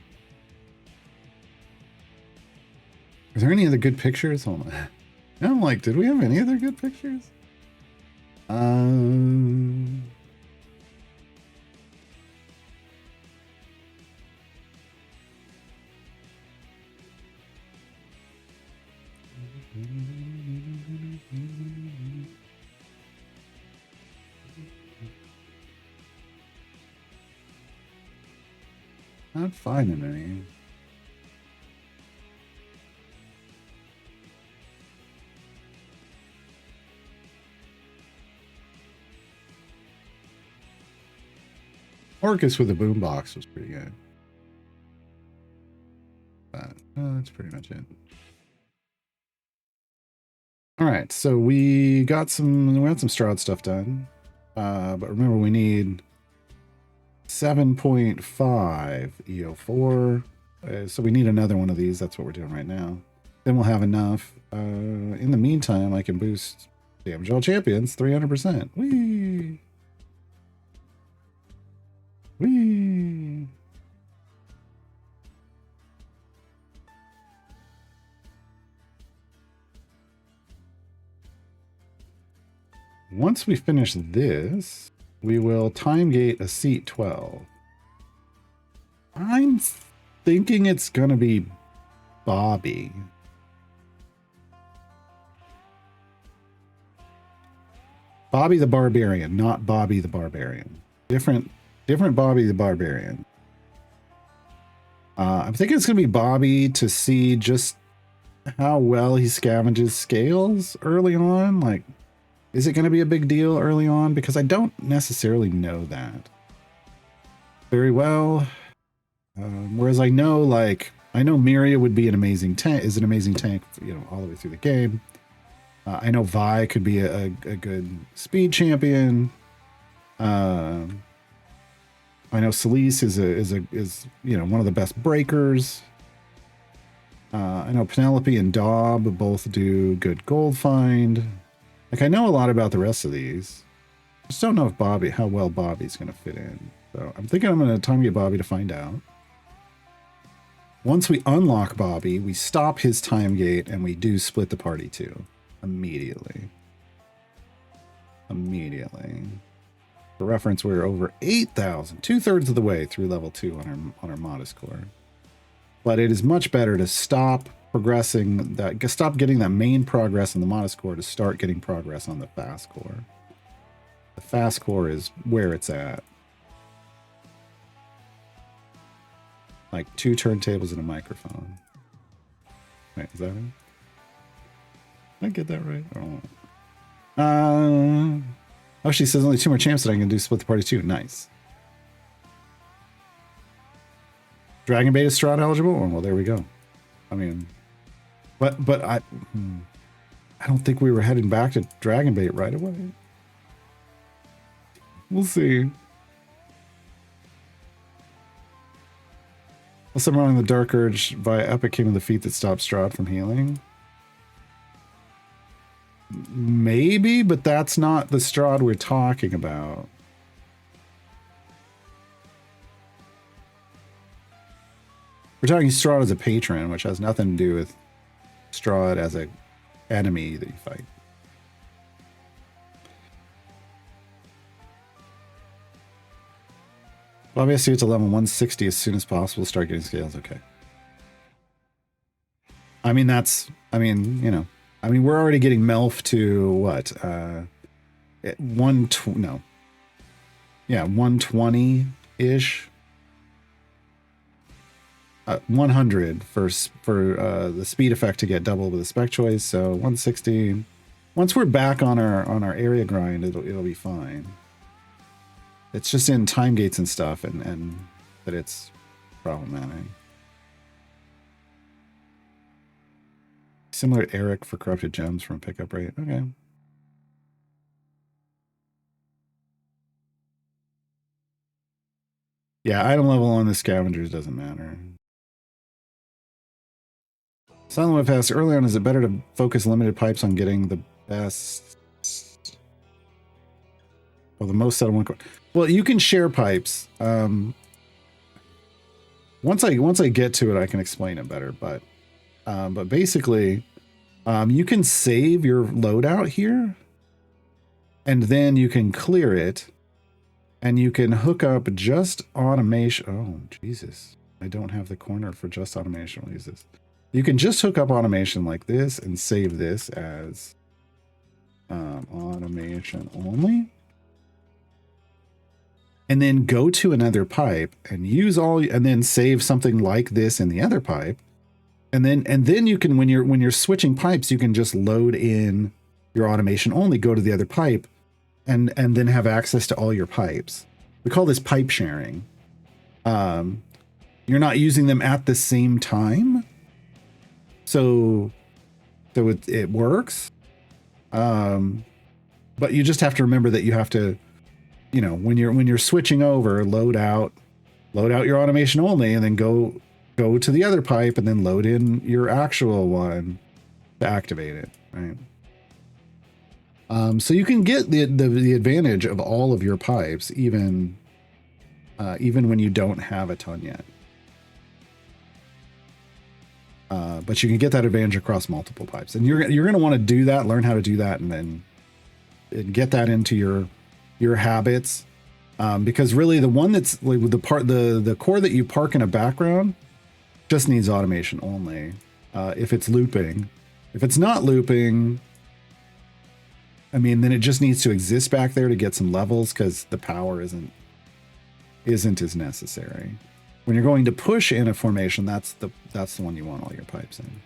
Are there any other good pictures? Hold on. I'm like, did we have any other good pictures? Not finding any. Orcus with a boombox was pretty good. But that's pretty much it. All right, so we had some Strahd stuff done. But remember, we need 7.5 EO4. So we need another one of these. That's what we're doing right now. Then we'll have enough. In the meantime, I can boost damage all champions 300%. Whee! Whee! Once we finish this, we will time gate a seat 12. I'm thinking it's going to be Bobby. Bobby the Barbarian, not Bobby the Barbarian. Different Bobby the Barbarian. I'm thinking it's going to be Bobby to see just how well he scavenges scales early on. Like, is it going to be a big deal early on? Because I don't necessarily know that very well. Whereas I know, like, I know Miria would be an amazing tank, is an amazing tank, you know, all the way through the game. I know Vi could be a good speed champion. I know Celise is you know, one of the best breakers. I know Penelope and Daub both do good gold find. Like, I know a lot about the rest of these. I just don't know if how well Bobby's going to fit in. So I'm thinking I'm going to time get Bobby to find out. Once we unlock Bobby, we stop his time gate and we do split the party too. Immediately. For reference, we're over 8,000, 2/3 of the way through level 2 on our modest core. But it is much better to stop progressing stop getting that main progress in the modest core to start getting progress on the fast core. The fast core is where it's at. Like 2 turntables and a microphone. Wait, is that it? Did I get that right? Oh, she says only 2 more champs that I can do split the party too. Nice. Dragon Bait is Strahd eligible? Oh, well, there we go. I mean, but I don't think we were heading back to Dragon Bait right away. We'll see. Also, running the Dark Urge via Epic came with the feat that stops Strahd from healing. Maybe, but that's not the Strahd we're talking about. We're talking Strahd as a patron, which has nothing to do with Strahd as an enemy that you fight. Obviously, it's a level 160 as soon as possible. Start getting scales. Okay. I mean, you know, we're already getting Melf to what? 120-ish. 100 for the speed effect to get double with the spec choice. So 160. Once we're back on our area grind, it'll be fine. It's just in time gates and stuff, and that it's problematic. Similar to Eric for corrupted gems from pickup rate. Okay. Yeah, item level on the scavengers doesn't matter. Silent Web asked earlier on, is it better to focus limited pipes on getting the best or the most out of one core? Well, you can share pipes. Once I get to it, I can explain it better. But basically, you can save your loadout here, and then you can clear it, and you can hook up just automation. Oh, Jesus. I don't have the corner for just automation. I'll use this. You can just hook up automation like this and save this as automation only. And then go to another pipe and use and then save something like this in the other pipe. And then you can, when you're switching pipes, you can just load in your automation only, go to the other pipe, and then have access to all your pipes. We call this pipe sharing. You're not using them at the same time, so it works. But you just have to remember that you have to, you know, when you're switching over, load out your automation only, and then go to the other pipe and then load in your actual one to activate it, right? So you can get the advantage of all of your pipes, even when you don't have a ton yet. But you can get that advantage across multiple pipes, and you're going to want to do that, learn how to do that, and then get that into your habits. Because really, the one that's like the core that you park in a background just needs automation only. If it's looping, if it's not looping, I mean, then it just needs to exist back there to get some levels, because the power isn't as necessary. When you're going to push in a formation, that's the one you want all your pipes in.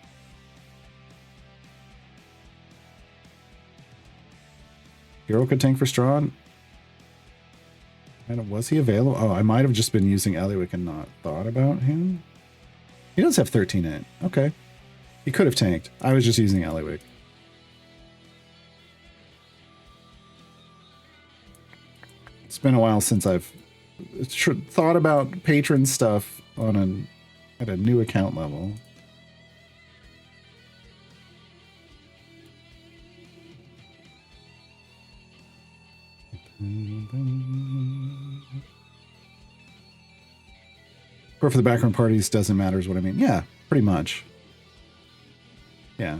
Hero could tank for Strahd. Was he available? Oh, I might have just been using Eliwick and not thought about him. He does have 13 in it. Okay. He could have tanked. I was just using Eliwick. It's been a while since I've thought about patron stuff at a new account level. Core for the background parties doesn't matter is what I mean. Yeah, pretty much. Yeah.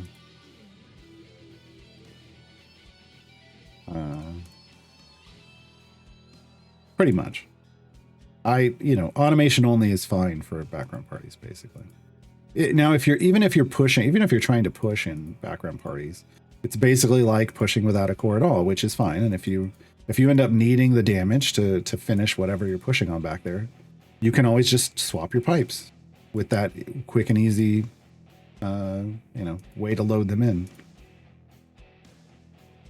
Pretty much. Automation only is fine for background parties, basically. Now, if you're trying to push in background parties, it's basically like pushing without a core at all, which is fine. And if you end up needing the damage to finish whatever you're pushing on back there, you can always just swap your pipes with that quick and easy, way to load them in,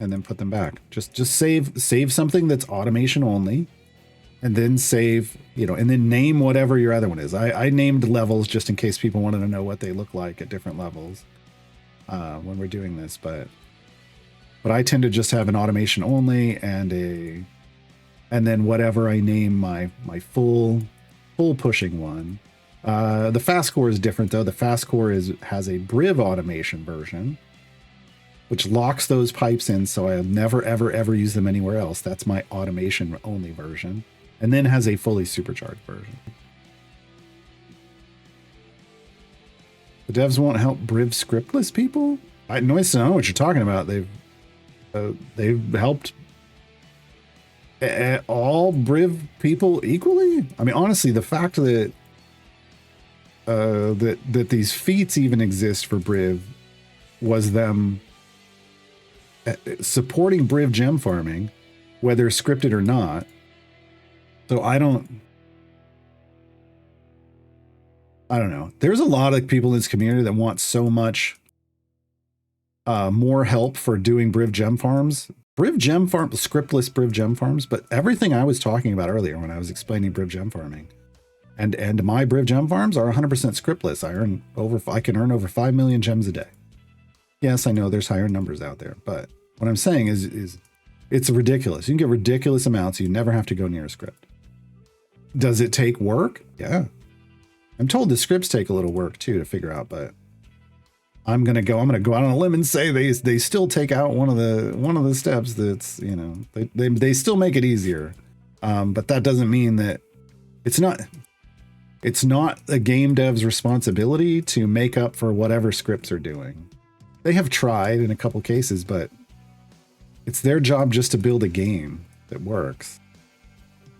and then put them back. Just save something that's automation only, and then save, and then name whatever your other one is. I named levels just in case people wanted to know what they look like at different levels when we're doing this, but I tend to just have an automation only and then whatever I name my full pushing one. The fast core is different though. The fast core has a Briv automation version, which locks those pipes in, so I'll never ever use them anywhere else. That's my automation only version, and then has a fully supercharged version. The devs won't help Briv scriptless people? I know what you're talking about. They've helped all Briv people equally. I mean, honestly, the fact that that these feats even exist for Briv was them supporting Briv gem farming, whether scripted or not. So I don't know. There's a lot of people in this community that want so much more help for doing Briv gem farms. Scriptless Briv gem farms, but everything I was talking about earlier when I was explaining Briv gem farming. And my Briv gem farms are 100% scriptless. I can earn over 5 million gems a day. Yes, I know there's higher numbers out there, but what I'm saying is it's ridiculous. You can get ridiculous amounts. You never have to go near a script. Does it take work? Yeah. I'm told the scripts take a little work too to figure out, but I'm gonna go out on a limb and say they still take out one of the steps that's, you know, they still make it easier. But that doesn't mean that it's not a game dev's responsibility to make up for whatever scripts are doing. They have tried in a couple cases, but it's their job just to build a game that works.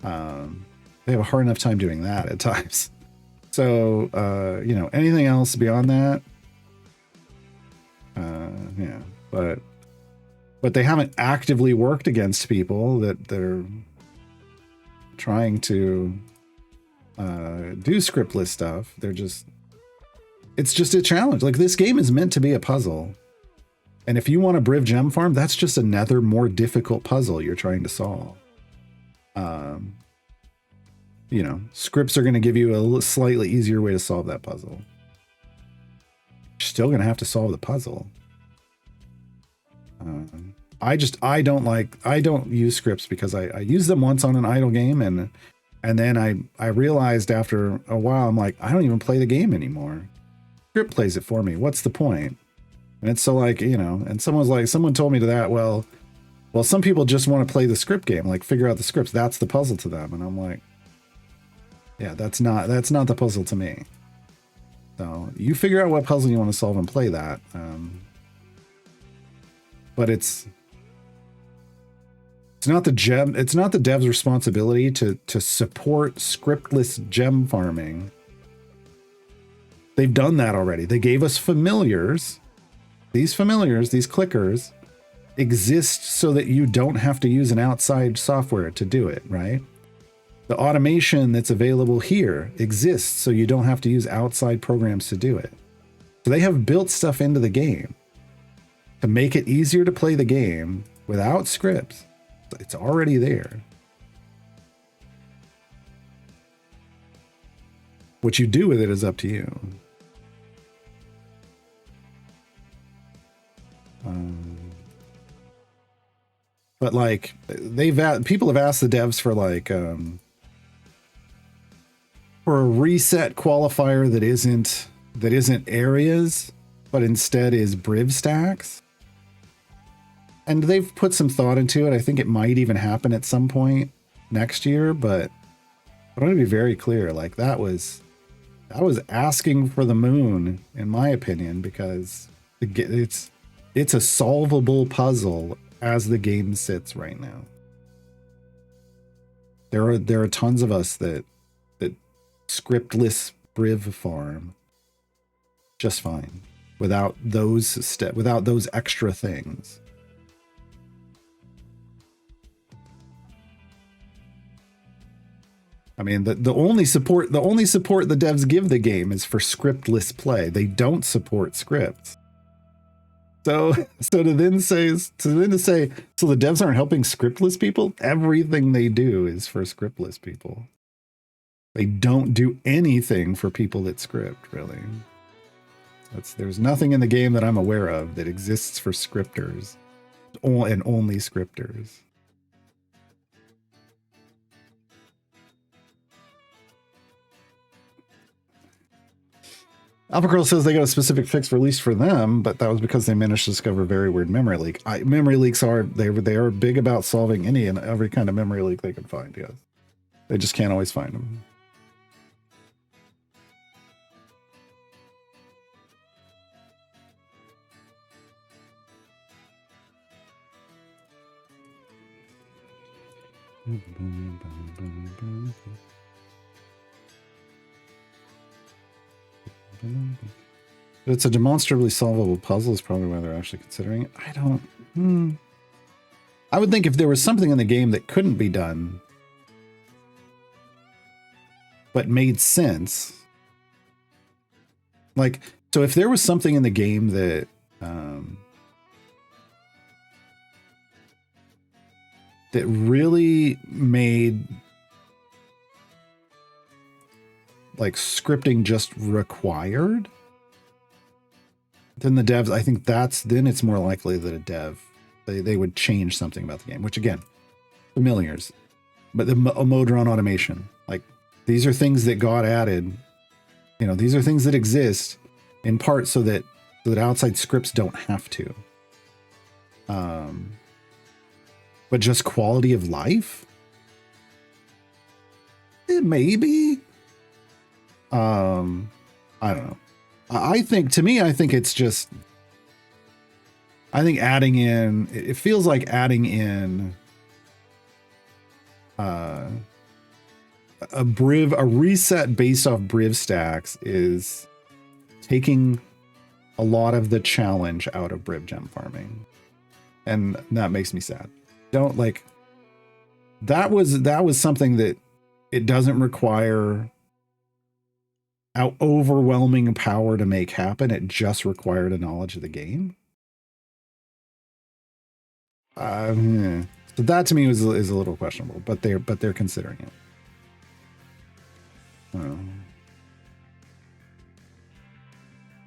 They have a hard enough time doing that at times. So, you know, anything else beyond that? Yeah, but they haven't actively worked against people that they're trying to do scriptless stuff. It's just a challenge. Like, this game is meant to be a puzzle. And if you want a Briv gem farm, that's just another more difficult puzzle you're trying to solve. You know, scripts are going to give you a slightly easier way to solve that puzzle. You're still going to have to solve the puzzle. I don't use scripts because I used them once on an idle game, and then I realized after a while, I'm like, I don't even play the game anymore. Script plays it for me. What's the point? And it's so, like, you know, and someone told me to that, well, some people just want to play the script game, like figure out the scripts. That's the puzzle to them. And I'm like, yeah, that's not the puzzle to me. So you figure out what puzzle you want to solve and play that. But it's not the dev's responsibility to support scriptless gem farming. They've done that already. They gave us familiars. These clickers exist so that you don't have to use an outside software to do it, right? The automation that's available here exists so you don't have to use outside programs to do it. So they have built stuff into the game to make it easier to play the game without scripts. It's already there. What you do with it is up to you. But, like, people have asked the devs for, like, for a reset qualifier that isn't areas, but instead is Briv stacks. And they've put some thought into it. I think it might even happen at some point next year, but I want to be very clear. Like, that was asking for the moon, in my opinion, because it's a solvable puzzle as the game sits right now. There are tons of us that scriptless Briv farm just fine without those extra things. I mean, the only support the devs give the game is for scriptless play. They don't support scripts. So to then say so the devs aren't helping scriptless people? Everything they do is for scriptless people. They don't do anything for people that script, really. There's nothing in the game that I'm aware of that exists for scripters, and only scripters. Alpha Girl says they got a specific fix released for them, but that was because they managed to discover a very weird memory leak. Memory leaks are big about solving any and every kind of memory leak they can find. Yes, they just can't always find them. It's a demonstrably solvable puzzle is probably why they're actually considering it. I would think if there was something in the game that couldn't be done but made sense, like, so if there was something in the game that that really made, like, scripting just required, then the devs, I think then it's more likely that a dev, they would change something about the game, which, again, familiars, but a mode run automation, like, These are things that got added. You know, these are things that exist in part so that outside scripts don't have to. But just quality of life? Maybe. I don't know. I think it's just, I think adding in, it feels like adding in a reset based off Briv stacks is taking a lot of the challenge out of Briv gem farming. And that makes me sad. Don't like, that was something that it doesn't require overwhelming power to make happen. It just required a knowledge of the game. So that to me is a little questionable, but they're considering it.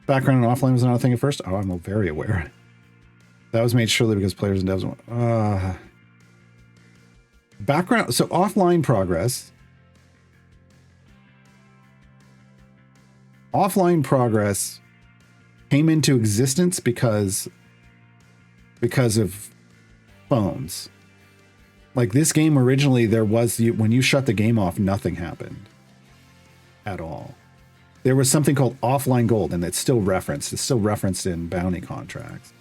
Background and offline was not a thing at first. Oh, I'm very aware. That was made surely because players and devs background. So offline progress. Offline progress came into existence because of phones. Like this game originally, there was, when you shut the game off, nothing happened at all. There was something called offline gold, and it's still referenced in bounty contracts.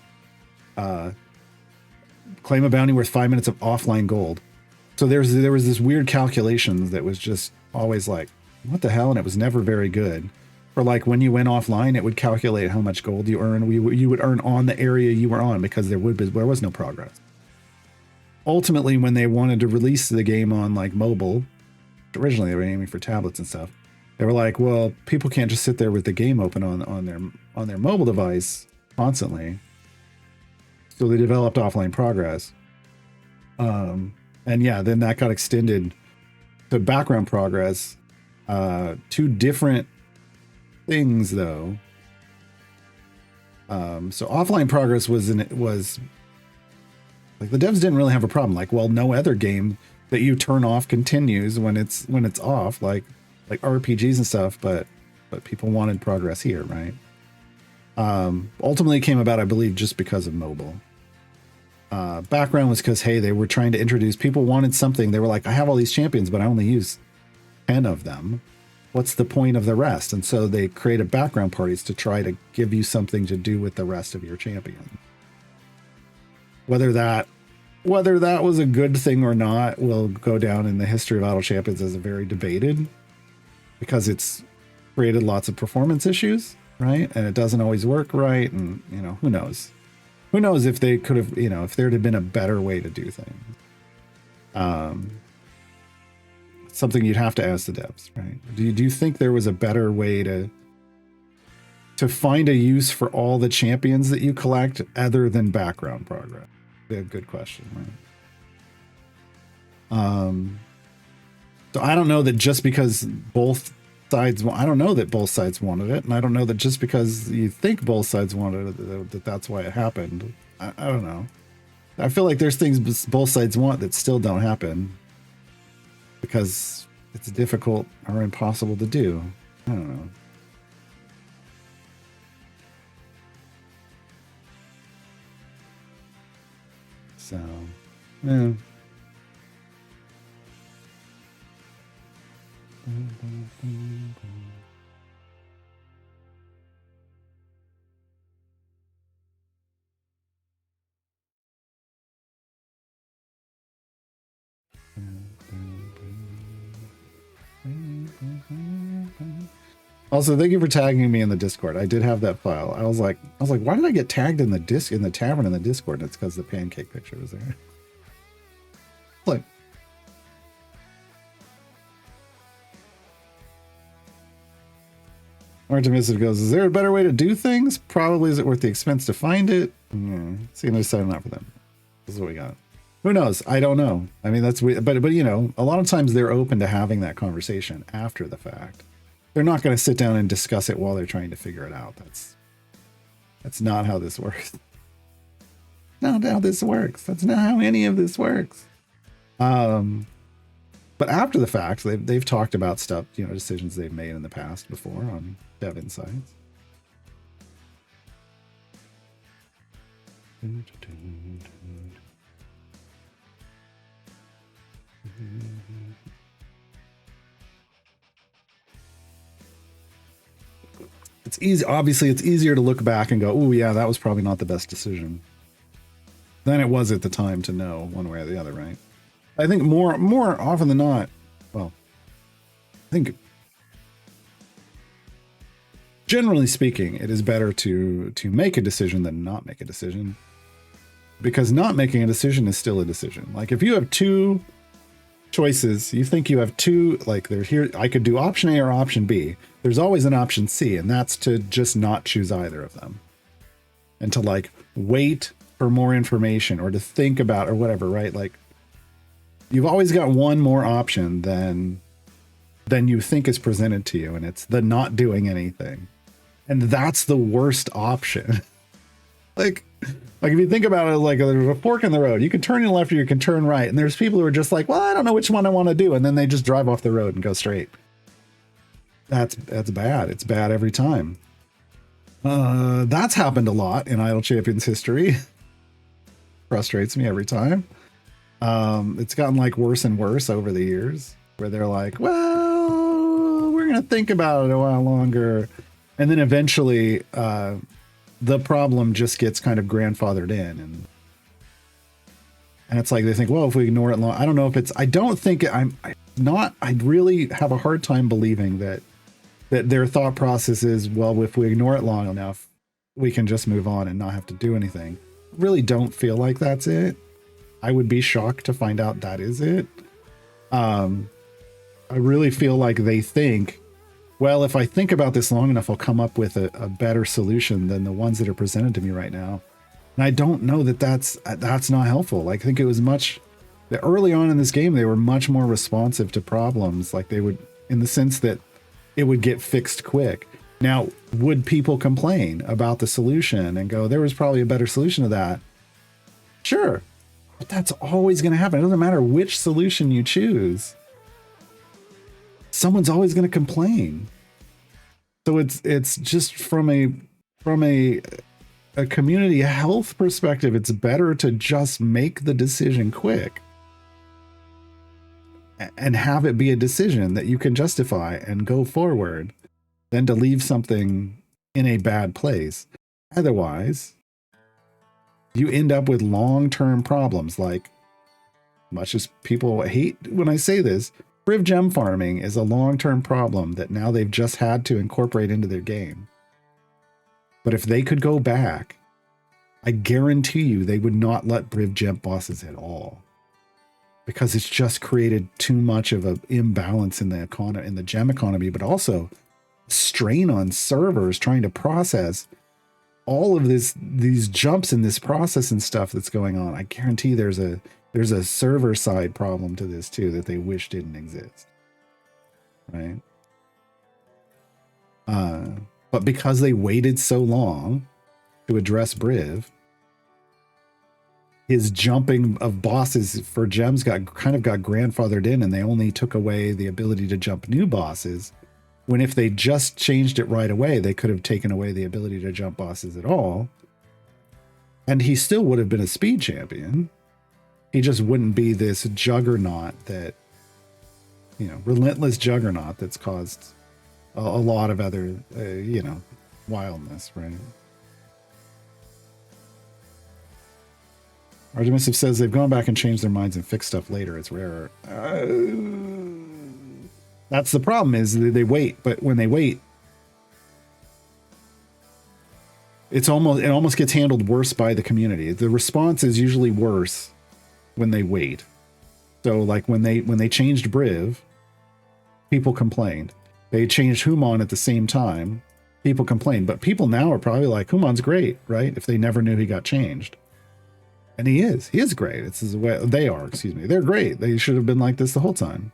Claim a bounty worth 5 minutes of offline gold. So there was this weird calculation that was just always like, what the hell? And it was never very good. Or like when you went offline, it would calculate how much gold you earn. You would earn on the area you were on because there was no progress. Ultimately, when they wanted to release the game on like mobile, originally they were aiming for tablets and stuff. They were like, well, people can't just sit there with the game open on their mobile device constantly. So they developed offline progress. And yeah, then that got extended to background progress. Two different things though. So offline progress was like the devs didn't really have a problem. Like, well, no other game that you turn off continues when it's off, like RPGs and stuff, but people wanted progress here, right? Ultimately it came about, I believe, just because of mobile. Background was because, hey, they were trying to introduce, people wanted something. They were like, I have all these champions, but I only use 10 of them. What's the point of the rest? And so they created background parties to try to give you something to do with the rest of your champion. Whether that was a good thing or not will go down in the history of Idle Champions as a very debated, because it's created lots of performance issues, right? And it doesn't always work right. And, you know, who knows? Who knows if they could have, you know, if there had been a better way to do things. Something you'd have to ask the devs, right? Do you think there was a better way to find a use for all the champions that you collect other than background progress? A good question, right? So I don't know that just because both sides, I don't know that both sides wanted it, and I don't know that just because you think both sides wanted it, that's why it happened. I don't know. I feel like there's things both sides want that still don't happen because it's difficult or impossible to do. I don't know. So, yeah. Also, thank you for tagging me in the Discord. I did have that file. I was like, why did I get tagged in the tavern in the Discord? And it's because the pancake picture was there. Look. Artemis goes, is there a better way to do things? Probably. Is it worth the expense to find it? Yeah. See, I decided not for them. This is what we got. Who knows? I don't know. I mean, that's weird. But you know, a lot of times they're open to having that conversation after the fact. They're not going to sit down and discuss it while they're trying to figure it out. That's not how this works. Not how this works. That's not how any of this works. But after the fact, they've talked about stuff, you know, decisions they've made in the past before on Dev Insights. It's easy. Obviously, it's easier to look back and go, "Oh, yeah, that was probably not the best decision," than it was at the time to know one way or the other, right? I think more often than not, well, I think generally speaking, it is better to make a decision than not make a decision, because not making a decision is still a decision. Like if you have two choices, you think you have two, like there's here, I could do option A or option B. There's always an option C, and that's to just not choose either of them and to like wait for more information or to think about or whatever, right? Like you've always got one more option than you think is presented to you, and it's the not doing anything. And that's the worst option. like if you think about it, like there's a fork in the road. You can turn left or you can turn right. And there's people who are just like, well, I don't know which one I want to do. And then they just drive off the road and go straight. That's bad. It's bad every time. That's happened a lot in Idle Champions history. Frustrates me every time. It's gotten like worse and worse over the years, where they're like, well, we're going to think about it a while longer. And then eventually, the problem just gets kind of grandfathered in, and it's like they think, well, if we ignore it long, I don't know if it's, I don't think I really have a hard time believing that their thought process is, well, if we ignore it long enough, we can just move on and not have to do anything. Really don't feel like that's it. I would be shocked to find out that is it. I really feel like they think, well, if I think about this long enough, I'll come up with a better solution than the ones that are presented to me right now. And I don't know that that's not helpful. Like, I think it was early on in this game, they were much more responsive to problems. Like they would, in the sense that it would get fixed quick. Now, would people complain about the solution and go, there was probably a better solution to that? Sure. But that's always going to happen. It doesn't matter which solution you choose. Someone's always going to complain. So it's just from a community health perspective, it's better to just make the decision quick and have it be a decision that you can justify and go forward than to leave something in a bad place. Otherwise, you end up with long-term problems. Like, much as people hate when I say this, Priv gem farming is a long-term problem that now they've just had to incorporate into their game. But if they could go back, I guarantee you they would not let Priv gem bosses at all, because it's just created too much of an imbalance in the economy, in the gem economy, but also strain on servers trying to process all of these jumps in this process and stuff that's going on. I guarantee there's a server side problem to this too that they wish didn't exist, right? But because they waited so long to address Briv, his jumping of bosses for gems got grandfathered in, and they only took away the ability to jump new bosses, when if they just changed it right away, they could have taken away the ability to jump bosses at all. And he still would have been a speed champion. He just wouldn't be this juggernaut that, you know, relentless juggernaut that's caused a lot of other, you know, wildness, right? Artemissive says they've gone back and changed their minds and fixed stuff later. It's rarer. That's the problem, is they wait, but when they wait, it almost gets handled worse by the community. The response is usually worse when they wait. So like when they changed Briv, people complained. They changed Human at the same time, people complained. But people now are probably like, Human's great, right? If they never knew he got changed. And he is great. It's his way. They're great. They should have been like this the whole time.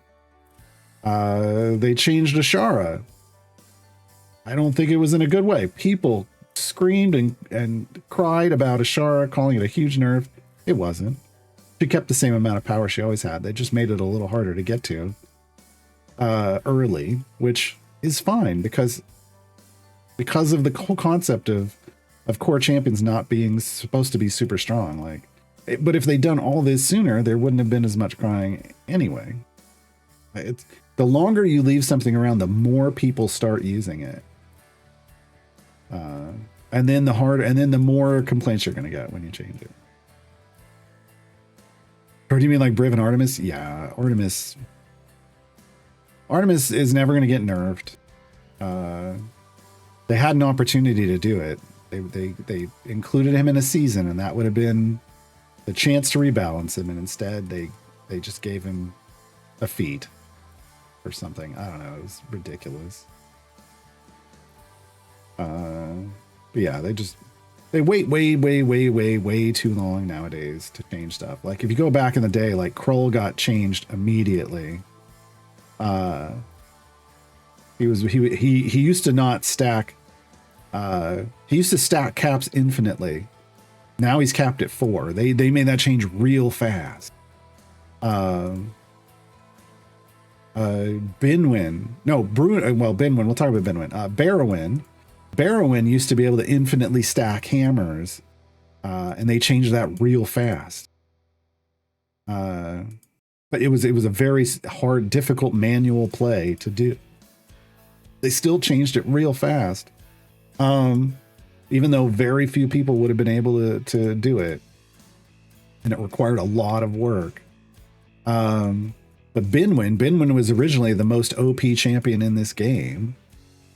They changed Ashara. I don't think it was in a good way. People screamed and cried about Ashara, calling it a huge nerf. It wasn't. She kept the same amount of power she always had. They just made it a little harder to get to early, which is fine because of the whole concept of core champions not being supposed to be super strong. Like, but if they'd done all this sooner, there wouldn't have been as much crying anyway. It's the longer you leave something around, the more people start using it. And then the more complaints you're going to get when you change it. Or do you mean like Brave and Artemis? Yeah, Artemis is never going to get nerfed. They had an opportunity to do it. They included him in a season, and that would have been the chance to rebalance him. And instead, they just gave him a feat or something. I don't know. It was ridiculous. But yeah, they wait way too long nowadays to change stuff. Like if you go back in the day, like Krull got changed immediately. He used to not stack. He used to stack caps infinitely. Now he's capped at 4. They made that change real fast. Binwin. No, Binwin. We'll talk about Binwin. Barrowin used to be able to infinitely stack hammers, and they changed that real fast. But it was a very hard, difficult manual play to do. They still changed it real fast, even though very few people would have been able to do it, and it required a lot of work. But Binwin was originally the most OP champion in this game,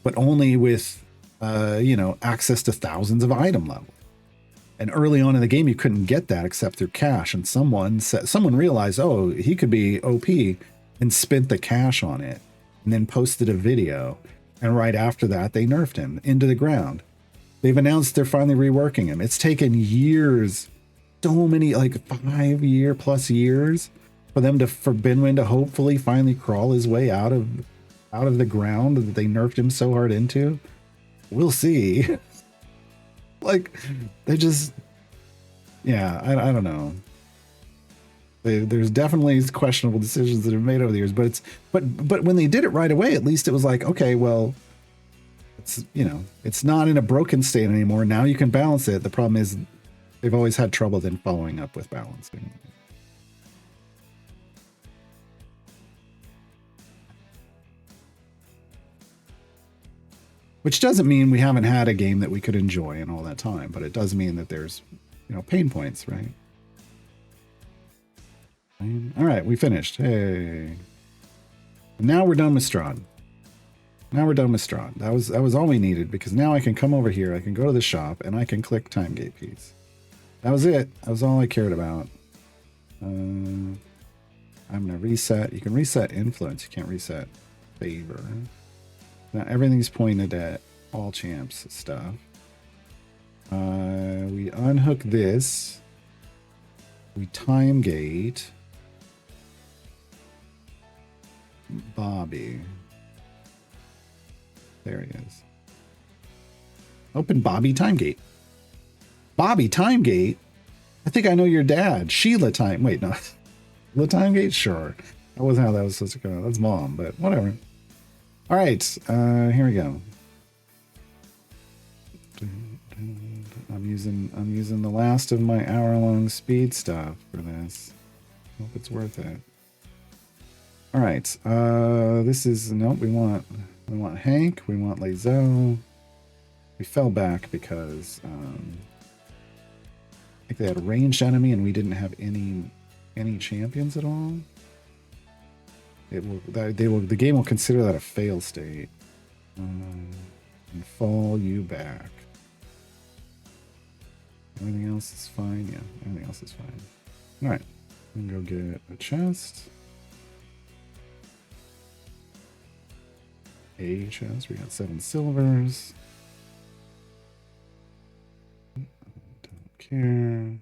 but only with access to thousands of item levels. And early on in the game, you couldn't get that except through cash. And someone realized, oh, he could be OP, and spent the cash on it, and then posted a video. And right after that, they nerfed him into the ground. They've announced they're finally reworking him. It's taken years, so many, like 5+ years, for Binwin to hopefully finally crawl his way out of the ground that they nerfed him so hard into. We'll see. Like, they just, yeah, I don't know. There's definitely questionable decisions that are made over the years, but when they did it right away, at least it was like, okay, well, it's not in a broken state anymore. Now you can balance it. The problem is they've always had trouble then following up with balancing. Which doesn't mean we haven't had a game that we could enjoy in all that time, but it does mean that there's, pain points, right? All right, we finished. Hey. Now we're done with Strahd. That was all we needed, because now I can come over here, I can go to the shop, and I can click Time Gate piece. That was it. That was all I cared about. I'm going to reset. You can reset influence. You can't reset favor. Now everything's pointed at all champs stuff. We unhook this. We time gate Bobby. There he is. Open Bobby time gate. Bobby time gate? I think I know your dad. Sheila time. Wait, no. The time gate? Sure. That wasn't how that was supposed to go. That's mom, but whatever. All right, here we go. I'm using the last of my hour-long speed stuff for this. Hope it's worth it. All right, this is nope. We want Hank. We want Lazo. We fell back because I think they had a ranged enemy and we didn't have any champions at all. The game will consider that a fail state and fall you back. Everything else is fine. Yeah, everything else is fine. All right, I'm gonna go get a chest. A chest. We got 7 silvers. Don't care.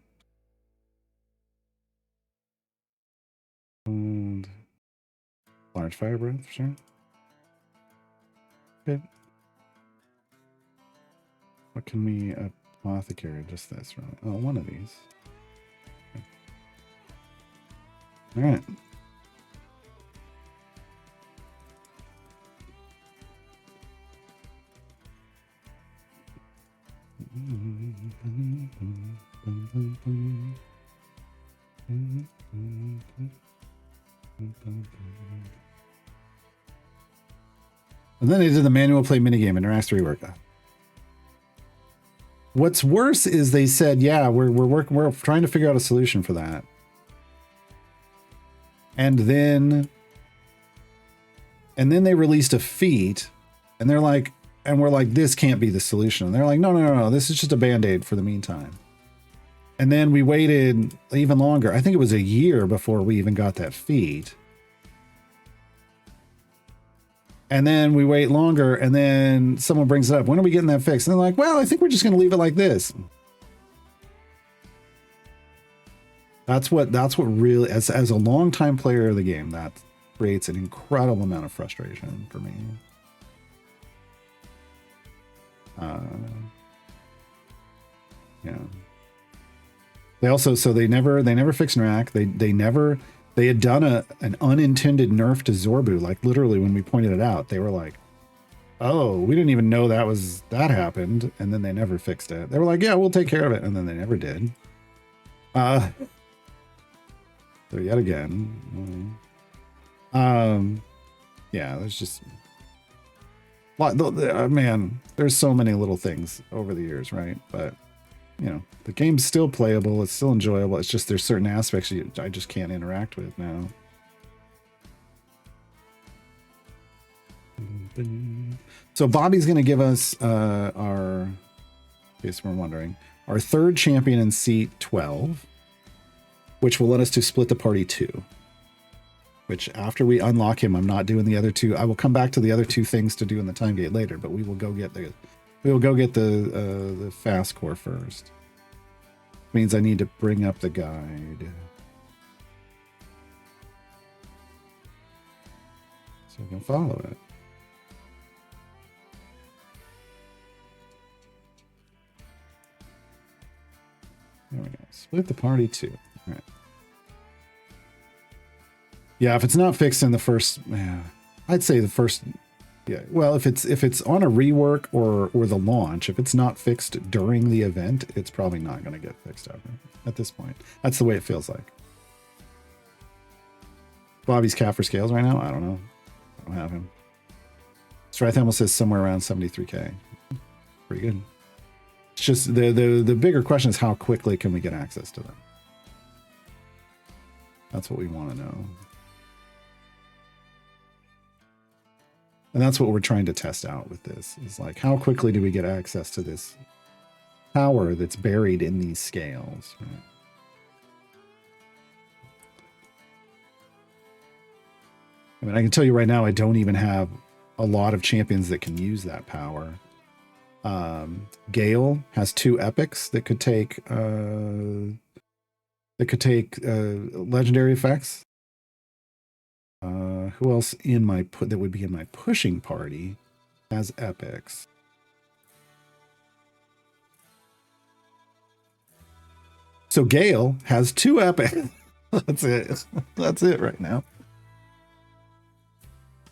And large fire breath, sure. Okay. What can we apothecary? Just this, right? Oh, one of these. Okay. All right. And then they did the manual play minigame and interacts to rework. What's worse is they said, yeah, we're trying to figure out a solution for that. And then they released a feat and they're like, and we're like, this can't be the solution. And they're like, no, this is just a band-aid for the meantime. And then we waited even longer. I think it was a year before we even got that feat. And then we wait longer, and then someone brings it up. When are we getting that fixed? And they're like, well, I think we're just going to leave it like this. That's what really, as a longtime player of the game, that creates an incredible amount of frustration for me. Yeah. They also, so they never fixed Narak. They had done an unintended nerf to Zorbu. Like literally when we pointed it out, they were like, oh, we didn't even know that happened. And then they never fixed it. They were like, yeah, we'll take care of it. And then they never did. So yet again, yeah, there's just, man, there's so many little things over the years, right? But you know, the game's still playable. It's still enjoyable. It's just there's certain aspects I just can't interact with now. So Bobby's going to give us our, in case we're wondering, our third champion in seat 12, which will let us to split the party 2. Which after we unlock him, I'm not doing the other 2. I will come back to the other 2 things to do in the time gate later, but we will go get the fast core first. Means I need to bring up the guide. So I can follow it. There we go. Split the party 2. All right. Yeah, if it's not fixed in the first, I'd say the first. Yeah, well, if it's on a rework or the launch, if it's not fixed during the event, it's probably not going to get fixed ever at this point. That's the way it feels like. Bobby's cap for scales right now? I don't know. I don't have him. Strathamel says somewhere around 73K. Pretty good. It's just the bigger question is how quickly can we get access to them? That's what we want to know. And that's what we're trying to test out with this, is like, how quickly do we get access to this power that's buried in these scales, right? I mean, I can tell you right now, I don't even have a lot of champions that can use that power. Gale has 2 epics that could take legendary effects. Who else that would be in my pushing party has epics? So Gale has 2 epics. That's it. That's it right now.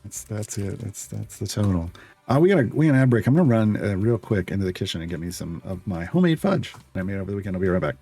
That's it. That's the total. We got an ad break. I'm gonna run real quick into the kitchen and get me some of my homemade fudge that I made over the weekend. I'll be right back.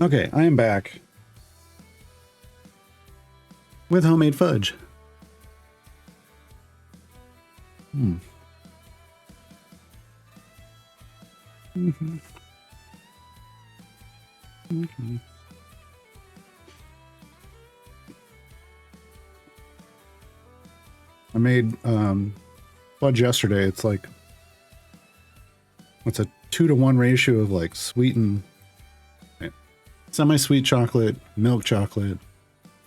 Okay, I am back with homemade fudge. Mm-hmm. Mm-hmm. I made fudge yesterday. It's like, what's a 2-to-1 ratio of like sweetened, semi-sweet chocolate, milk chocolate,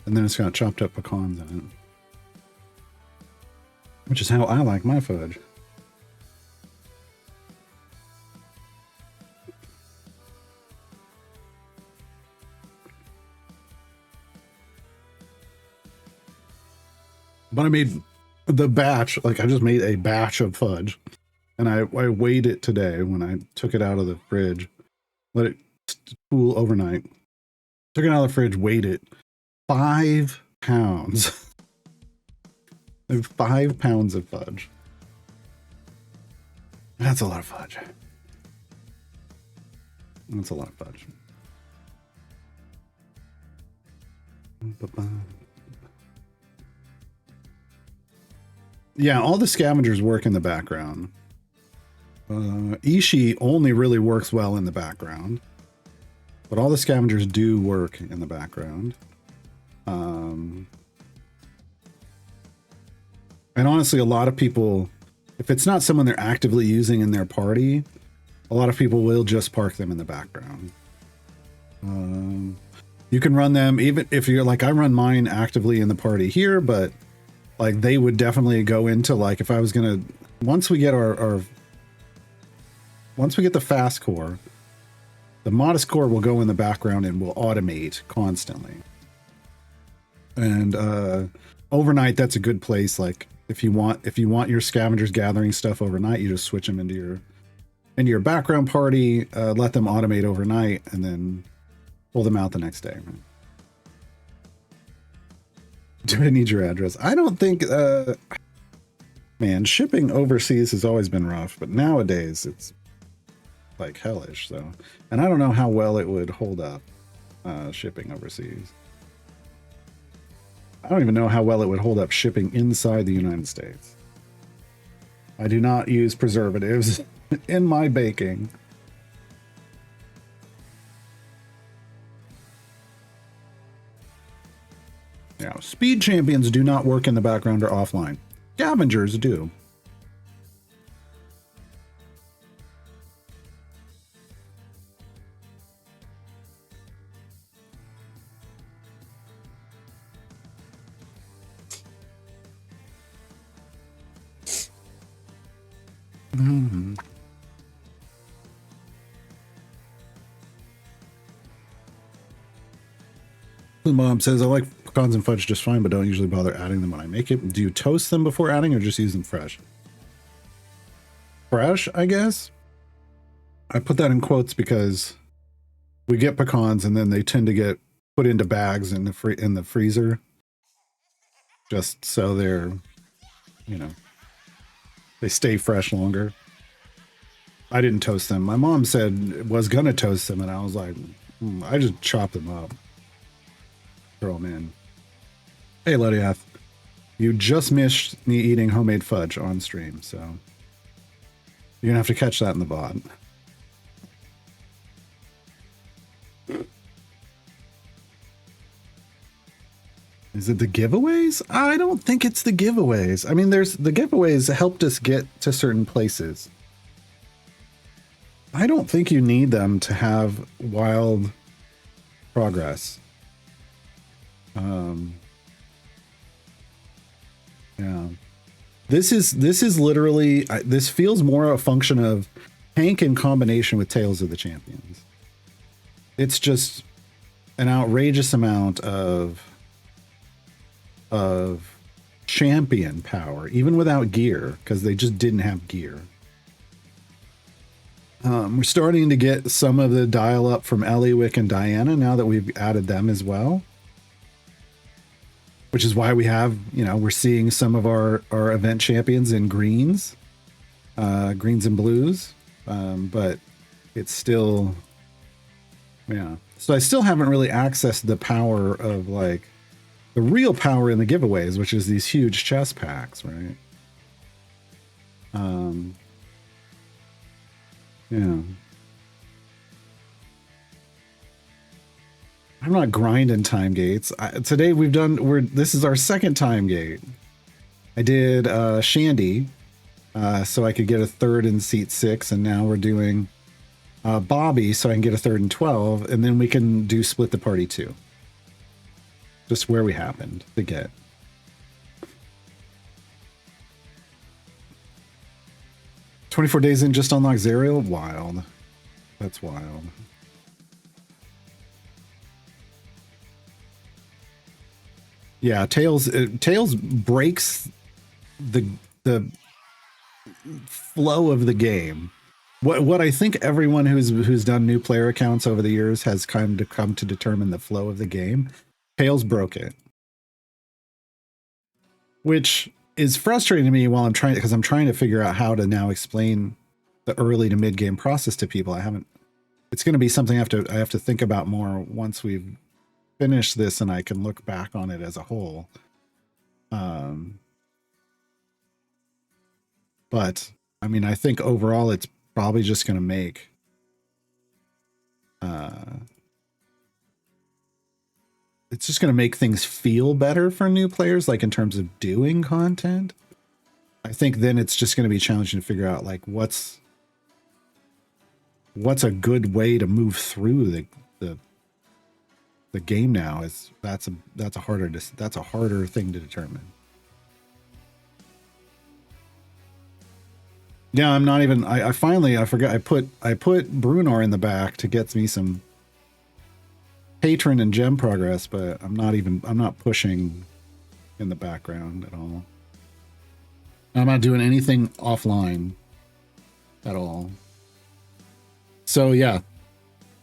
and then it's got chopped up pecans in it, which is how I like my fudge. But I made the batch, like I just made a batch of fudge, and I weighed it today when I took it out of the fridge, let it cool overnight. Took it out of the fridge, weighed it, 5 pounds. 5 pounds of fudge. That's a lot of fudge. That's a lot of fudge. Yeah, all the scavengers work in the background. Ishi only really works well in the background, but all the scavengers do work in the background. And honestly, a lot of people, if it's not someone they're actively using in their party, a lot of people will just park them in the background. You can run them, even if you're like, I run mine actively in the party here, but like they would definitely go into, like, if I was gonna, once we get once we get the fast core, the modest core will go in the background and will automate constantly. And overnight, that's a good place. Like if you want your scavengers gathering stuff overnight, you just switch them into your background party, let them automate overnight, and then pull them out the next day. Right? Do I need your address? I don't think. Man, shipping overseas has always been rough, but nowadays it's like hellish. So, and I don't know how well it would hold up shipping overseas. I don't even know how well it would hold up shipping inside the United States. I do not use preservatives in my baking. Yeah, speed champions do not work in the background or offline. Scavengers do. Mm-hmm. The mom says, I like pecans and fudge just fine, but don't usually bother adding them when I make it. Do you toast them before adding or just use them fresh? Fresh, I guess. I put that in quotes because we get pecans and then they tend to get put into bags in the freezer, just so they're, they stay fresh longer. I didn't toast them. My mom said was gonna toast them, and I was like, I just chop them up, throw them in. Hey, Lodiath, you just missed me eating homemade fudge on stream, so you're gonna have to catch that in the VOD. Is it the giveaways? I don't think it's the giveaways. I mean, the giveaways helped us get to certain places. I don't think you need them to have wild progress. Yeah. This is literally, this feels more a function of Hank in combination with Tales of the Champions. It's just an outrageous amount of champion power, even without gear, because they just didn't have gear. We're starting to get some of the dial up from Eliwick and Diana now that we've added them as well. Which is why we have, we're seeing some of our event champions in greens and blues. But it's still, Yeah. So I still haven't really accessed the power of like the real power in the giveaways, which is these huge chest packs, right? Yeah. I'm not grinding time gates. Today this is our second time gate. I did Shandy, so I could get a third in seat 6, and now we're doing Bobby so I can get a third and 12, and then we can do split the party too. Just where we happened to get. "24 days in, just unlocked Zerial." Wild. That's wild. Yeah, Tails breaks the flow of the game. What I think everyone who's done new player accounts over the years has come to determine the flow of the game. Tails broke it, which is frustrating to me while I'm trying to figure out how to now explain the early to mid game process to people. It's going to be something I have to think about more once we've finished this and I can look back on it as a whole. But I mean, I think overall it's probably just going to make it's just going to make things feel better for new players, like in terms of doing content. I think then it's just going to be challenging to figure out like what's a good way to move through the game now. That's a harder thing to determine. Yeah, I'm not even. I finally I forgot. I put Brunor in the back to get me some patron and gem progress, but I'm not pushing in the background at all. I'm not doing anything offline at all. So yeah,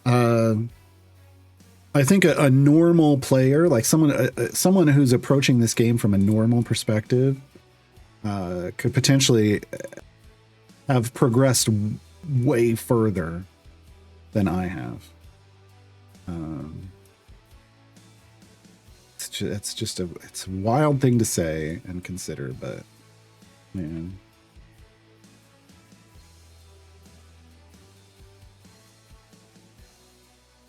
I think a normal player, like someone who's approaching this game from a normal perspective, could potentially have progressed way further than I have. It's a wild thing to say and consider, but man.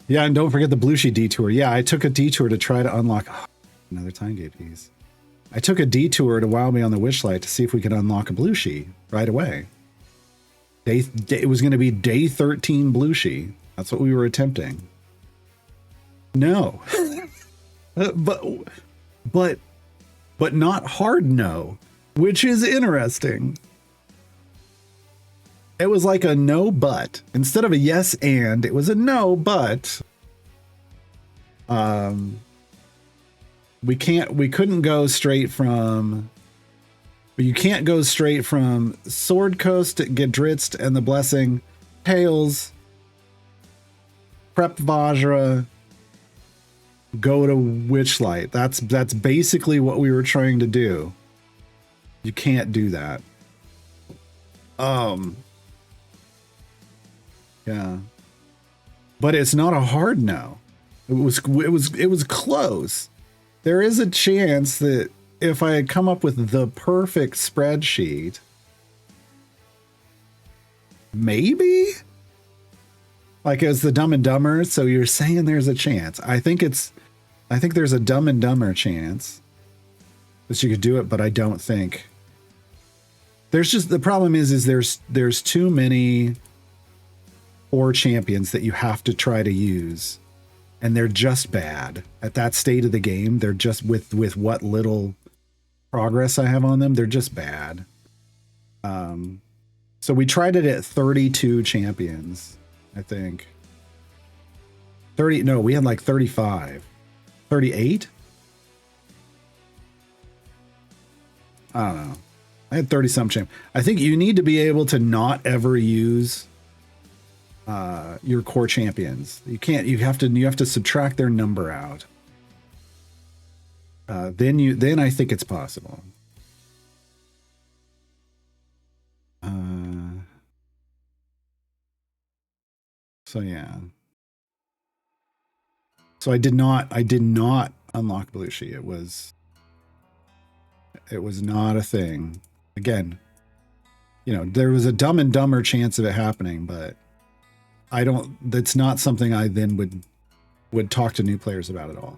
Yeah, and don't forget the Blushi detour. Yeah, I took a detour to try to unlock another time gate piece. I took a detour to wow me on the wishlight to see if we could unlock a Blushi right away. It was going to be day 13 Blushi. That's what we were attempting. No. but not hard no, which is interesting. It was like a no but. Instead of a yes and, it was a no but. We couldn't go straight from. You can't go straight from Sword Coast, get Dritzed, and the Blessing, Tails, Prep Vajra, go to Witchlight. That's basically what we were trying to do. You can't do that. Yeah. But it's not a hard no. It was close. There is a chance that if I had come up with the perfect spreadsheet, maybe? Like as the Dumb and Dumber, so you're saying there's a chance. I think there's a Dumb and Dumber chance that you could do it, but I don't think. There's just the problem is there's too many 4 champions that you have to try to use, and they're just bad at that state of the game. They're just with what little progress I have on them, they're just bad. So we tried it at 32 champions, I think. 30, no, we had like 35. 38? I don't know. I had 30 some champ. I think you need to be able to not ever use your core champions. You have to subtract their number out. Then I think it's possible. So yeah. So I did not unlock Belushi. It was not a thing. Again, you know, there was a Dumb and Dumber chance of it happening, but that's not something I then would talk to new players about at all.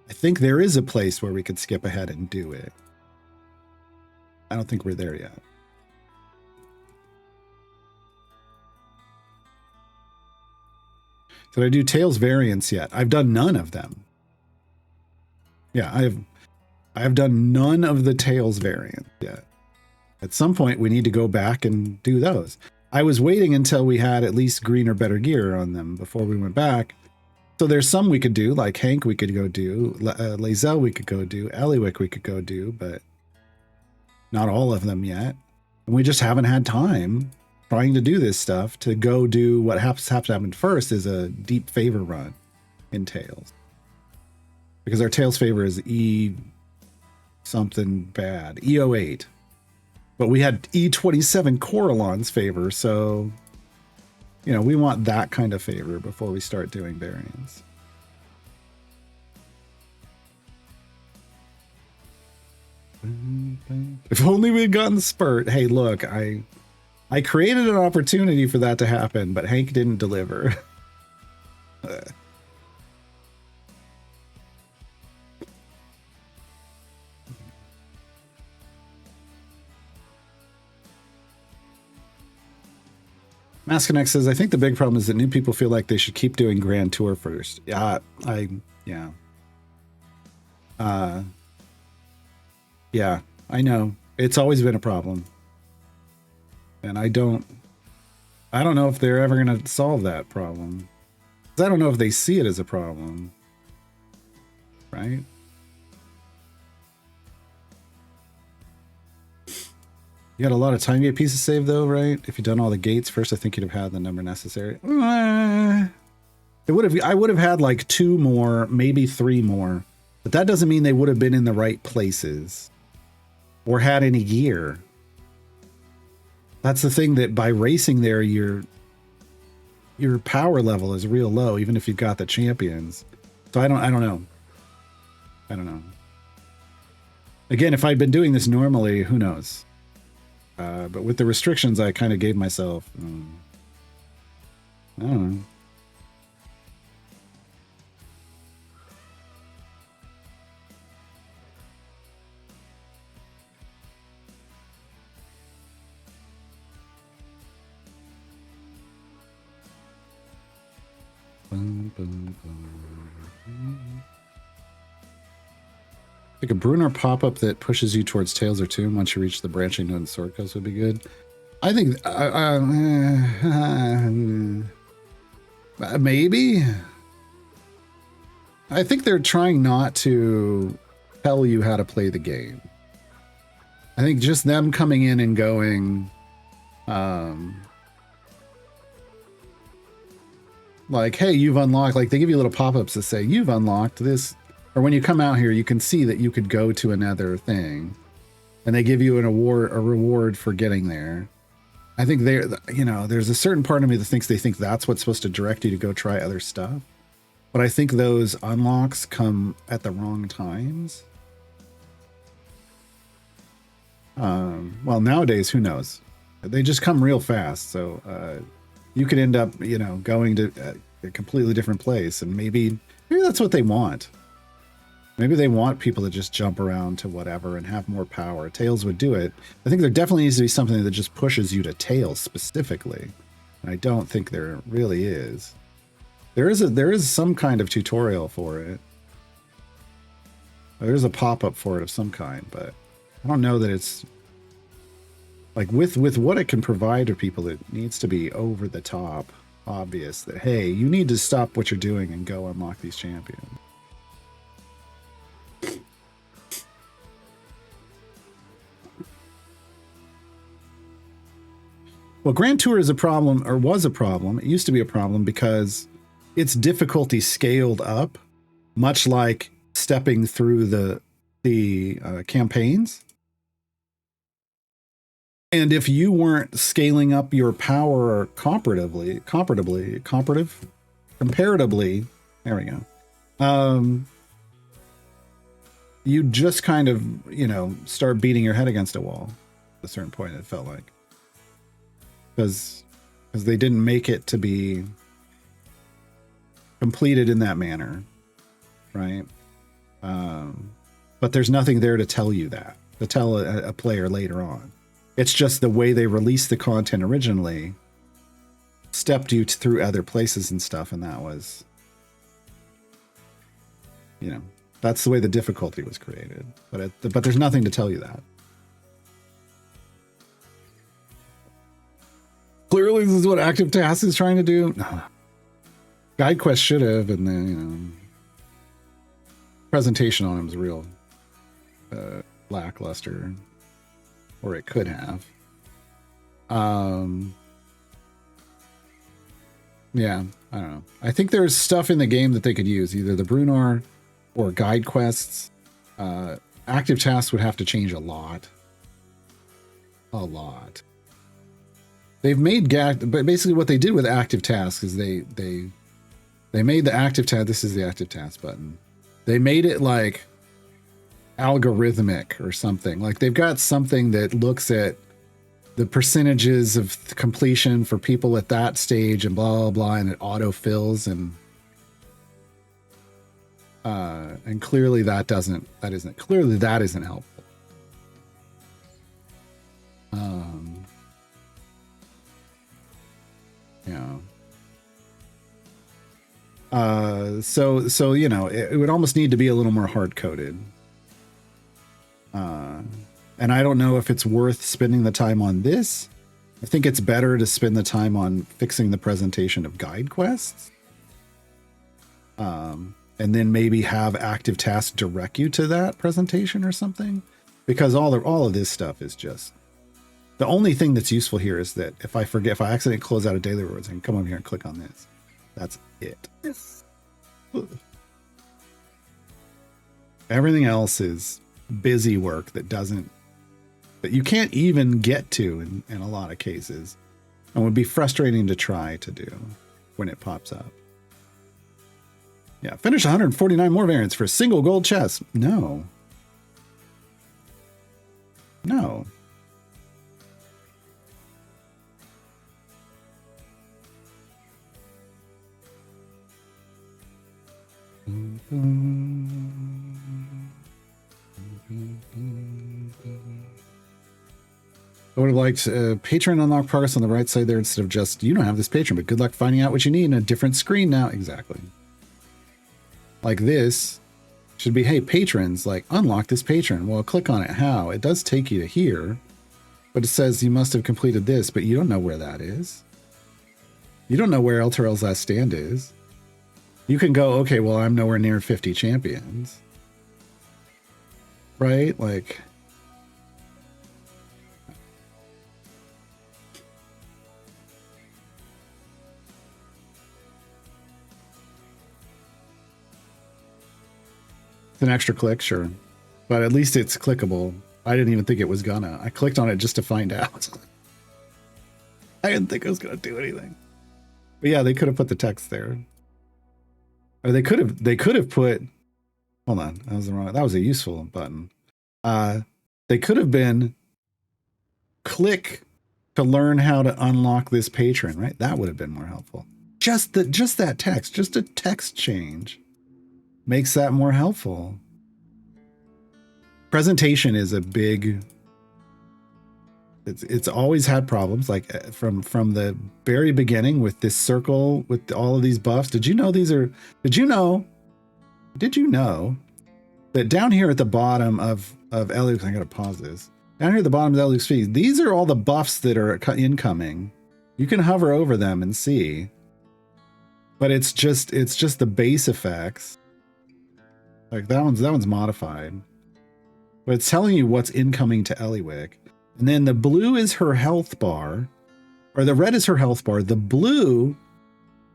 I think there is a place where we could skip ahead and do it. I don't think we're there yet. Did I do Tails variants yet? I've done none of them. Yeah, I have done none of the Tails variants yet. At some point, we need to go back and do those. I was waiting until we had at least green or better gear on them before we went back. So there's some we could do, like Hank we could go do, Lae'zel we could go do, Eliwick we could go do, but not all of them yet. And we just haven't had time trying to do this stuff to go do what has to happen first is a deep favor run in Tails. Because our Tails favor is E something bad, E08. But we had E27 Coralon's favor, so you know, we want that kind of favor before we start doing variants. If only we'd gotten Spurt. Hey, look, I created an opportunity for that to happen, but Hank didn't deliver. Masconex says, I think the big problem is that new people feel like they should keep doing Grand Tour first. Yeah, yeah, I know. It's always been a problem. And I don't know if they're ever going to solve that problem. I don't know if they see it as a problem. Right? You got a lot of time gate pieces saved though, right? If you'd done all the gates first, I think you'd have had the number necessary. I would have had like 2 more, maybe 3 more. But that doesn't mean they would have been in the right places or had any gear. That's the thing, that by racing there, your power level is real low, even if you've got the champions. So I don't know. Again, if I'd been doing this normally, who knows? But with the restrictions, I kind of gave myself, I don't know. Like a Bruner pop-up that pushes you towards Tails or Tomb once you reach the branching node and sword coast would be good. I think maybe. I think they're trying not to tell you how to play the game. I think just them coming in and going, like, hey, you've unlocked, like they give you little pop-ups that say you've unlocked this. Or when you come out here, you can see that you could go to another thing, and they give you a reward for getting there. I think there's a certain part of me that thinks they think that's what's supposed to direct you to go try other stuff. But I think those unlocks come at the wrong times. Well, nowadays, who knows? They just come real fast. So you could end up, going to a completely different place, and maybe that's what they want. Maybe they want people to just jump around to whatever and have more power. Tails would do it. I think there definitely needs to be something that just pushes you to Tails specifically. And I don't think there really is. There is some kind of tutorial for it. There's a pop-up for it of some kind, but I don't know that it's like with what it can provide to people, it needs to be over the top obvious that, hey, you need to stop what you're doing and go unlock these champions. Well, Grand Tour is a problem, or was a problem. It used to be a problem because its difficulty scaled up, much like stepping through the campaigns. And if you weren't scaling up your power comparatively, there we go. You just kind of, you know, start beating your head against a wall at a certain point, it felt like. Because they didn't make it to be completed in that manner, right? But there's nothing there to tell you that, to tell a player later on. It's just the way they released the content originally stepped you through other places and stuff, and that was, you know, that's the way the difficulty was created. But there's nothing to tell you that. Clearly, this is what Active Task is trying to do. No. Guide Quest should have, and then, you know, presentation on him is real lackluster, or it could have. Yeah, I don't know. I think there's stuff in the game that they could use, either the Brunar or guide quests. Active tasks would have to change a lot. A lot. They've made but basically what they did with active tasks is they made the active task. This is the active task button. They made it like algorithmic or something. Like they've got something that looks at the percentages of completion for people at that stage and blah, blah, blah, and it autofills and clearly that isn't helpful. Yeah. So you know, it would almost need to be a little more hard coded. And I don't know if it's worth spending the time on this. I think it's better to spend the time on fixing the presentation of guide quests. And then maybe have active tasks direct you to that presentation or something. Because all of this stuff is just, the only thing that's useful here is that if I accidentally close out of daily rewards, I can come over here and click on this. That's it. Everything else is busy work that you can't even get to in a lot of cases, and would be frustrating to try to do when it pops up. Yeah, finish 149 more variants for a single gold chest. No. I would have liked patron unlock progress on the right side there instead of just, you don't have this patron, but good luck finding out what you need in a different screen now. Exactly. Like this should be, hey, patrons, like unlock this patron. Well, click on it. How? It does take you to here, but it says you must have completed this, but you don't know where that is. You don't know where Elturel's last stand is. You can go, okay, well, I'm nowhere near 50 champions. Right? Like, it's an extra click, sure. But at least it's clickable. I didn't even think it was gonna. I clicked on it just to find out. I didn't think it was gonna do anything. But yeah, they could have put the text there. Or they could have put, hold on, that was a useful button. They could have been click to learn how to unlock this patron, right? That would have been more helpful. Just that text, just a text change makes that more helpful. Presentation is a big, it's always had problems, like from the very beginning with this circle with all of these buffs. Did you know that down here at the bottom of Elyx, I gotta pause this. Down here at the bottom of Elyx feed, these are all the buffs that are incoming. You can hover over them and see, but it's just the base effects. Like that one's modified, but it's telling you what's incoming to Eliwick. And then the blue is her health bar, or the red is her health bar. The blue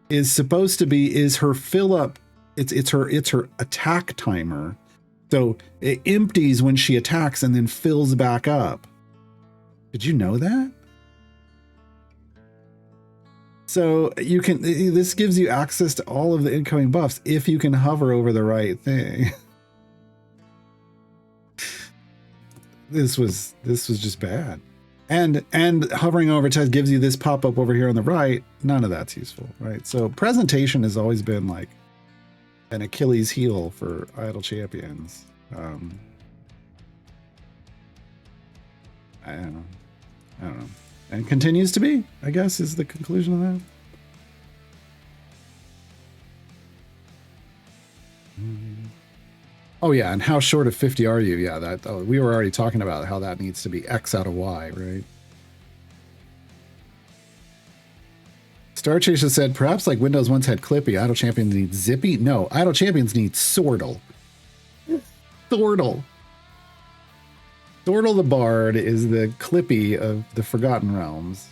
is supposed to be her fill up. It's her attack timer. So it empties when she attacks and then fills back up. Did you know that? So you can, this gives you access to all of the incoming buffs if you can hover over the right thing. This was just bad. And hovering over text gives you this pop-up over here on the right. None of that's useful, right? So presentation has always been like an Achilles heel for idle champions. I don't know. And continues to be, I guess, is the conclusion of that. Oh yeah, and how short of 50 are you? Yeah, that we were already talking about how that needs to be X out of Y, right? Star Chaser said, perhaps like Windows once had Clippy, Idle Champions need Zippy? No, Idle Champions need Sortle. Sortle. Sortle the Bard is the Clippy of the Forgotten Realms.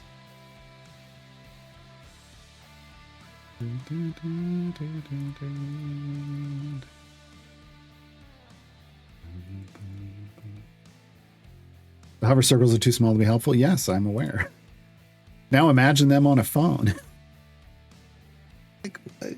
The hover circles are too small to be helpful. Yes, I'm aware. Now imagine them on a phone. Like, what?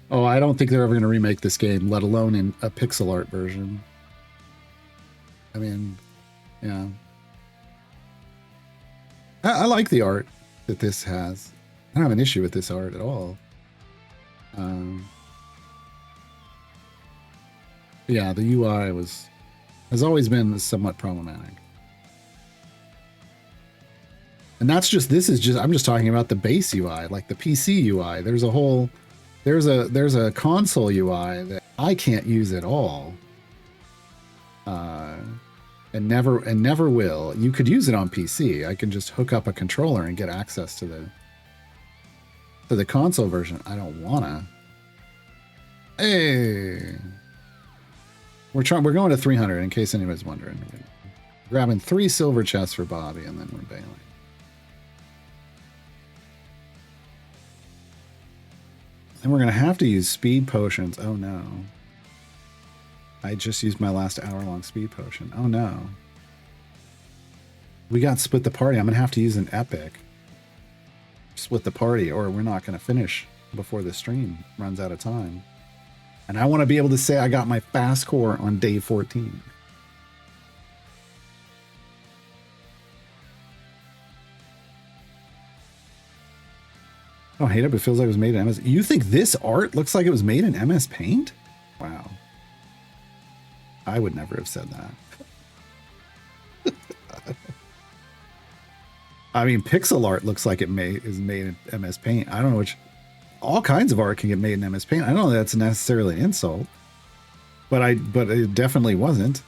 Oh, I don't think they're ever going to remake this game, let alone in a pixel art version. I mean, yeah. I like the art that this has. I don't have an issue with this art at all. Yeah, the UI has always been somewhat problematic. And I'm just talking about the base UI, like the PC UI. There's a console UI that I can't use at all. And never will. You could use it on PC. I can just hook up a controller and get access to the console version. I don't wanna. Hey, we're going to 300 in case anybody's wondering. We're grabbing 3 silver chests for Bobby, and then we're bailing. And we're gonna have to use speed potions. Oh no. I just used my last hour-long speed potion. Oh no. We got split the party. I'm going to have to use an epic. Split the party, or we're not going to finish before the stream runs out of time. And I want to be able to say I got my fast core on day 14. I don't hate it, but it feels like it was made in MS. You think this art looks like it was made in MS Paint? Wow. I would never have said that. I mean, pixel art looks like it is made in MS Paint. I don't know all kinds of art can get made in MS Paint. I don't know that's necessarily an insult, but it definitely wasn't.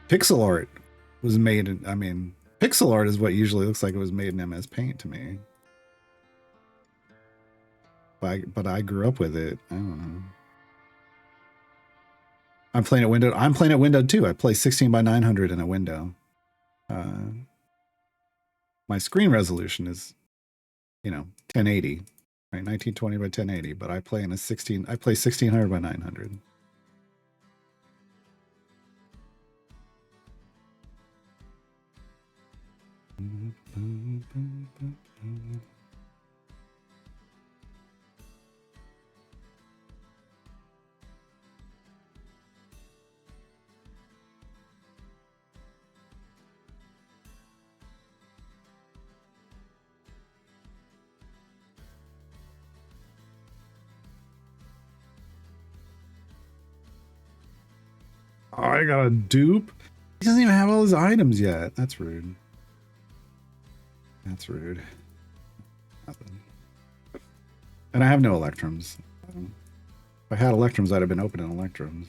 Pixel art was made in, I mean, pixel art is what usually looks like it was made in MS Paint to me. But I grew up with it. I don't know. I'm playing at window too. I play 16 by 900 in a window. My screen resolution is, 1080, right? 1920 by 1080, but I play 1600 by 900. Oh, I got a dupe. He doesn't even have all his items yet. That's rude. That's rude. Nothing. And I have no electrums. If I had electrums, I'd have been opening electrums.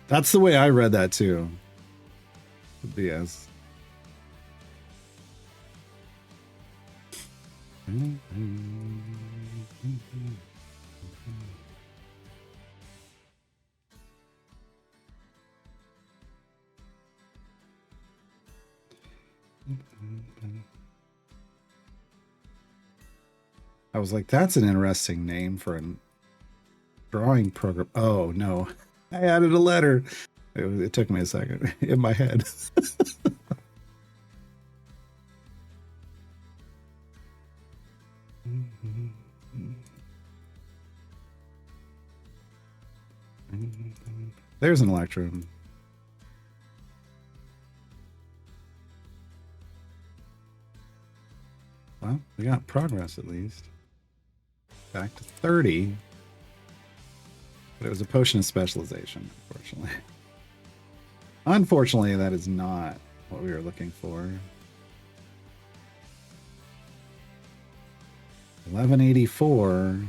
That's the way I read that too. BS. I was like, that's an interesting name for a drawing program. Oh, no. I added a letter. It took me a second in my head. There's an electron. Well, we got progress at least. Back to 30. But it was a potion of specialization, unfortunately. Unfortunately, that is not what we were looking for. 1184.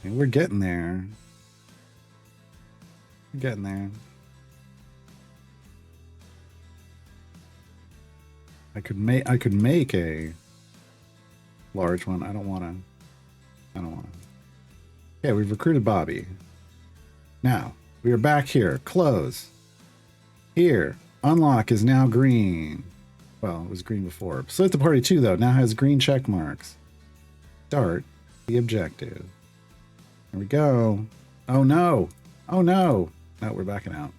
And we're getting there. We're getting there. I could make a large one. I don't want to. Okay, we've recruited Bobby. Now, we are back here. Close. Here. Unlock is now green. Well, it was green before. Split the party 2, though. Now has green check marks. Start the objective. There we go. Oh, no. Oh, no. No, we're backing out.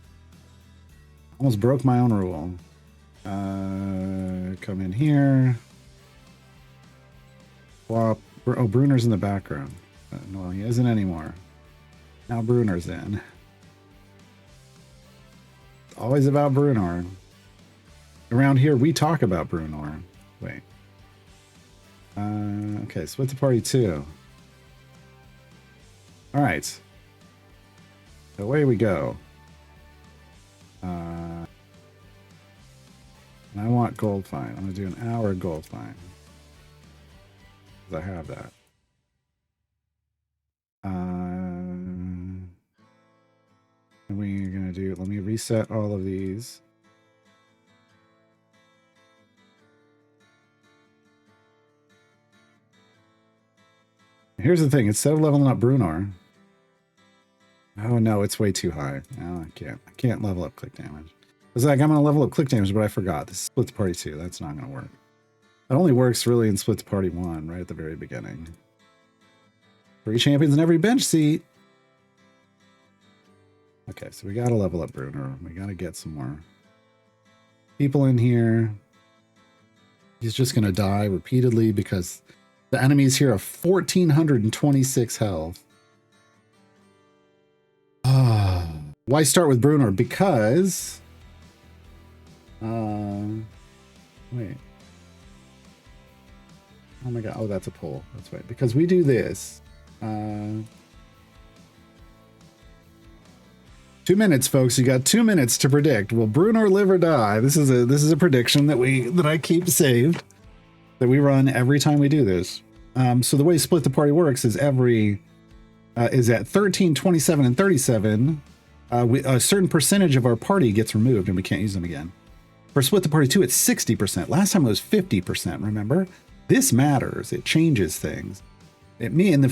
Almost broke my own rule. Come in here. Swap. Oh, Bruner's in the background. No, he isn't anymore. Now Bruner's in. It's always about Bruner. Around here, we talk about Bruner. Wait. Okay, split the party 2. All right. Away we go. And I want gold find. I'm going to do an hour gold find. Because I have that. And we're going to do, let me reset all of these. Here's the thing, instead of leveling up Brunar, oh no, it's way too high. No, I can't level up click damage. I was like, I'm going to level up click damage, but I forgot. This is split the party 2. That's not going to work. It only works really in split the party 1, right at the very beginning. 3 champions in every bench seat. Okay, so we got to level up Bruner. We got to get some more people in here. He's just going to die repeatedly because the enemies here have 1,426 health. Why start with Bruner? Because... wait. Oh my god. Oh, that's a pull. That's right. Because we do this. 2 minutes, folks. You got 2 minutes to predict. Will Bruner live or die? This is a prediction that I keep saved. That we run every time we do this. So the way Split the Party works is is at 13, 27, and 37. A certain percentage of our party gets removed and we can't use them again. For Split the Party 2, it's 60%. Last time it was 50%, remember? This matters. It changes things. In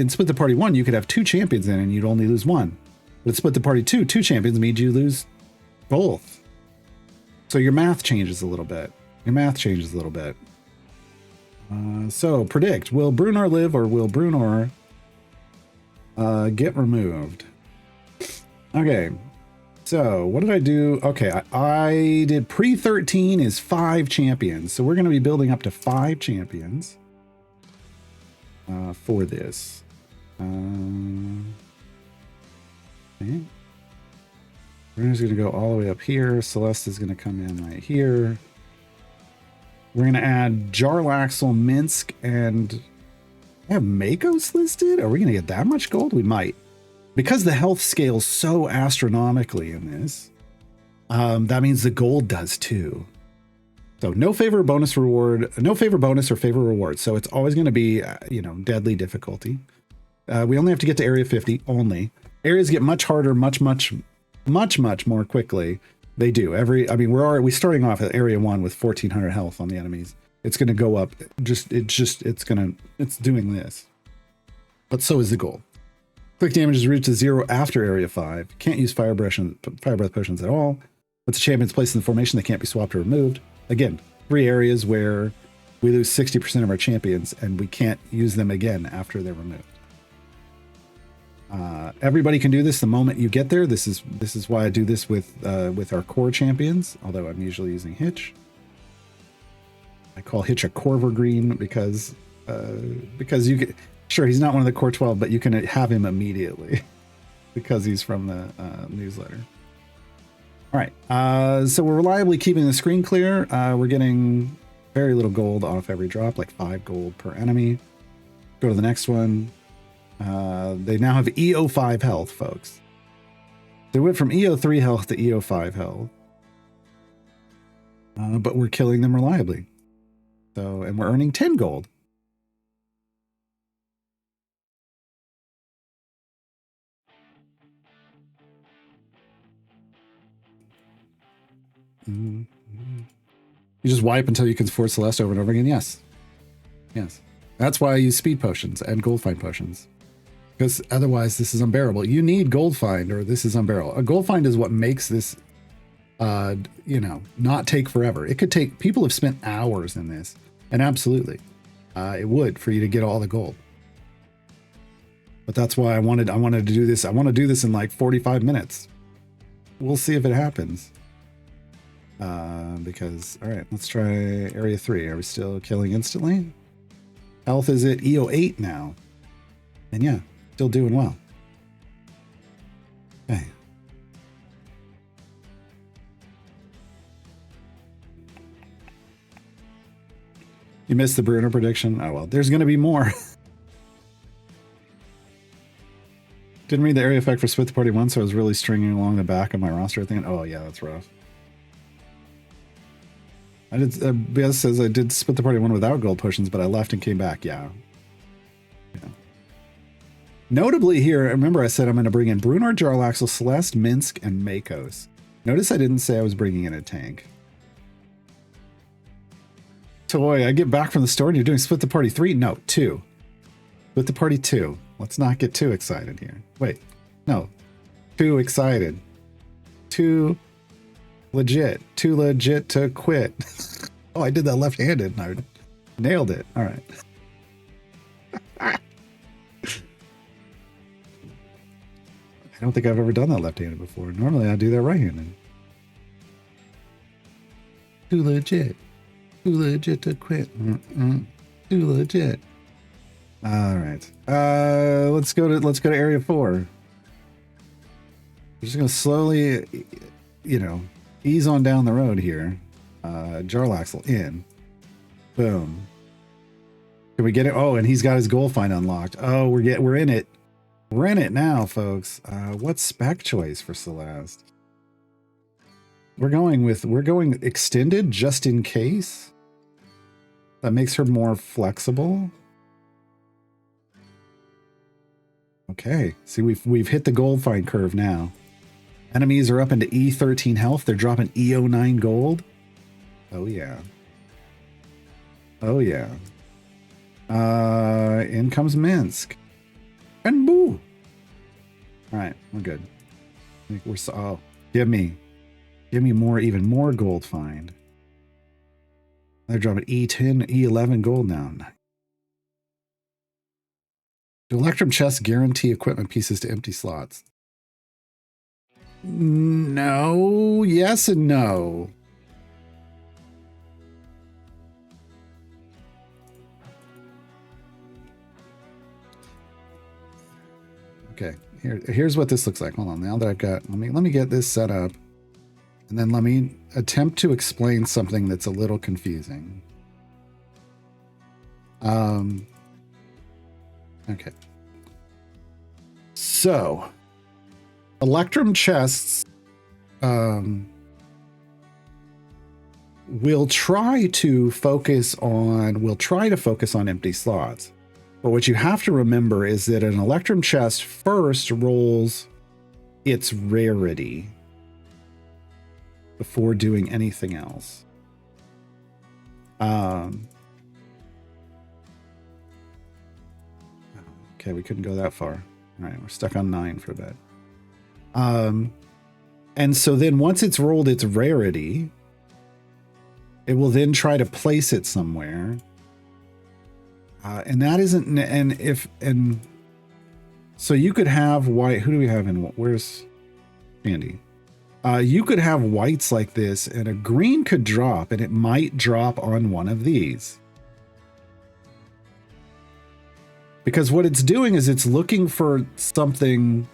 Split the Party 1, you could have 2 champions in and you'd only lose 1. With Split the Party 2, 2 champions means you lose both. So your math changes a little bit. So predict, will Brunar live or will Brunar get removed? Okay, so what did I do? Okay, I did pre-13 is 5 champions. So we're going to be building up to 5 champions for this. Okay. Bruner's going to go all the way up here. Celeste is going to come in right here. We're going to add Jarlaxle, Minsk, and I have Makos listed? Are we going to get that much gold? We might. Because the health scales so astronomically in this, that means the gold does too. So no favor bonus reward, no favor bonus or favor reward. So it's always going to be, deadly difficulty. We only have to get to area 50 only. Areas get much harder, much more quickly. They do. We're starting off at area 1 with 1,400 health on the enemies. It's going to go up. It's doing this. But so is the goal. Quick damage is reduced to 0 after area 5. Can't use fire breath potions at all. Once a champion's placed in the formation, they can't be swapped or removed. Again, 3 areas where we lose 60% of our champions and we can't use them again after they're removed. Everybody can do this the moment you get there. This is why I do this with our core champions, although I'm usually using Hitch. I call Hitch a Corver Green because you can, sure, he's not one of the core 12, but you can have him immediately because he's from the newsletter. All right, so we're reliably keeping the screen clear. We're getting very little gold off every drop, like 5 gold per enemy. Go to the next one. They now have EO5 health, folks. They went from EO3 health to EO5 health. But we're killing them reliably. So, and we're earning 10 gold. You just wipe until you can force Celeste over and over again. Yes. Yes. That's why I use speed potions and gold find potions. Because otherwise this is unbearable. You need gold find or this is unbearable. A gold find is what makes this, not take forever. It could take, people have spent hours in this. And absolutely, it would for you to get all the gold. But that's why I wanted to do this. I want to do this in like 45 minutes. We'll see if it happens. Because, all right, let's try area 3. Are we still killing instantly? Health is at EO8 now. And yeah, still doing well. Okay. You missed the Bruno prediction? Oh, well, there's going to be more. Didn't read the area effect for Split the Party 1, so I was really stringing along the back of my roster thinking, oh, yeah, that's rough. I did, BS says I did Split the Party 1 without gold potions, but I left and came back. Yeah. Notably here, remember I said I'm going to bring in Brunar, Jarlaxle, Celeste, Minsk, and Makos. Notice I didn't say I was bringing in a tank. Toy, I get back from the store and you're doing Split the Party 3? No, 2. Split the Party 2. Let's not get too excited here. Wait, no. Too excited. Too legit. Too legit to quit. Oh, I did that left-handed and I nailed it. All right. I don't think I've ever done that left-handed before. Normally I do that right-handed. Too legit. Too legit to quit. Too legit. All right. Let's go to area 4. We're just gonna slowly, ease on down the road here. Jarlaxle in. Boom. Can we get it? Oh, and he's got his goal find unlocked. Oh, we're in it. We're in it now, folks. What's spec choice for Celeste? We're going extended just in case. That makes her more flexible. Okay. See, we've hit the gold find curve now. Enemies are up into E13 health. They're dropping EO9 gold. Oh yeah. Oh yeah. In comes Minsk. And boo. All right, we're good. I think we're give me more, even more gold find. They're dropping E10, E11 gold now. Do Electrum chests guarantee equipment pieces to empty slots? No, yes and no. Okay, here's what this looks like. Hold on, now that I've got, let me get this set up, and then let me attempt to explain something that's a little confusing. Okay. So, Electrum chests will try to focus on empty slots. But what you have to remember is that an Electrum chest first rolls its rarity before doing anything else. Okay, we couldn't go that far. All right, we're stuck on 9 for a bit. And so then once it's rolled its rarity, It will then try to place it somewhere. And that isn't, and so you could have white, who do we have in, where's Andy? You could have whites like this and a green could drop, and it might drop on one of these. Because what it's doing is it's looking for something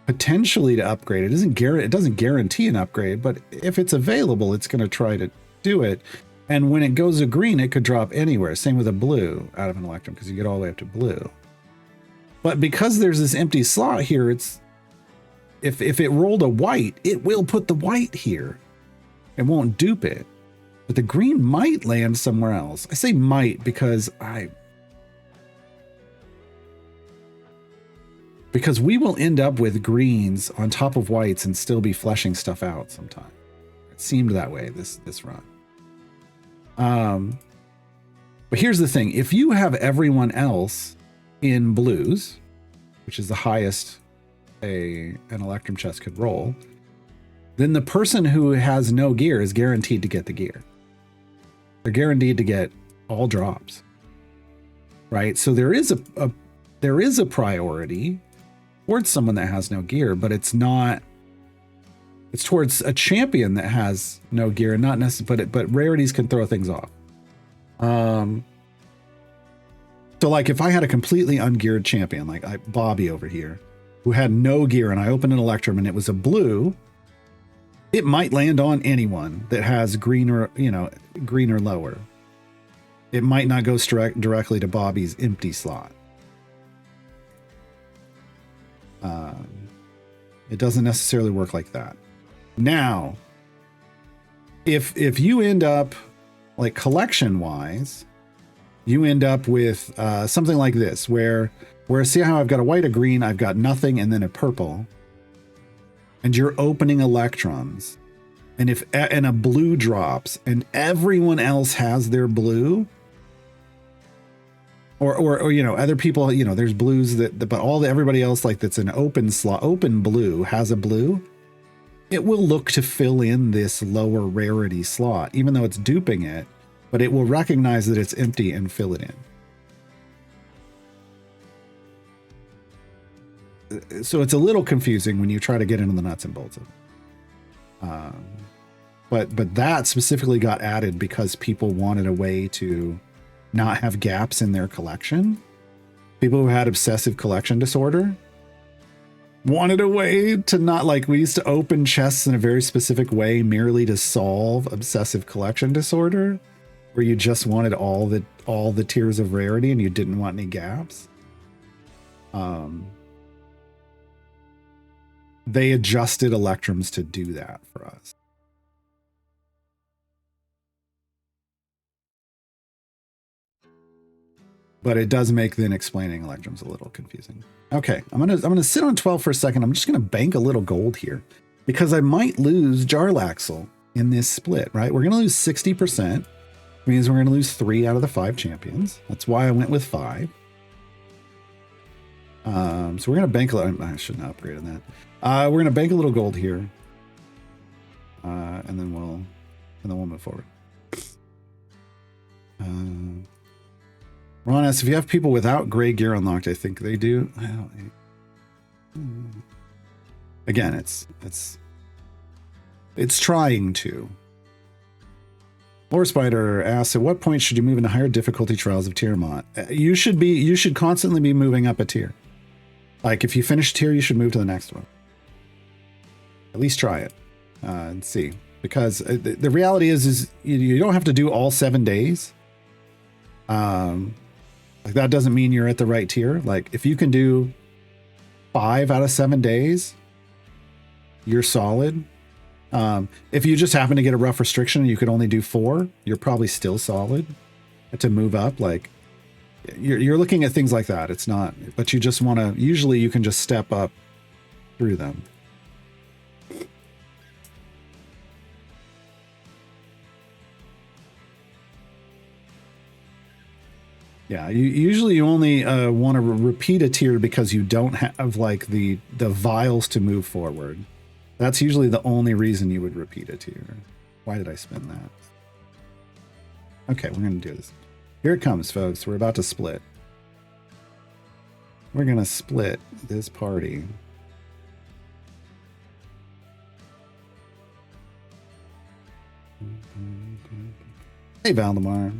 potentially to upgrade. It doesn't guarantee an upgrade, but if it's available, it's going to try to do it. And when it goes a green, it could drop anywhere. Same with a blue out of an Electrum, because you get all the way up to blue. But because there's this empty slot here, it's if it rolled a white, it will put the white here. It won't dupe it. But the green might land somewhere else. I say might because we will end up with greens on top of whites and still be fleshing stuff out sometime. It seemed that way this run. But here's the thing. If you have everyone else in blues, which is the highest an Electrum chest could roll, then the person who has no gear is guaranteed to get the gear. They're guaranteed to get all drops, right? So there is a priority towards someone that has no gear, but it's towards a champion that has no gear, not necessarily, but rarities can throw things off. So like if I had a completely ungeared champion, like Bobby over here, who had no gear, and I opened an Electrum and it was a blue, it might land on anyone that has green or lower. It might not go directly to Bobby's empty slot. It doesn't necessarily work like that. Now, if you end up like collection wise, you end up with something like this, where see how I've got a white, a green, I've got nothing, and then a purple, and you're opening Electrums, and and a blue drops, and everyone else has their blue, or other people, there's blues but everybody else like that's an open slot, open blue has a blue, it will look to fill in this lower rarity slot, even though it's duping it, but it will recognize that it's empty and fill it in. So it's a little confusing when you try to get into the nuts and bolts of it. But that specifically got added because people wanted a way to not have gaps in their collection. People who had obsessive collection disorder wanted a way to not, like, we used to open chests in a very specific way merely to solve obsessive collection disorder, where you just wanted all the tiers of rarity and you didn't want any gaps. They adjusted Electrums to do that for us. But it does make then explaining Electrums a little confusing. Okay, I'm gonna sit on 12 for a second. I'm just gonna bank a little gold here because I might lose Jarlaxle in this split, right? We're gonna lose 60%. It means we're gonna lose 3 out of the 5 champions. That's why I went with 5. So we're gonna bank a little. I shouldn't have upgraded that. We're gonna bank a little gold here, and then we'll move forward. Ron asks if you have people without gray gear unlocked. I think they do. Again, it's trying to. Lore Spider asks, at what point should you move into higher difficulty Trials of Tiamat? You should constantly be moving up a tier. Like if you finish a tier, you should move to the next one. At least try it and see, because the reality is you don't have to do all 7 days. Like that doesn't mean you're at the right tier. Like if you can do 5 out of 7 days, you're solid. If you just happen to get a rough restriction and you could only do 4, you're probably still solid to move up. Like you're looking at things like that. It's not, but you just want to, usually you can just step up through them. Yeah, you only want to repeat a tier because you don't have like the vials to move forward. That's usually the only reason you would repeat a tier. Why did I spend that? Okay, we're going to do this. Here it comes, folks. We're about to split. We're going to split this party. Hey, Valdemar.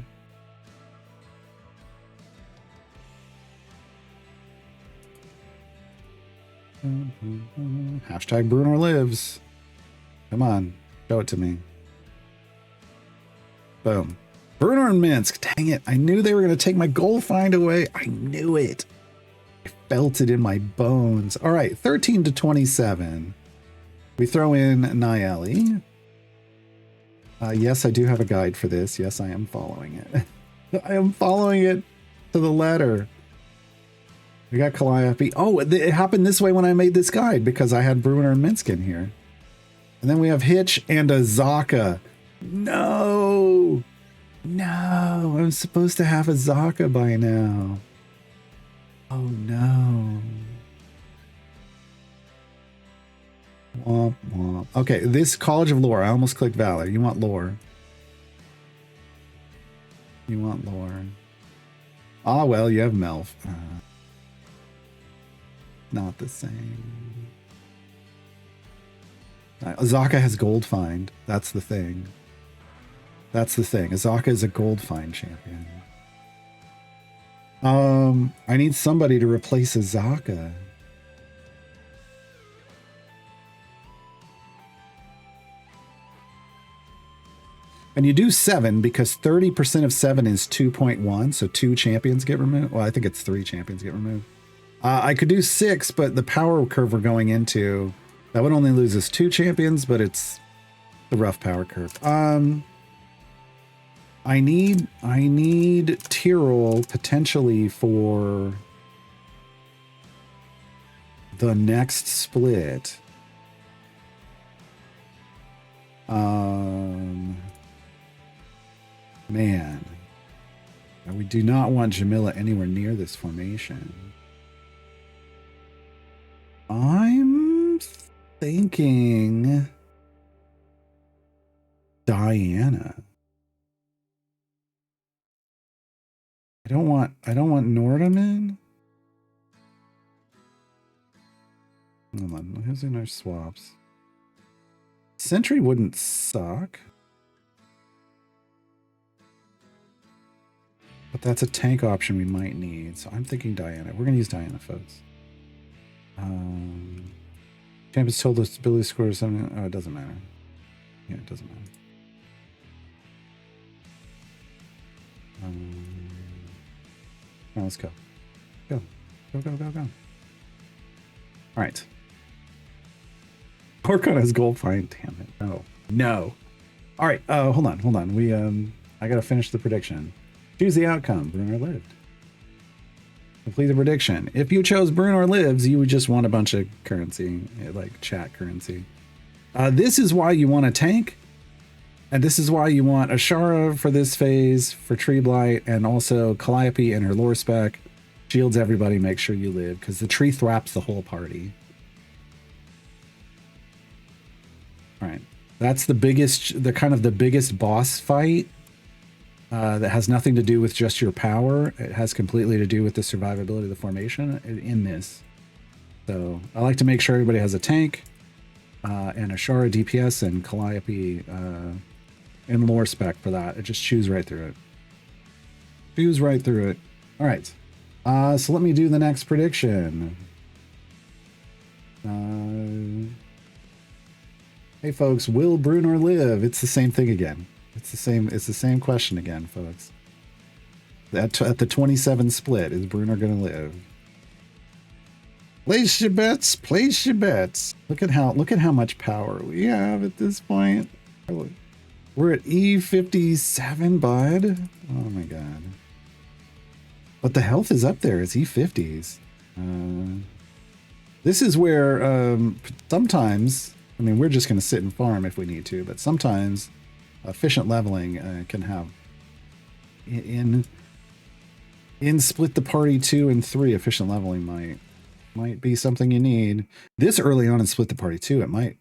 Hashtag Bruno lives. Come on, show it to me. Boom. Bruno and Minsk. Dang it. I knew they were going to take my gold find away. I knew it. I felt it in my bones. All right, 13 to 27. We throw in Nayeli. Yes, I do have a guide for this. Yes, I am following it. I am following it to the letter. We got Calliope. Oh, it happened this way when I made this guide because I had Bruner and Minsk in here. And then we have Hitch and a Zaka. No. No. I'm supposed to have a Zaka by now. Oh, no. Womp, womp. Okay, this College of Lore. I almost clicked Valor. You want lore. You want lore. Ah, well, you have Melf. Not the same. Azaka has gold find. That's the thing. That's the thing. Azaka is a gold find champion. I need somebody to replace Azaka. And you do 7 because 30% of 7 is 2.1. So 2 champions get removed. Well, I think it's 3 champions get removed. I could do 6, but the power curve we're going into, that would only lose us 2 champions, but it's the rough power curve. I need Tyrol potentially for the next split. Man, we do not want Jamila anywhere near this formation. I'm thinking Diana. I don't want Nordham in. Hold on, who's in our swaps? Sentry wouldn't suck. But that's a tank option we might need. So I'm thinking Diana. We're gonna use Diana, folks. Champions told us ability score or something. Oh, it doesn't matter. Yeah, it doesn't matter. Well, let's go. Go. All right. Orcon has gold find. Damn it. No. All right. Hold on. We I gotta finish the prediction. Choose the outcome. Bruner lived. Complete the prediction. If you chose Bruner lives, you would just want a bunch of currency, like chat currency. This is why you want a tank. And this is why you want Ashara for this phase, for Tree Blight, and also Calliope and her lore spec. Shields everybody, make sure you live, because the tree thraps the whole party. All right. That's the biggest, the kind of the biggest boss fight. That has nothing to do with just your power. It has completely to do with the survivability of the formation in this. So I like to make sure everybody has a tank, and Ashara DPS and Calliope in lore spec for that. It just chews right through it. Chews right through it. All right. So let me do the next prediction. Hey folks, will Bruner live? It's the same thing again. It's the same question again, folks. At the 27 split, is Bruner gonna live? Place your bets, place your bets. Look at how much power we have at this point. We're at E57, bud. Oh my god. But the health is up there. It's E50s. This is where sometimes, I mean, we're just gonna sit and farm if we need to, but sometimes efficient leveling can have in split the party 2 and 3. Efficient leveling might be something you need this early on in split the party 2. It might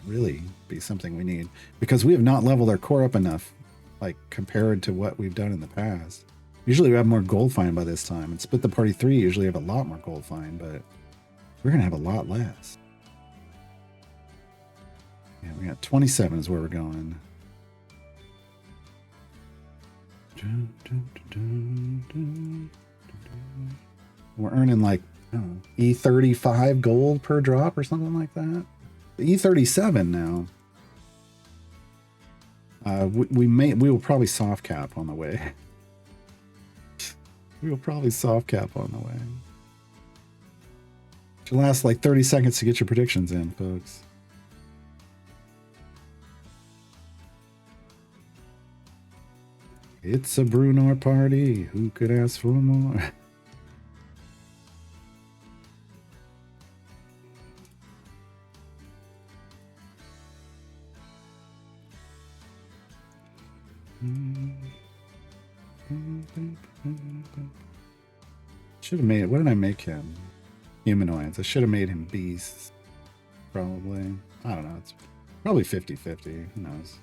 really be something we need because we have not leveled our core up enough like compared to what we've done in the past. Usually we have more gold find by this time, and Split the Party 3 usually have a lot more gold find, but we're gonna have a lot less. Yeah, we got 27 is where we're going. We're earning like, I don't know, E35 gold per drop or something like that. E37 now. We will probably soft cap on the way. We will probably soft cap on the way. Should last like 30 seconds to get your predictions in, folks. It's a Bruno party. Who could ask for more? Should have made it. What did I make him? Humanoids. I should have made him beasts. Probably. I don't know. It's probably 50-50. Who knows?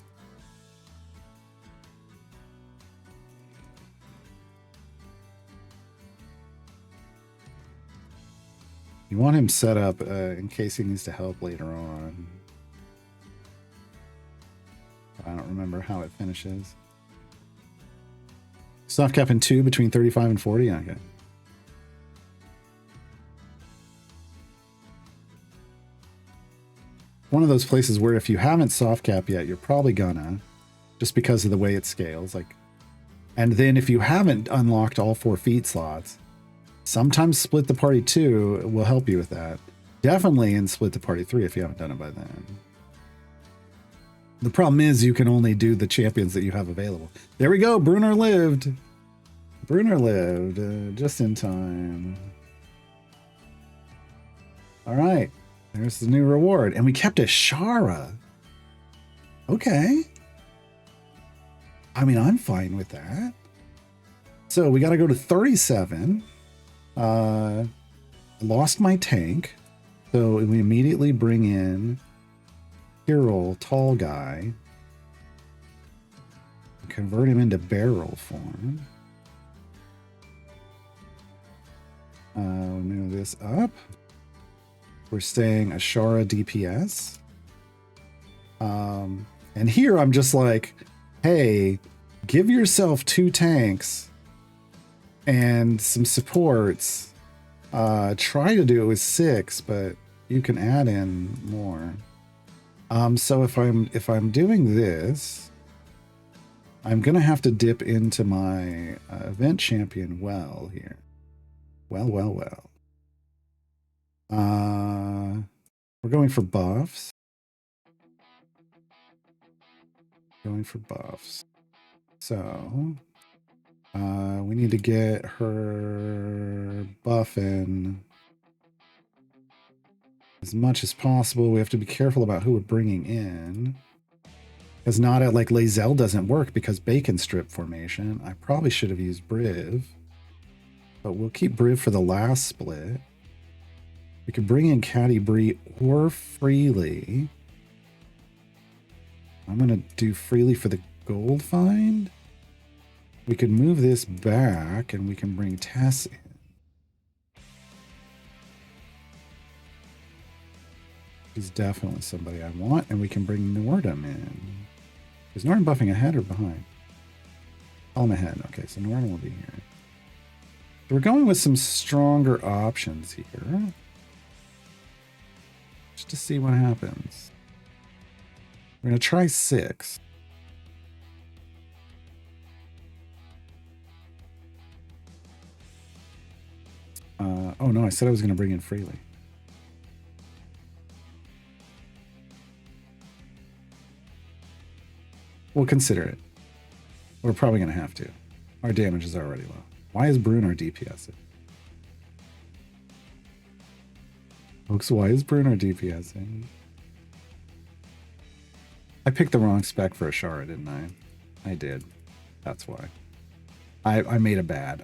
You want him set up in case he needs to help later on. I don't remember how it finishes. Soft cap in 2 between 35 and 40? Okay. One of those places where if you haven't soft cap yet, you're probably gonna, just because of the way it scales. Like, and then if you haven't unlocked all 4 feed slots, sometimes Split the Party 2 will help you with that. Definitely in Split the Party 3 if you haven't done it by then. The problem is you can only do the champions that you have available. There we go. Bruner lived. Bruner lived just in time. All right. There's the new reward. And we kept a Shara. Okay. I mean, I'm fine with that. So we got to go to 37. Lost my tank. So we immediately bring in Hero, tall guy. Convert him into barrel form. Move this up. We're staying Ashara DPS. And here I'm just like, hey, give yourself 2 tanks and some supports. Try to do it with 6, but you can add in more. So if I'm doing this, I'm gonna have to dip into my event champion well here. Well. We're going for buffs. So we need to get her buffing as much as possible. We have to be careful about who we're bringing in. Because not at like Lae'zel doesn't work because bacon strip formation. I probably should have used Briv. But we'll keep Briv for the last split. We could bring in Caddy Bree or Freely. I'm going to do Freely for the gold find. We could move this back and we can bring Tess in. She's definitely somebody I want. And we can bring Nordum in. Is Nordum buffing ahead or behind? Oh, I'm ahead. Okay, so Nordum will be here. So we're going with some stronger options here. Just to see what happens. We're going to try 6. Oh no, I said I was going to bring in Freely. We'll consider it. We're probably going to have to. Our damage is already low. Why is Bruno DPS it? Folks, why is Bruno DPSing? I picked the wrong spec for Ashara, didn't I? I did. That's why. I made a bad.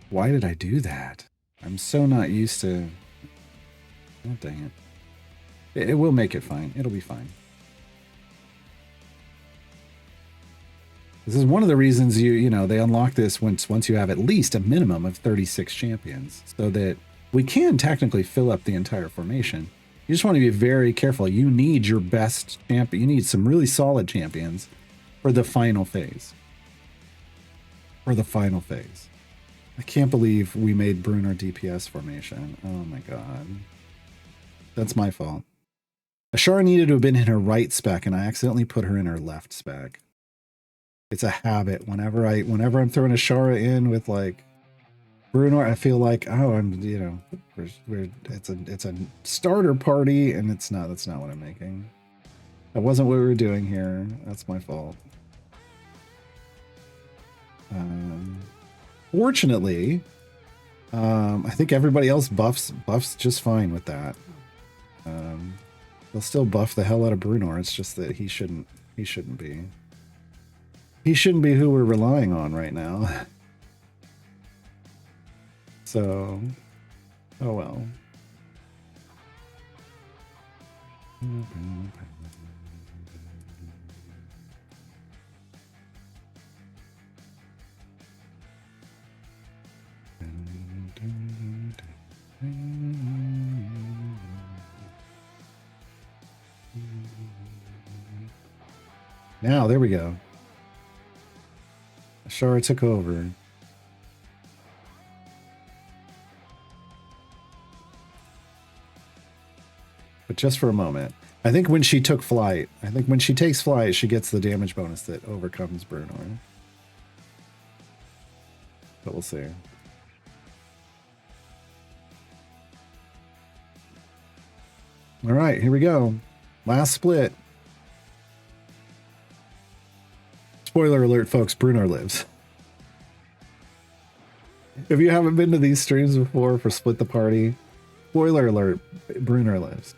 Why did I do that? I'm so not used to... Oh, dang it. It will make it fine. It'll be fine. This is one of the reasons you know, they unlock this once you have at least a minimum of 36 champions, so that we can technically fill up the entire formation. You just want to be very careful. You need your best champion. You need some really solid champions for the final phase. For the final phase. I can't believe we made Bruno DPS formation. Oh my god. That's my fault. Ashara needed to have been in her right spec, and I accidentally put her in her left spec. It's a habit. Whenever I'm throwing Ashara in with like Bruno, I feel like, oh, I'm, you know, it's a starter party, and it's not. That's not what I'm making. That wasn't what we were doing here. That's my fault. Fortunately, I think everybody else buffs just fine with that. They'll still buff the hell out of Bruno. It's just that he shouldn't be. He shouldn't be who we're relying on right now. So, oh well. Now, there we go. Ashara took over. But just for a moment. I think when she took flight, I think when she takes flight, she gets the damage bonus that overcomes Bruno. But we'll see. All right, here we go. Last split. Spoiler alert, folks, Bruno lives. If you haven't been to these streams before for Split the Party, spoiler alert, Bruno lives.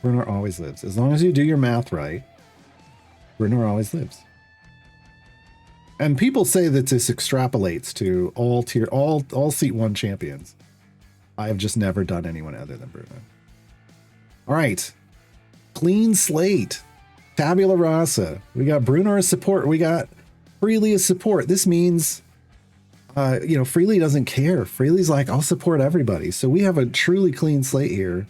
Bruno always lives. As long as you do your math right, Bruno always lives. And people say that this extrapolates to all seat 1 champions. I have just never done anyone other than Bruno. All right. Clean slate. Tabula rasa. We got Bruno as support. We got Freely as support. This means, you know, Freely doesn't care. Freely's like, I'll support everybody. So we have a truly clean slate here.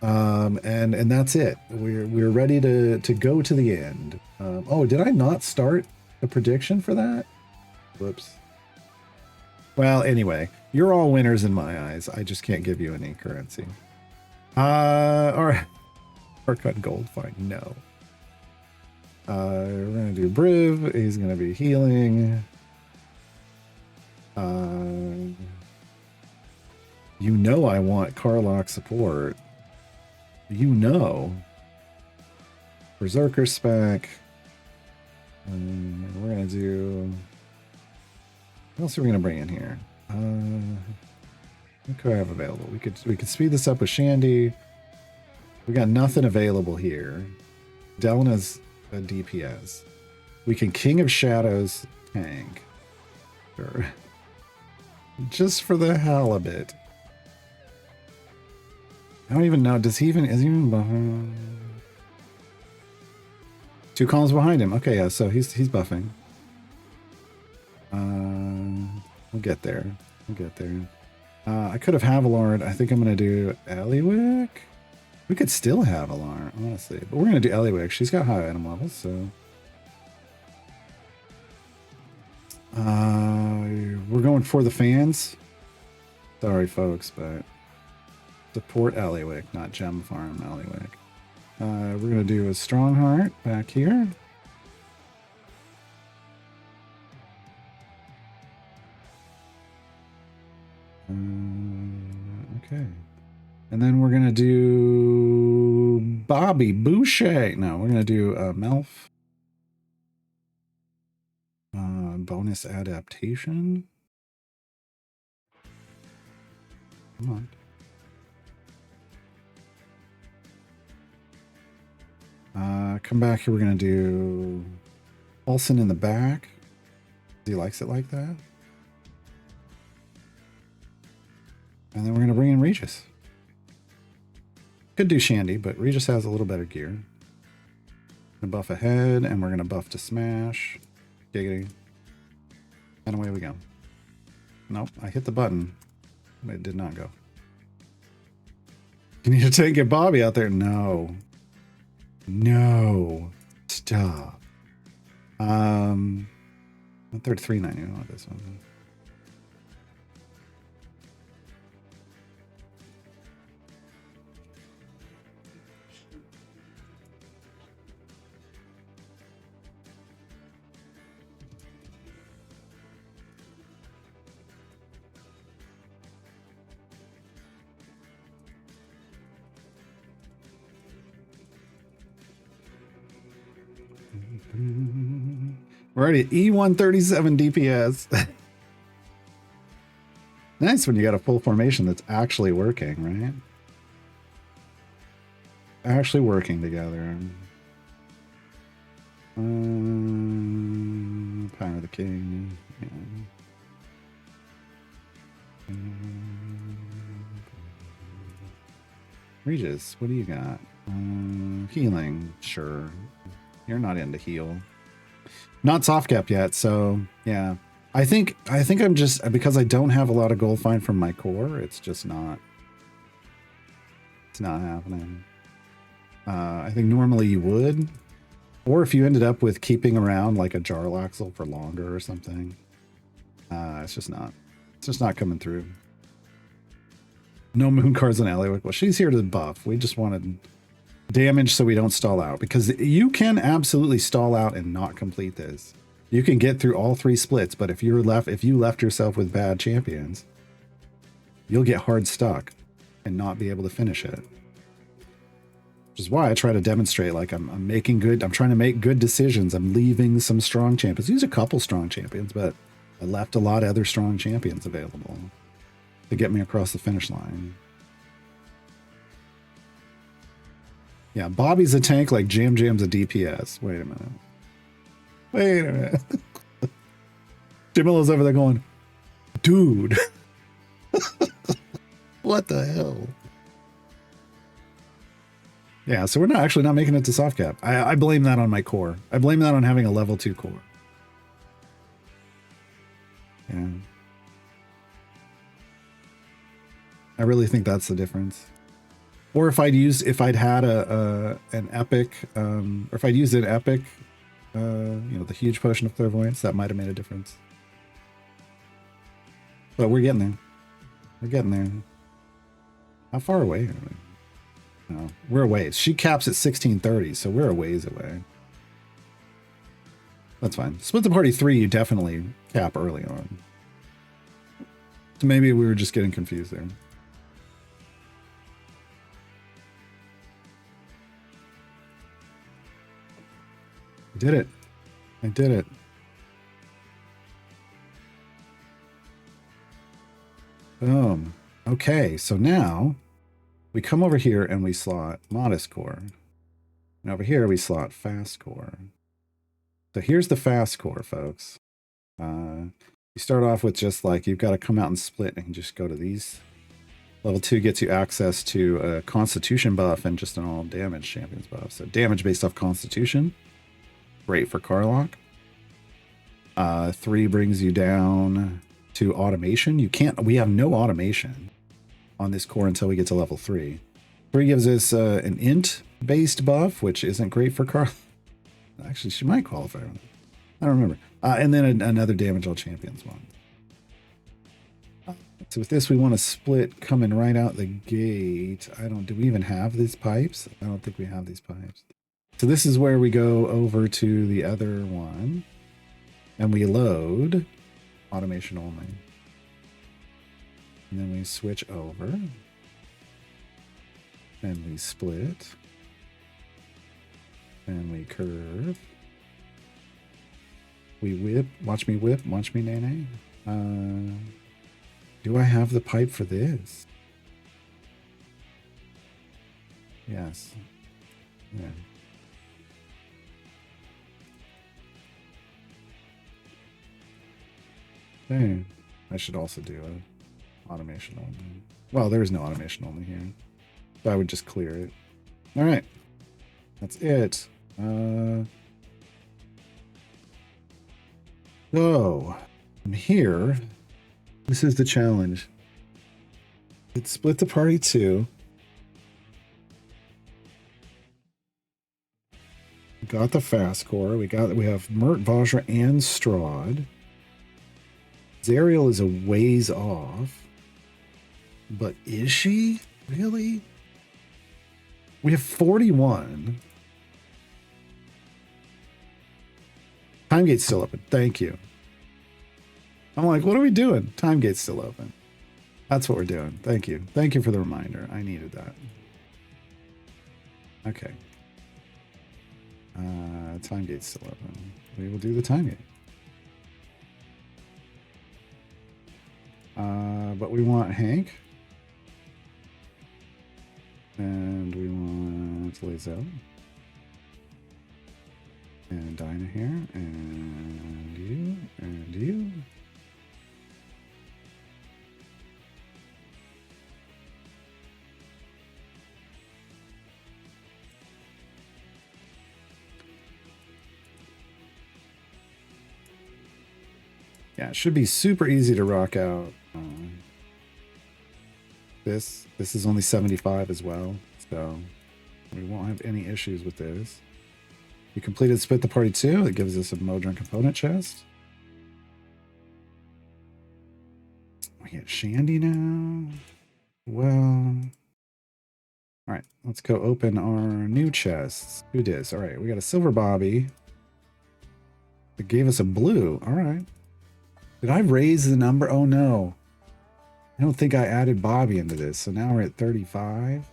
And that's it. We're ready to go to the end. Oh, did I not start a prediction for that? Whoops. Well, anyway, you're all winners in my eyes. I just can't give you any currency. All right. Haircut gold, fine. No. We're gonna do Briv. He's gonna be healing. You know I want Karlach support. You know. Berserker spec. We're gonna do. What else are we gonna bring in here? What could I have available? We could speed this up with Shandy. We got nothing available here. Delna's a DPS. We can King of Shadows tank. Sure. Just for the hell of it. I don't even know. Is he even behind? 2 columns behind him. Okay, yeah, so he's buffing. We'll get there. I could have Havilarn. I think I'm gonna do Eliwick. We could still have Alarm, honestly. But we're going to do Eliwick. She's got high item levels, so... we're going for the fans. Sorry, folks, but... Support Eliwick, not Gem Farm Eliwick. We're going to do a Strongheart back here. Okay. And then we're going to do Bobby Boucher. No, we're going to do Melf. Bonus adaptation. Come on. Come back here. We're going to do Olsen in the back. He likes it like that. And then we're going to bring in Regis. Could do Shandy, but Regis has a little better gear. Gonna buff ahead, and we're gonna buff to smash. Giggity. And away we go. Nope, I hit the button. But it did not go. You need to get Bobby out there. No. No. Stop. 133.90. I want this one. We're already at E137 DPS. Nice when you got a full formation that's actually working, right? Actually working together. Power of the King. Yeah. Regis, what do you got? Healing, sure. You're not into heal. Not soft cap yet, so yeah. I think I'm just, because I don't have a lot of gold find from my core, it's just not. It's not happening. I think normally you would. Or if you ended up with keeping around like a Jarlaxle for longer or something. It's just not coming through. No moon cards on Eliwick. Well, she's here to buff. We just wanted damage so we don't stall out, because you can absolutely stall out and not complete this. You can get through all 3 splits, but if you left yourself with bad champions, you'll get hard stuck and not be able to finish it. Which is why I try to demonstrate, like, I'm trying to make good decisions. I'm leaving some strong champions. Use a couple strong champions, but I left a lot of other strong champions available to get me across the finish line. Yeah, Bobby's a tank like Jam Jam's a DPS. Wait a minute. Jamila's over there going, dude. What the hell? Yeah, so we're not making it to soft cap. I blame that on my core. I blame that on having a level 2 core. Yeah. I really think that's the difference. Or if I'd had an epic, or if I'd used an epic, the huge potion of clairvoyance, that might have made a difference. But we're getting there. We're getting there. How far away are we? No, we're a ways. She caps at 1630, so we're a ways away. That's fine. Split the party 3, you definitely cap early on. So maybe we were just getting confused there. Did it. I did it. Boom. Okay, so now we come over here and we slot modest core. And over here we slot fast core. So here's the fast core, folks. You start off with just like, you've got to come out and split and just go to these. Level 2 gets you access to a constitution buff and just an all damage champions buff. So damage based off constitution. Great for Karlach. 3 brings you down to automation. We have no automation on this core until we get to level 3. 3 gives us an int based buff, which isn't great for Karlach. Actually, she might qualify. I don't remember. And then another damage all champions one. So with this, we want to split coming right out the gate. Do we even have these pipes? I don't think we have these pipes. So this is where we go over to the other one and we load automation only. And then we switch over and we split and we curve. We whip, watch me whip, watch me nay nay. Do I have the pipe for this? Yes. Yeah. Okay. I should also do an automation only. Well, there is no automation only here. So I would just clear it. All right. That's it. So, from here, this is the challenge. It's split the party 2. We got the fast core. We have Mert, Vajra, and Strahd. Zariel is a ways off. But is she? Really? We have 41. Time gate's still open. Thank you. I'm like, what are we doing? Time gate's still open. That's what we're doing. Thank you. Thank you for the reminder. I needed that. Okay. Time gate's still open. We will do the time gate. But we want Hank. And we want Lizzo. And Dinah here. And you. And you. Yeah, it should be super easy to rock out. This is only 75 as well, so we won't have any issues with this. We completed Split the Party 2. It gives us a Modron component chest. We get Shandy now. Well, all right, let's go open our new chests. Who dis? All right, we got a Silver Bobby. It gave us a blue. All right. Did I raise the number? Oh, no. I don't think I added Bobby into this. So now we're at 35.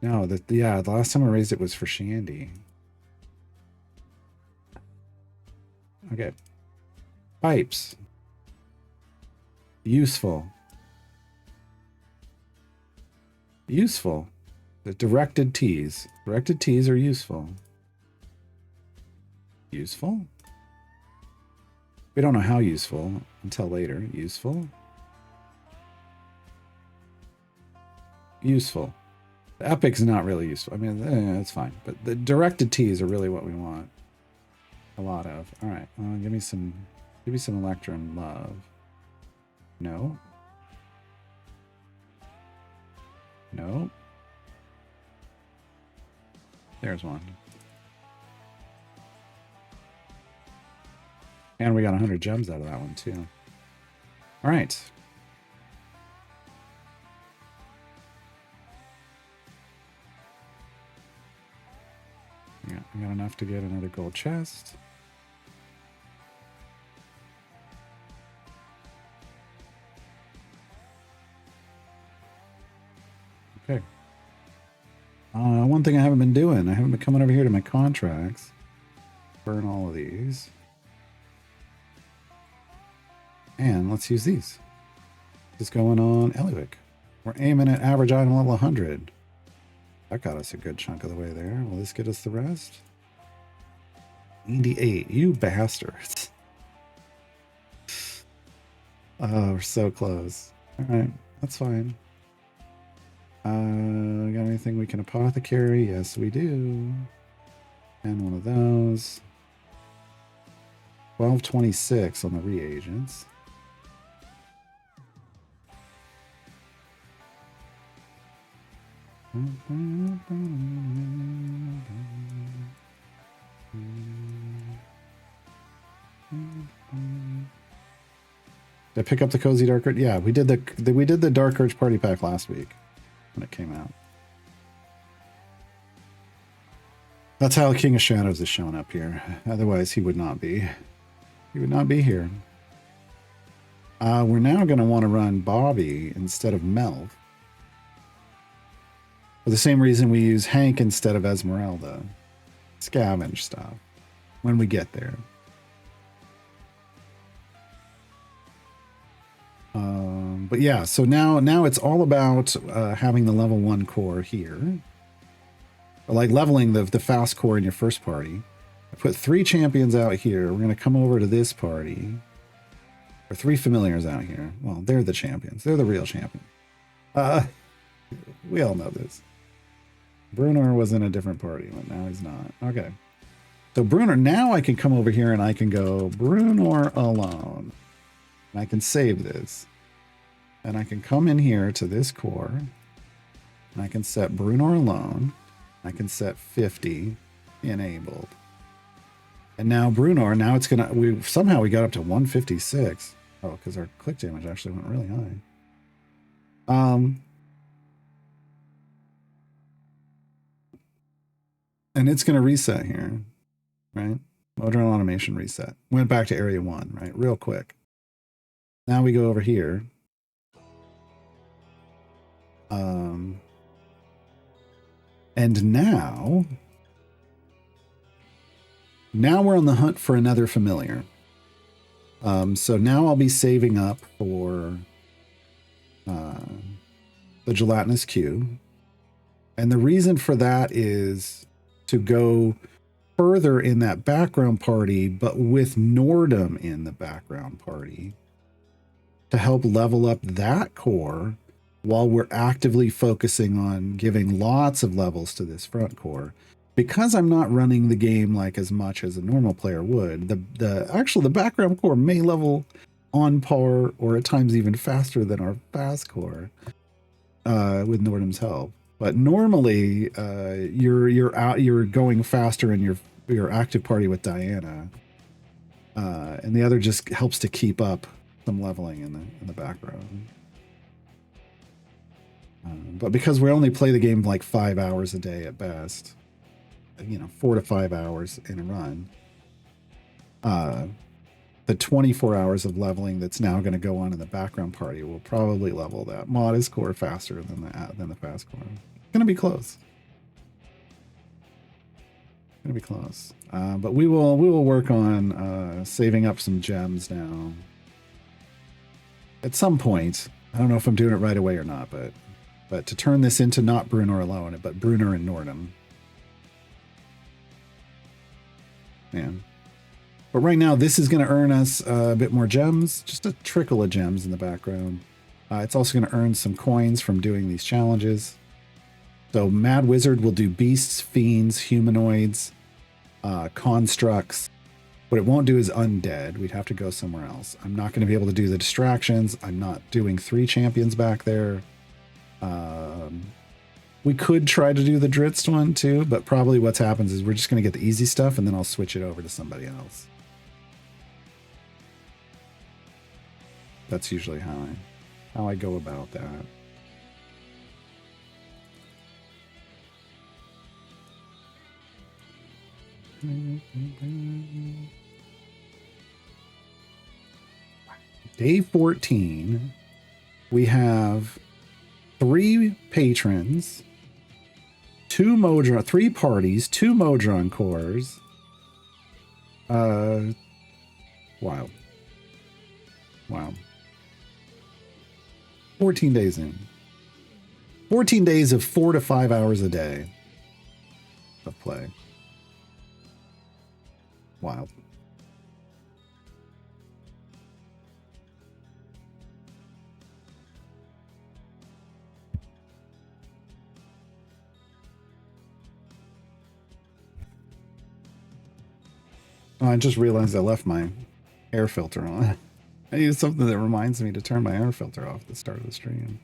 No, yeah, the last time I raised it was for Shandy. Okay. Pipes. Useful. Useful. The directed T's. Directed T's are useful. Useful? We don't know how useful until later. Useful. Useful. The Epic's not really useful. I mean, that's fine. But the directed T's are really what we want. A lot of. All right. Give me some Electrum love. No. No. There's one. And we got 100 gems out of that one, too. All right. Yeah, we got enough to get another gold chest. Okay. One thing I haven't been doing, I haven't been coming over here to my contracts. Burn all of these. And let's use these. Just going on Eliwick. We're aiming at average item level 100. That got us a good chunk of the way there. Will this get us the rest? 98. You bastards. Oh, we're so close. All right, that's fine. Got anything we can apothecary? Yes, we do. And one of those. 1226 on the reagents. Did I pick up the Cozy Dark Urge? Yeah, we did the Dark Urge party pack last week when it came out. That's how the King of Shadows is showing up here. Otherwise, he would not be. He would not be here. We're now going to want to run Bobby instead of Melv. For the same reason we use Hank instead of Esmeralda. Scavenge stuff. When we get there. But yeah, so now it's all about having the level 1 core here. Like leveling the fast core in your first party. I put 3 champions out here. We're going to come over to this party. Or 3 familiars out here. Well, they're the champions. They're the real champions. We all know this. Bruner was in a different party, but now he's not. Okay. So Bruner, now I can come over here and I can go Bruner alone. And I can save this. And I can come in here to this core. And I can set Bruner alone. I can set 50 enabled. And now Bruner, now it's gonna, we somehow we got up to 156. Oh, because our click damage actually went really high. And it's gonna reset here, right? Motor and automation reset. Went back to area 1, right? Real quick. Now we go over here. And now we're on the hunt for another familiar. So now I'll be saving up for the gelatinous cube. And the reason for that is to go further in that background party, but with Nordum in the background party to help level up that core while we're actively focusing on giving lots of levels to this front core. Because I'm not running the game like as much as a normal player would, the background core may level on par or at times even faster than our fast core with Nordum's help. But normally you're going faster in your active party with Diana, and the other just helps to keep up some leveling in the background. But because we only play the game like 5 hours a day at best, 4 to 5 hours in a run, the 24 hours of leveling that's now going to go on in the background party will probably level that modest core faster than the fast core. It's going to be close. Going to be close. But we will work on saving up some gems now. At some point, I don't know if I'm doing it right away or not, but to turn this into not Bruner alone, but Bruner and Nordum. Yeah. But right now, this is going to earn us a bit more gems, just a trickle of gems in the background. It's also going to earn some coins from doing these challenges. So Mad Wizard will do beasts, fiends, humanoids, constructs. What it won't do is undead. We'd have to go somewhere else. I'm not going to be able to do the distractions. I'm not doing 3 champions back there. We could try to do the Dritz one too, but probably what's happens is we're just going to get the easy stuff and then I'll switch it over to somebody else. That's usually how I go about that. Day 14, we have 3 patrons, 2 Modron, 3 parties, 2 Modron cores. Wild. 14 days in. 14 days of 4 to 5 hours a day of play. Wild. Oh, I just realized I left my air filter on. I need something that reminds me to turn my air filter off at the start of the stream.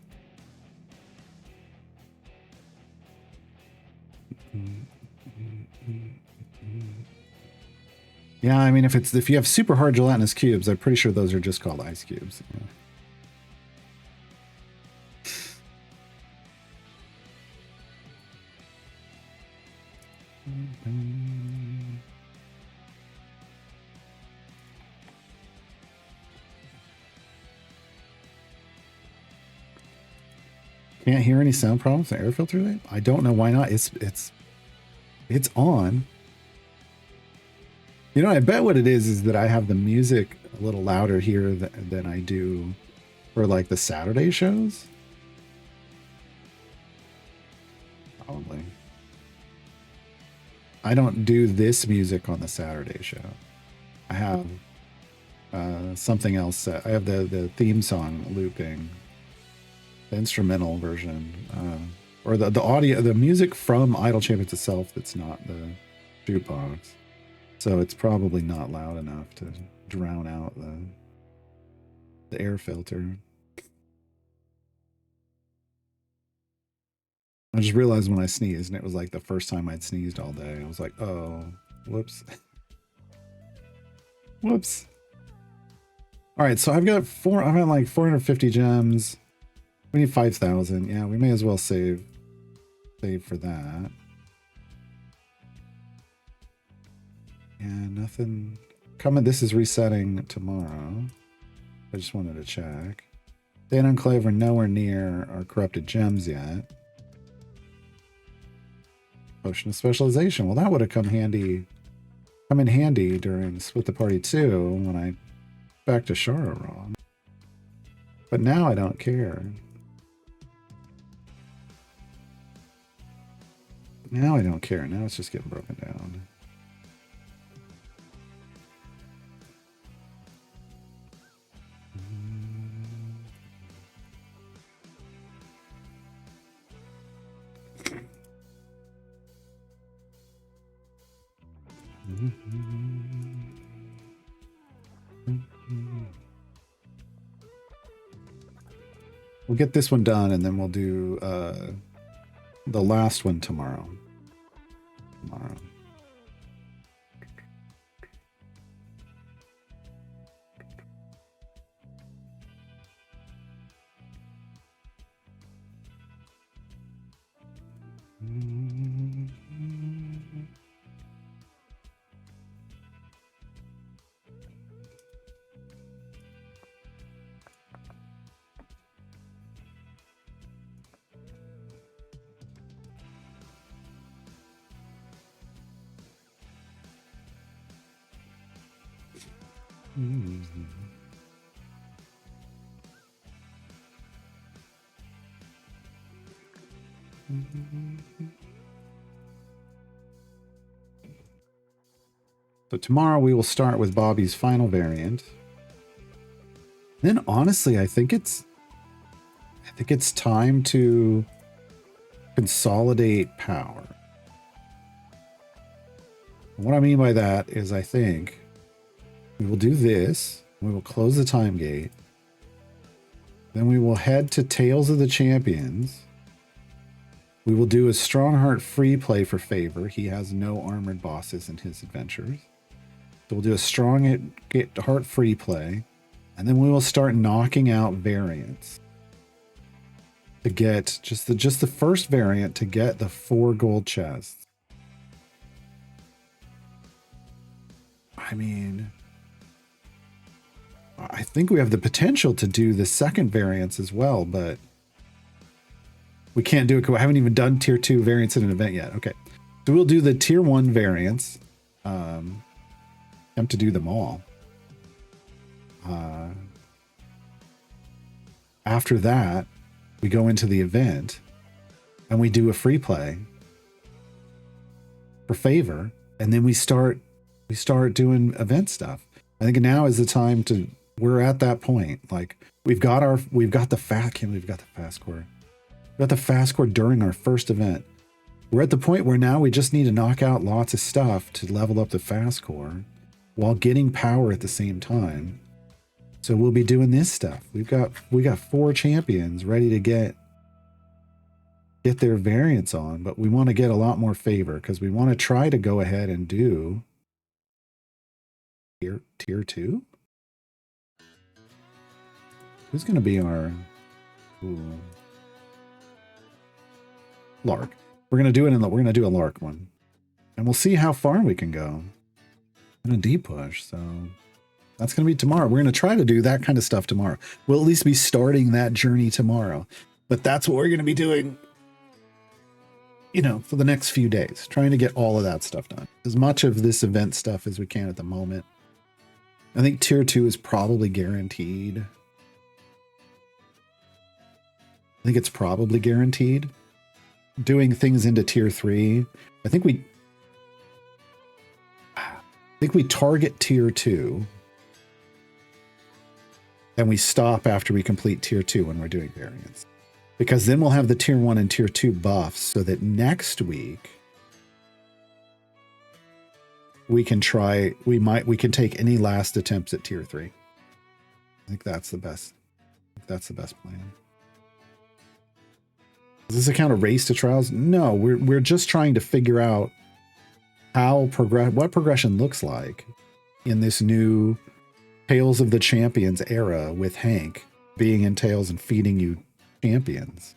Yeah, I mean, if you have super hard gelatinous cubes, I'm pretty sure those are just called ice cubes. Yeah. Can't hear any sound problems with the air filter today? I don't know why not. It's on. You know, I bet what it is that I have the music a little louder here than I do for like the Saturday shows. Probably. I don't do this music on the Saturday show. I have something else set. I have the theme song looping. The instrumental version or the audio, the music from Idle Champions itself that's not the jukebox. So it's probably not loud enough to drown out the air filter. I just realized when I sneezed, and it was like the first time I'd sneezed all day. I was like, oh, whoops. Whoops. All right, so I've got like 450 gems. We need 5,000. Yeah, we may as well save for that. Yeah, nothing coming. This is resetting tomorrow. I just wanted to check. Dan Enclave are nowhere near our corrupted gems yet. Potion of Specialization. Well, that would have come in handy during Split the Party 2 when I back to Shara wrong. But now I don't care. Now I don't care. Now it's just getting broken down. We'll get this one done, and then we'll do the last one tomorrow. So tomorrow we will start with Bobby's final variant. Then honestly, I think it's time to consolidate power. What I mean by that is I think we will do this. We will close the time gate. Then we will head to Tales of the Champions. We will do a Strongheart free play for Favor. He has no armored bosses in his adventures. So we'll do a Strongheart free play. And then we will start knocking out variants. To get just the first variant to get the 4 gold chests. I mean, I think we have the potential to do the second variants as well, but we can't do it because we haven't even done tier 2 variants in an event yet. Okay, so we'll do the tier 1 variants. Attempt to do them all. After that, we go into the event and we do a free play for Favor, and then we start doing event stuff. I think now is the time to. We're at that point. Like we've got the fast core. We got the fast core during our first event. We're at the point where now we just need to knock out lots of stuff to level up the fast core while getting power at the same time. So we'll be doing this stuff. We got 4 champions ready to get their variants on, but we want to get a lot more Favor because we want to try to go ahead and do tier 2. Who's going to be our Lark? We're going to do it we're going to do a Lark one, and we'll see how far we can go in a deep push. So that's going to be tomorrow. We're going to try to do that kind of stuff tomorrow. We'll at least be starting that journey tomorrow, but that's what we're going to be doing, for the next few days, trying to get all of that stuff done. As much of this event stuff as we can at the moment. I think tier 2 is probably guaranteed. I think it's probably guaranteed. Doing things into tier 3. I think we target tier 2. And we stop after we complete tier 2 when we're doing variants. Because then we'll have the tier 1 and tier 2 buffs so that next week we can take any last attempts at tier 3. I think that's the best. That's the best plan. Is this a kind of race to trials? No, we're just trying to figure out what progression looks like in this new Tales of the Champions era with Hank being in Tales and feeding you champions.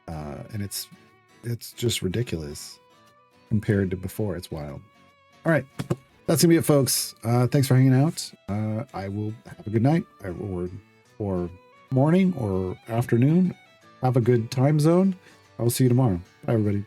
And it's just ridiculous compared to before. It's wild. All right. That's gonna be it, folks. Thanks for hanging out. I will have a good night or morning or afternoon. Have a good time zone. I will see you tomorrow. Bye, everybody.